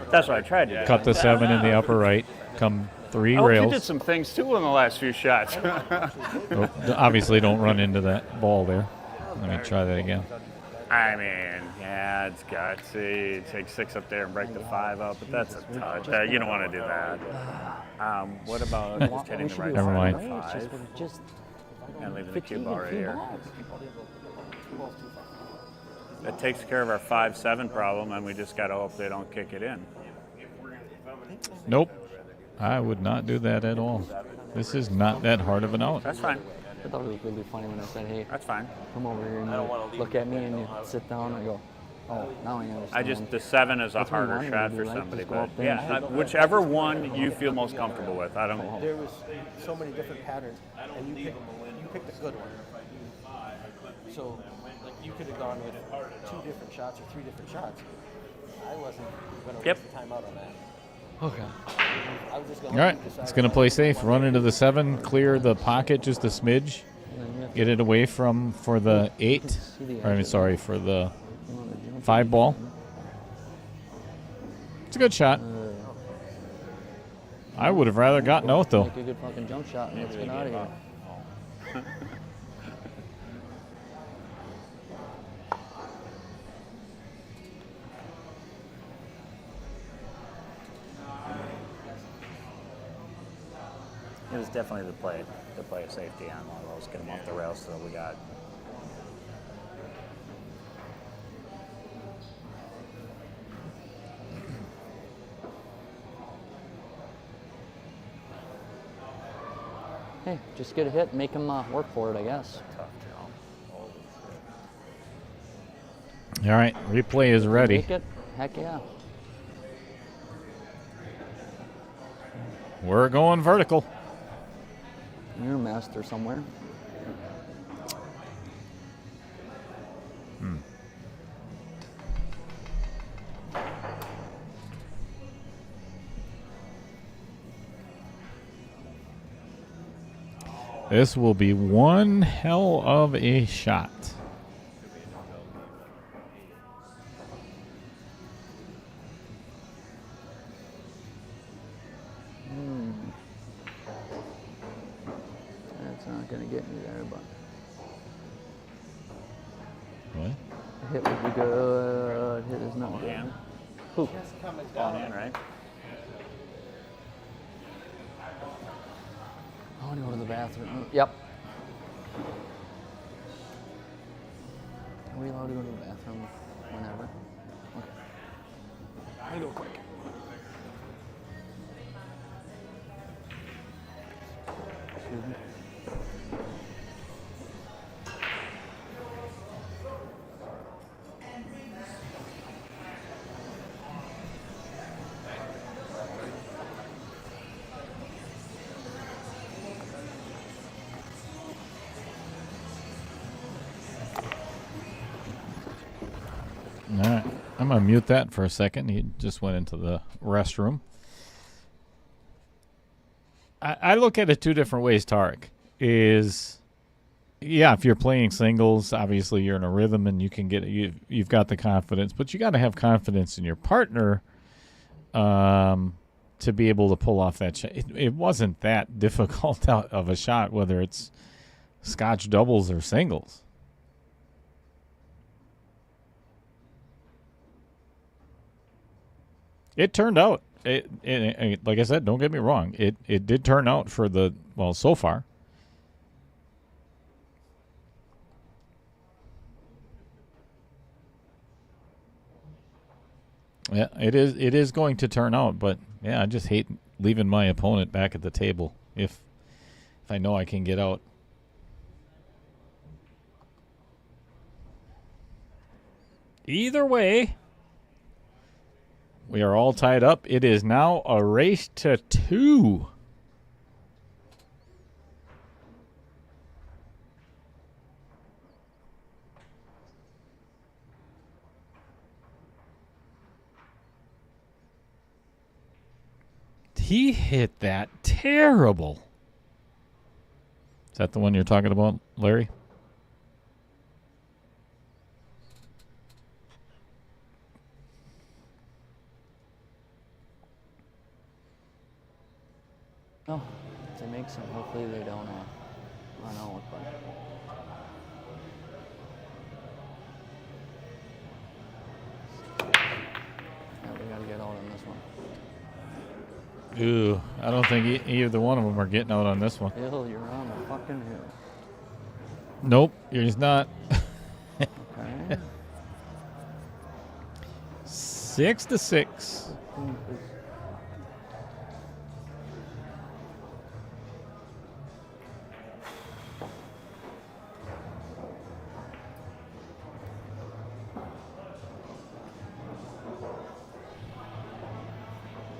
That's what I tried to do. Cut the 7 in the upper right. Come 3 I hope you did rails. some things too in the last few shots. Oh, obviously, don't run into that ball there. Let me try that again. I mean, yeah, it's gutsy. Take 6 up there and break the 5 up, but that's a touch. You don't want to do that. What about just hitting the right Never side mind. of the 5 just and leaving the cue fatigue ball and right few here? balls. That takes care of our 5-7 problem, and we just got to hope they don't kick it in. Nope. I would not do that at all. This is not that hard of an out. That's fine. I thought it was really funny when I said, "Hey, That's fine. come over here," and you look at me and you sit down. I go, "Oh, now I understand." The 7 is a That's what I harder wanted shot to for do, right? somebody, Just go but up there and yeah, whichever one you feel most comfortable with. I don't. There was so many different patterns, and you picked a good one. So, like, you could have gone with 2 different shots or 3 different shots. I wasn't going to Yep. waste the time out on that. Okay. I was just All going to right. It's going to play safe. Run into the 7. Clear the pocket just a smidge. Get it away for the 8. Or, I mean, sorry, for the 5 ball. It's a good shot. I would have rather gotten out, though. Make a good fucking jump shot and let's get out of here. It was definitely the play of safety on one of those. Get them off the rails so we got. Hey, just get a hit, make him work for it, I guess. Tough job. All right. Replay is ready. Make it? Heck yeah. We're going vertical. You're a master somewhere. This will be one hell of a shot. That's not going to get me there, but What? a hit would be good. Hit is not good. hand. Who? Ball in, right? I want to go to the bathroom. Yep. we allowed to go to the bathroom whenever? Okay. I go quick. Excuse me. All right. I'm going to mute that for a second. He just went into the restroom. I look at it two different ways, Tarek. If you're playing singles, obviously you're in a rhythm and you can get you've got the confidence, but you got to have confidence in your partner to be able to pull off that shot. It wasn't that difficult out of a shot, whether it's Scotch doubles or singles. It turned out. It like I said, don't get me wrong. It did turn out for so far. Yeah, it is going to turn out, but yeah, I just hate leaving my opponent back at the table if I know I can get out. Either way, we are all tied up. It is now a race to 2. He hit that terrible. Is that the one you're talking about, Larry? No, if they make some, hopefully they don't run out, but. Yeah, we gotta get out on this one. Ooh, I don't think either one of them are getting out on this one. Hill, you're on the fucking hill. Nope, he's not. Okay. 6-6.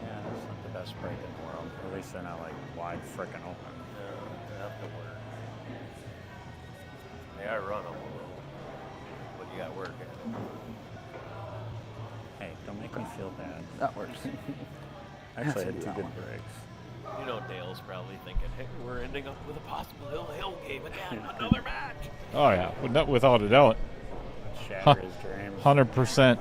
Yeah, that's not the best break in the world. At least they're not like wide frickin' open. They have to work. They are runnable, but you got to work at it. Hey, don't make me feel bad. That works. Actually, I had That's 2 a good good breaks. You know, Dale's probably thinking, hey, we're ending up with a possible Hill game again, another match. Oh, yeah, without a doubt. Shatter his dreams. 100%.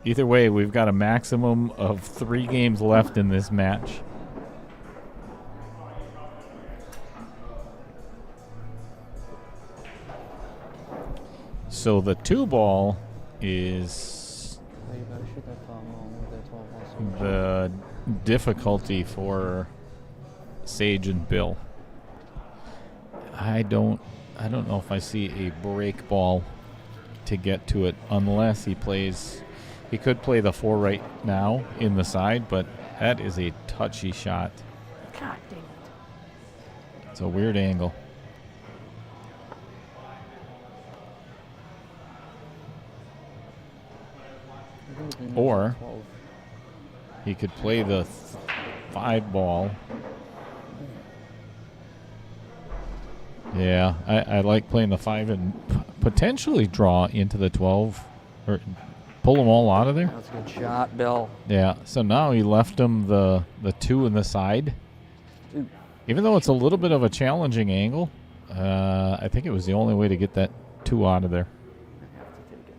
Either way, we've got a maximum of 3 games left in this match. So the 2 ball is Well, you better shoot that with that 12 ball. the difficulty for Sage and Bill. I don't know if I see a break ball to get to it unless he plays. He could play the 4 right now in the side, but that is a touchy shot. God dang it. It's a weird angle. Or he could play the 5 ball. Yeah, I like playing the 5 and potentially draw into the 12 or pull them all out of there. That's a good shot, Bill. Yeah, so now he left him the 2 in the side. Ooh. Even though it's a little bit of a challenging angle, I think it was the only way to get that 2 out of there. I have to take it.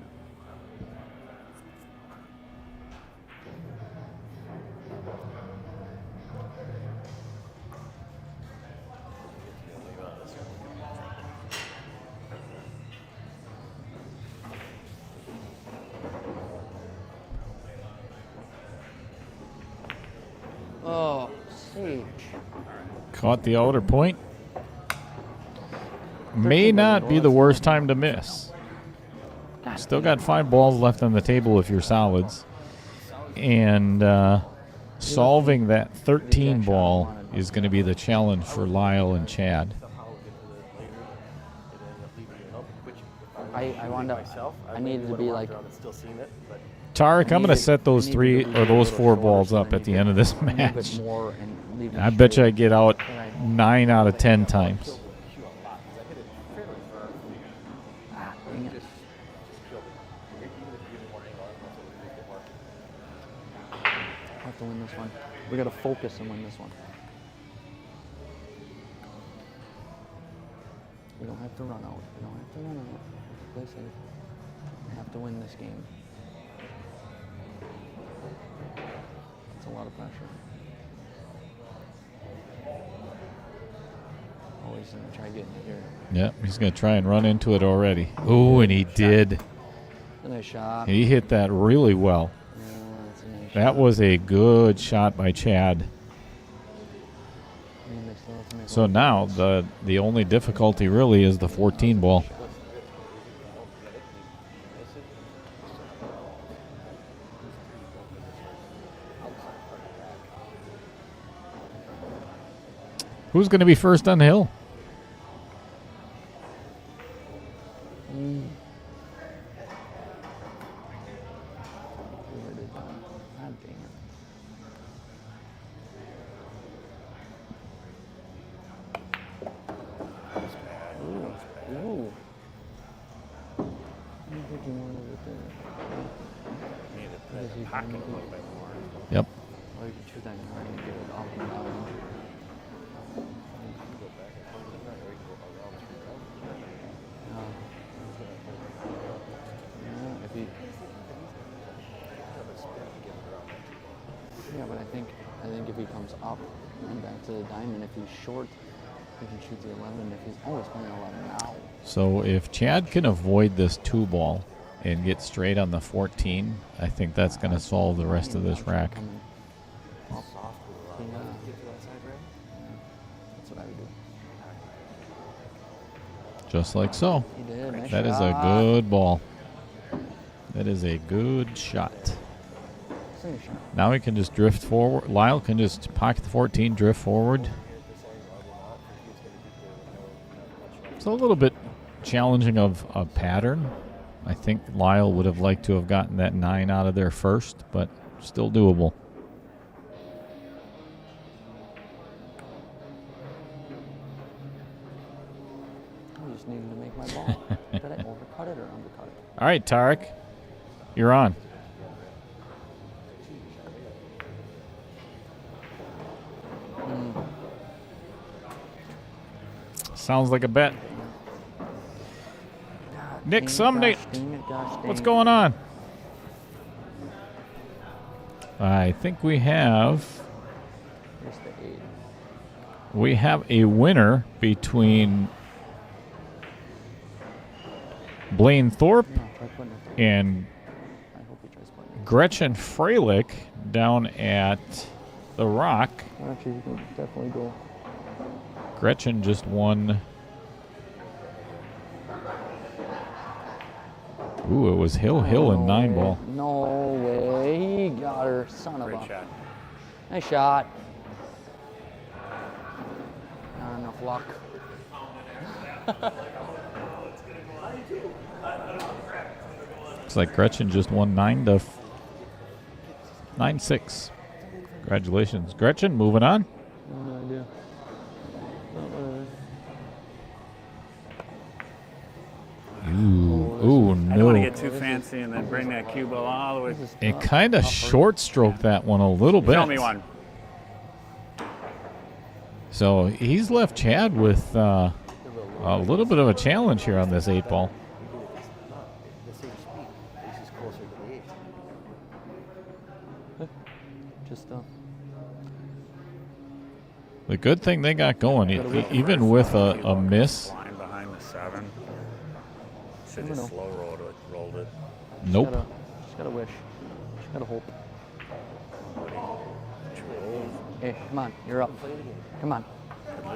Oh, Sage. Caught the outer point. may not be the worst time to miss. Still got 5 balls left on the table if you're solids. And solving that 13 ball is going to be the challenge for Lyle and Chad. I wound up. I needed to be like. Tarek, I'm going to set those 3 or those 4 balls up at the end of this match. I bet you I get out 9 out of 10 times. We have to win this one. We got to focus and win this one. We don't have to run out. We don't have to run out. Play safe. We have to win this game. That's a lot of pressure. Oh, he's going to try getting it here. Yep, he's going to try and run into it already. Ooh, and he did. A nice shot. He hit that really well. Yeah, that's a nice That shot. was a good shot by Chad. I mean, they still have to make So one. now the only difficulty really is the 14 ball. Who's going to be first on the hill? Where did God dang it. Ooh. I don't think he wanted it there. Need to play the pocket a little bit more. Yep. Or you can shoot that and try and get it up and down. Yeah, if he. Yeah, but I think if he comes up and back to the diamond, if he's short, he can shoot the 11. If he's he's playing 11 now. So if Chad can avoid this 2 ball and get straight on the 14, I think that's going to solve the rest of this rack. Coming up. Yeah. That's what I would do. Just like so. He did. Nice That is a shot. good ball. That is a good shot. Nice shot. Now he can just drift forward. Lyle can just pocket the 14, drift forward. It's a little bit challenging of a pattern. I think Lyle would have liked to have gotten that 9 out of there first, but still doable. I just needed to make my ball. Did I overcut it or undercut it? All right, Tarek, you're on. Sounds like a bet. Nick Sumney, what's going on? I think we have Here's the 8. a winner between Blaine Thorpe No, try putting it there. and I hope he tries putting it. Gretchen Freilich down at the Rock. Actually, you can definitely go. Gretchen just won. Ooh, it was Hill and 9 ball. No way. He got her. Son of Great a. shot. Nice shot. Not enough luck. Looks like Gretchen just won 9-6. Congratulations, Gretchen. Moving on. No idea. Ooh, I don't want to no. get too fancy and then bring that cue ball all the way. It kind of short stroked that one a little bit. Show me one. So he's left Chad with a little bit of a challenge here on this 8 ball. The same speed. This is closer to the 8. Just The good thing they got going, even with a miss. Line behind the 7. Should Never just know. slow rolled it. Nope. Just gotta wish. Just gotta hope. Hey, come on, you're up. Come on.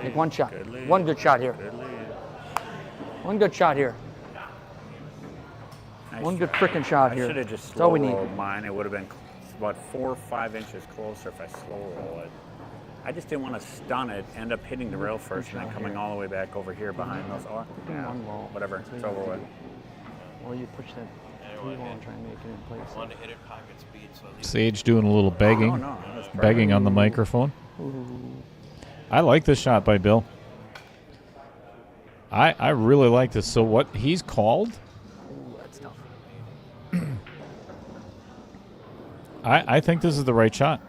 Make one shot. Good lead. One good shot here. Good lead. One good shot here. Nice One good try. frickin' shot I here. should have just That's all slow we need. rolled mine. It would have been about 4 or 5 inches closer if I slow roll it. I just didn't want to stun it, end up hitting the rail first, and then coming all the way back over here behind those. Oh, yeah, One ball. whatever. That's It's what you over have with. to do. Or you push that three ball and try and make it in place. Want to hit it pocket speed, so at least Sage doing a little begging, Oh, no, that was perfect. begging on the microphone. I like this shot by Bill. I really like this. So what he's called, Ooh, that's tough. I think this is the right shot.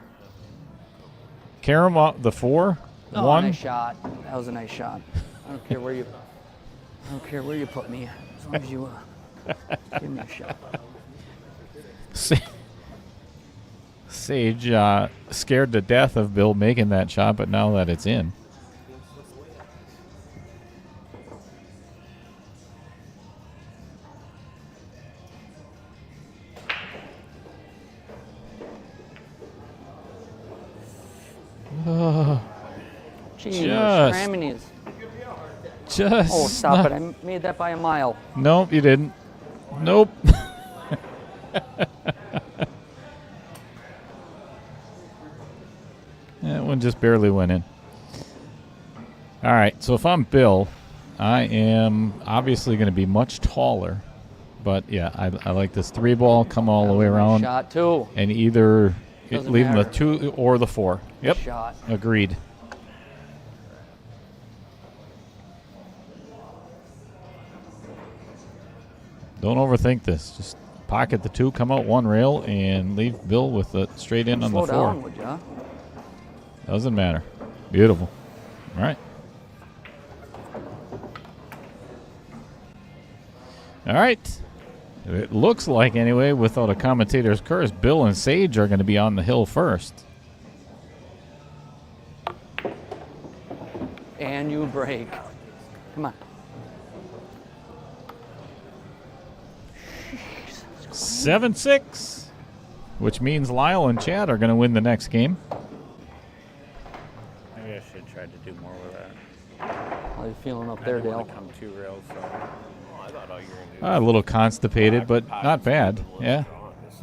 Karam up the 4, Oh, 1. nice shot. That was a nice shot. I don't care where you put me, as long as you give me a shot. Sage scared to death of Bill making that shot, but now that it's in. Jeez, Just- Cramminies. Just Oh, stop it. I made that by a mile. Nope, you didn't. Nope. That one just barely went in. All right, so if I'm Bill, I am obviously going to be much taller. But, yeah, I like this 3 ball, come all the way Nice around, shot, too. and either Doesn't leave him the matter. 2 or the 4. Yep, Shot. agreed. Don't overthink this. Just pocket the 2, come out 1 rail, and leave Bill with it straight in on Slow the 4. down, would ya? Doesn't matter. Beautiful. All right. All right. It looks like, anyway, without a commentator's curse, Bill and Sage are going to be on the hill first. And you break. Come on. 7-6, which means Lyle and Chad are going to win the next game. Maybe I should try to do more with that. How you feeling up I there, didn't Dale? want to come 2 rails, so I thought all you were going to do A little constipated, but not bad. Yeah,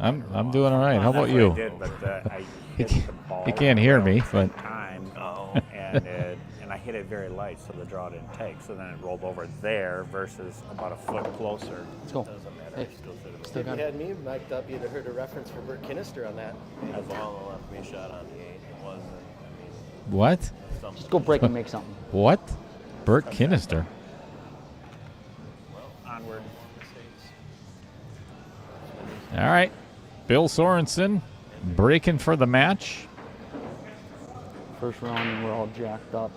I'm doing all right. How about that's what I you? did, but I You hit can't- the ball you can't hear me, at the but- time, and I hit it very light, so the draw didn't take. So then it rolled over there versus about a foot closer. Let's go. Hey, still If got you it. had me mic'd up, you'd have heard a reference for Bert Kinnister on that. the ball and left me shot on the 8. It wasn't, What? something. Just go break and make something. What? Bert Kinnister. Onward. All right. Bill Sorensen breaking for the match. First round, and we're all jacked up.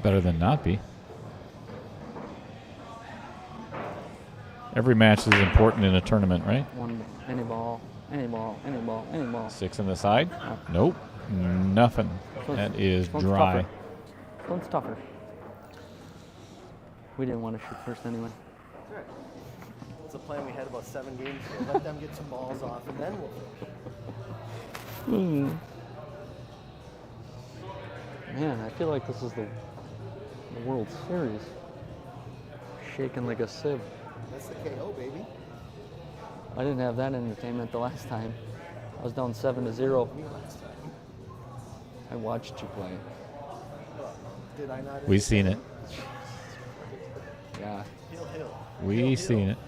Better than not be. Every match is important in a tournament, right? One, any ball, any ball, any ball, any ball. 6 on the side. Nope. Nothing. That is This one's dry. tougher. This one's tougher. We didn't want to shoot first anyway. It's a plan we had about 7 games ago. Let them get some balls off, and then we'll finish. Man, I feel like this is the World Series. Shaking like a sieve. That's the KO, baby. I didn't have that entertainment the last time. I was down 7-0. Me last time. I watched you play. Did I not? We seen it. Yeah. Hill. We seen it.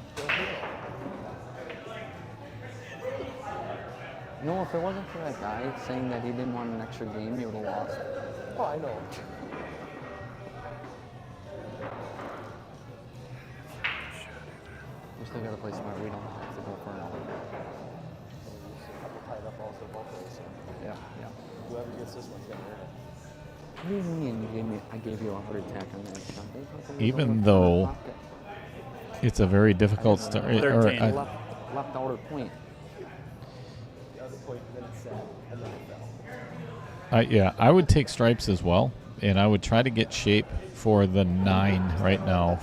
You know, if it wasn't for that guy saying that he didn't want an extra game, you would have lost. Oh, I know. We still got to play smart. We don't have to go for another. Couple tied up also both ways. Yeah, yeah. Whoever gets this one's gonna earn it. What do you mean I gave you a heart attack on that shot? They fucking Even went though for the pocket. It's a very difficult start. 13. Left outer point. The other point, then it sat, and then it fell. Yeah, I would take stripes as well, and I would try to get shape for the 9 right now.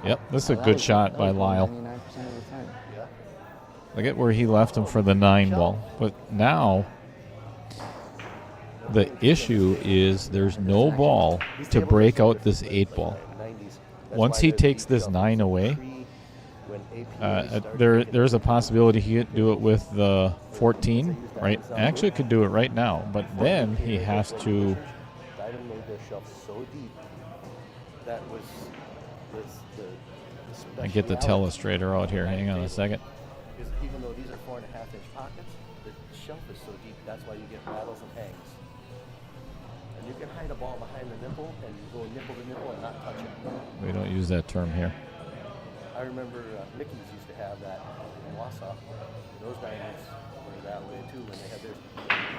Yep, this is a That good was- shot that by was Lyle. 99% of the time. Look at where he left him for the 9 ball. But now, The issue is there's no ball to break out this 8 ball. Once he takes this 9 away, there's a possibility he could do it with the 14, right? Actually, could do it right now, but then he has to. Diamond made their shelf so deep that was the I get the telestrator out here. Hang on a second. Because even though these are 4.5-inch pockets, the shelf is so deep. That's why you get rattles and hangs. And you can hide a ball behind the nipple and go nipple to nipple and not touch it. We don't use that term here. I remember Mickey's used to have that in Wausau. Those diamonds were that way too when they had their.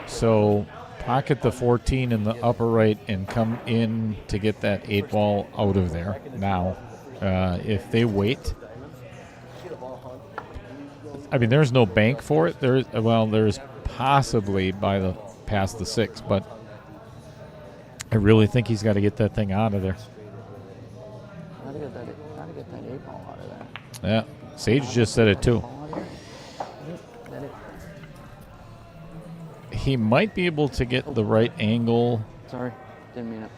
So pocket the 14 in the upper right and come in to get that 8 ball out of there. Now, if they wait, I mean, there's no bank for it. There's possibly past the 6, but I really think he's got to get that thing out of there. Gotta get that 8 ball out of there. Yeah, Sage just said it too. He might be able to get the right angle. Sorry, didn't mean it.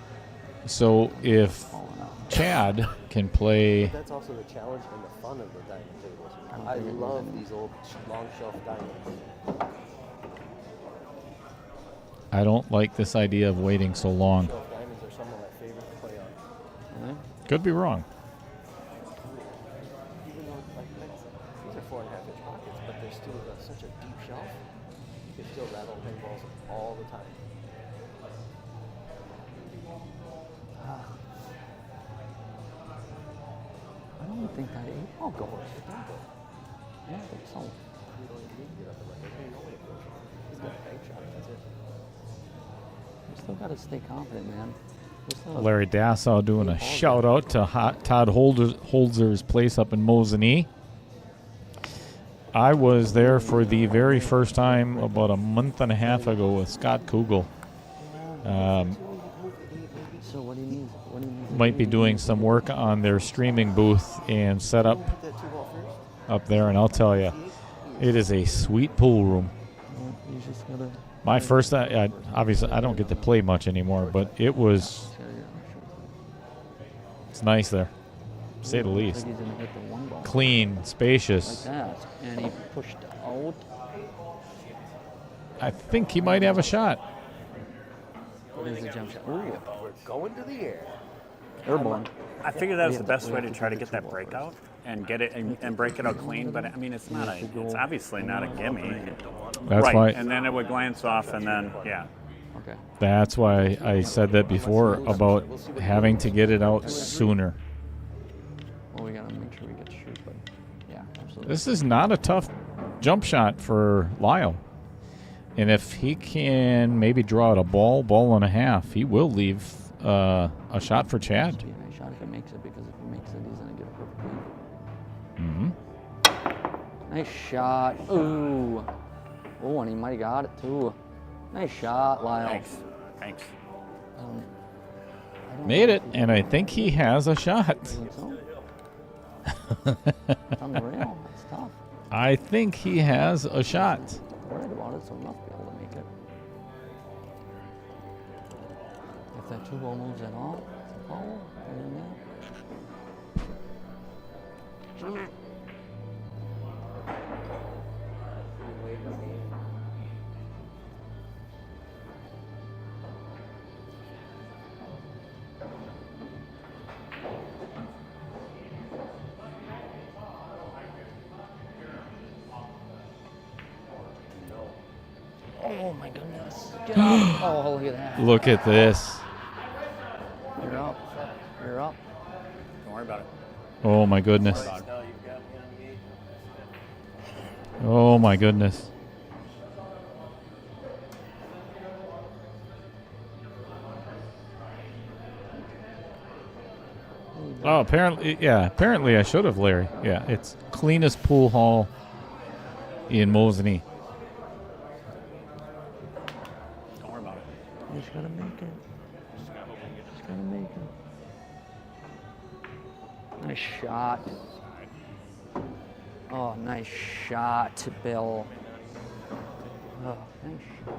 So if Chad can play. But that's also the challenge and the fun of the diamond tables. I love these old long shelf diamonds. I don't like this idea of waiting so long. Shelf diamonds are some of my favorite to play on. Could be wrong. Even though, these are 4.5-inch pockets, but they're still such a deep shelf. You can still rattle ping balls all the time. I don't think that 8 ball goes. I don't think so. You don't even need to get up and let it. Nobody goes. He's got a bank shot. That's it. We still got to stay confident, man. Larry Dassow doing a shout out to Todd Holzer's place up in Mosinee. I was there for the very first time about a month and a half ago with Scott Kugel. So what do you need? Might be doing some work on their streaming booth and setup up there, and I'll tell you, it is a sweet pool room. You just gotta. My first, obviously, I don't get to play much anymore, but it's nice there, to say the least. He's gonna hit the 1 ball. Clean, spacious. Like that, and he pushed out. I think he might have a shot. There's a jump shot. We're going to the air. Airborne. I figure that's the best way to try to get that breakout and get it and break it out clean. But I mean, it's obviously not a gimme. That's right. why. And then it would glance off, and then Okay. That's why I said that before about having to get it out sooner. Well, we gotta make sure we get to shoot, but yeah, absolutely. This is not a tough jump shot for Lyle. And if he can maybe draw out a ball and a half, he will leave a shot for Chad. Be a nice shot if he makes it, because if he makes it, he's gonna get a perfect lead. Nice shot. Ooh. Oh, and he might have got it too. Nice shot, Lyle. Thanks. I don't Made it, and I think he has a shot. think so. It's on the rail. That's tough. I think he has a shot. Worried about it, so he must be able to make it. If that 2 ball moves at all, it's a foul. Other than that. Oh my goodness. Get up. Oh, look at that. Look at this. You're up. You're up. Don't worry about it. Oh my goodness. Oh my goodness. Oh, apparently I should have, Larry. Yeah, it's cleanest pool hall in Mosinee. Don't worry about it. You just gotta make it. Just gotta make it. Nice shot. Oh, nice shot, Bill. Oh, nice shot.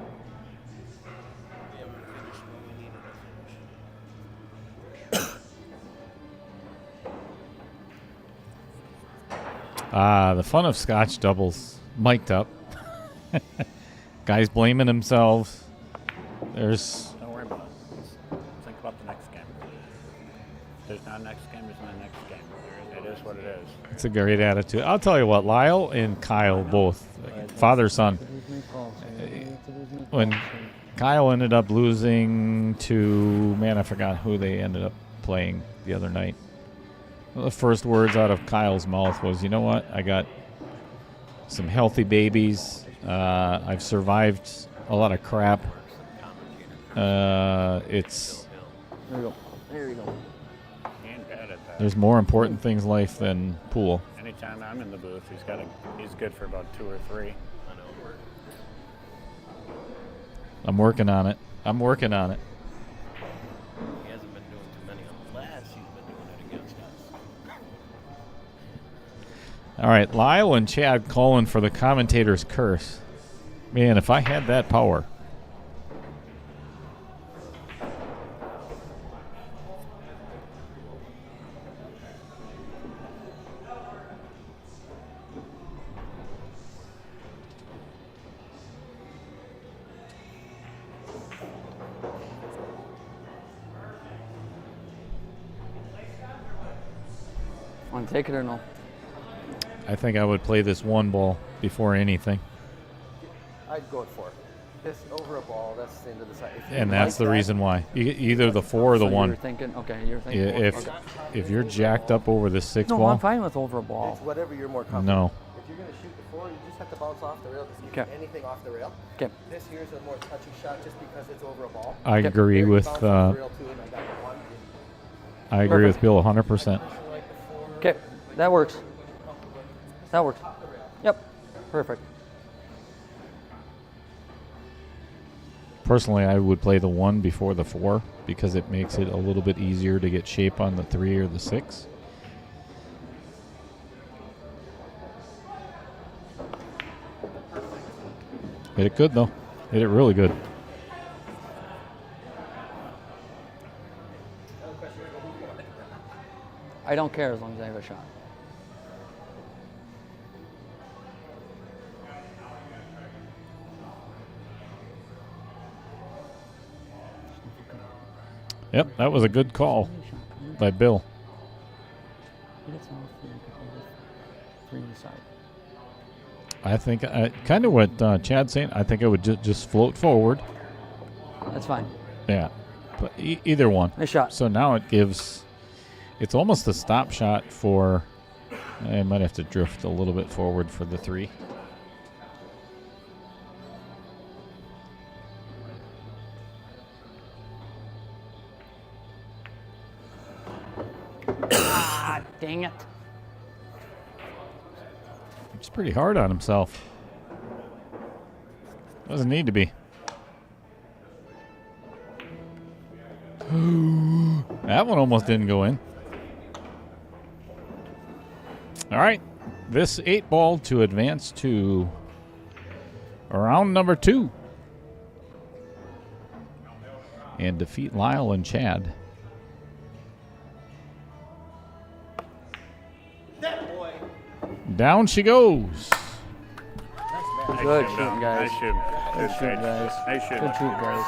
The fun of Scotch doubles mic'd up. Guys blaming themselves. There's Don't worry about it. Just think about the next game. If there's not a next game, there's not a next game. It is what it is. It's a great attitude. I'll tell you what, Lyle and Kyle both, father son. When Kyle ended up losing to, man, I forgot who they ended up playing the other night. Well, the first words out of Kyle's mouth was, you know what, I got some healthy babies. I've survived a lot of crap. It's There you go. There you go. He ain't bad at that. there's more important things in life than pool. Anytime I'm in the booth, he's good for about 2 or 3. I'm working on it. I'm working on it. He hasn't been doing too many unless he's been doing it against us. All right, Lyle and Chad calling for the commentator's curse. Man, if I had that power. Want to take it or no? I think I would play this one ball before anything. I'd go for it. This over a ball, that's the end of the side. If you And that's like the that, reason why. Either the 4 or the So 1. You're thinking, okay, you're thinking. If okay. if you're jacked up over the 6 No, ball, I'm fine with over a ball. It's whatever you're more comfortable. no. If you're going to shoot the 4, you just have to bounce off the rail to see if Okay. anything off the rail. Okay. This here's a more touchy shot just because it's over a ball. I Yep. agree There you with bounce off the rail too, and I got the 1. I agree with Perfect. Bill 100%. Like the 4. Okay, that works. That works. Yep, perfect. Personally, I would play the 1 before the 4 because it makes it a little bit easier to get shape on the 3 or the 6. Hit it good, though. Hit it really good. I don't care as long as I have a shot. Yep, that was a good call by Bill. I think kind of what Chad's saying. I think I would just float forward. That's fine. Yeah, but either one. Nice shot. So now it gives. It's almost a stop shot for. I might have to drift a little bit forward for the 3. Ah, dang it. It's pretty hard on himself. Doesn't need to be. That one almost didn't go in. All right. This 8 ball to advance to round number 2. And defeat Lyle and Chad. Down she goes. Good shooting, guys. Nice shooting. Good shooting, guys. Nice shooting. Good shoot, guys.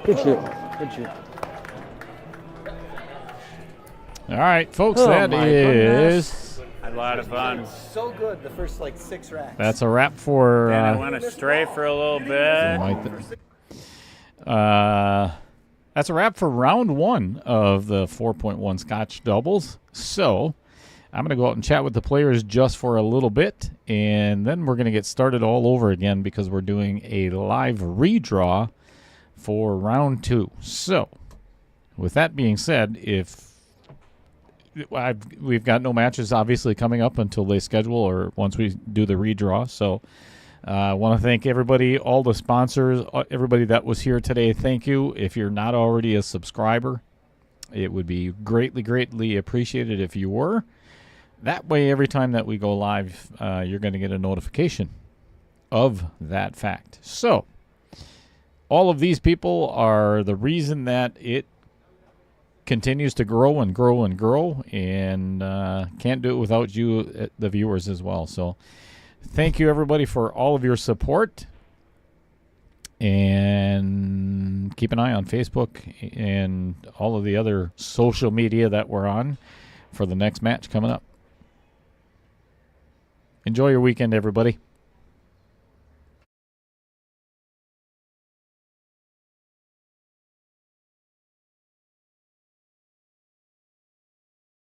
Good shoot. Good shoot. All right, folks, Oh, that my is A lot of fun. So good the first like 6 racks. that's a wrap for And I went astray for a little bit. that's a wrap for round 1 of the 4.1 Scotch doubles. So I'm going to go out and chat with the players just for a little bit, and then we're going to get started all over again because we're doing a live redraw for round 2. So with that being said, we've got no matches obviously coming up until they schedule or once we do the redraw. So I want to thank everybody, all the sponsors, everybody that was here today. Thank you. If you're not already a subscriber, it would be greatly, greatly appreciated if you were. That way, every time that we go live, you're going to get a notification of that fact. So all of these people are the reason that it continues to grow and grow and grow, and can't do it without you, the viewers, as well. So thank you, everybody, for all of your support. And keep an eye on Facebook and all of the other social media that we're on for the next match coming up. Enjoy your weekend, everybody.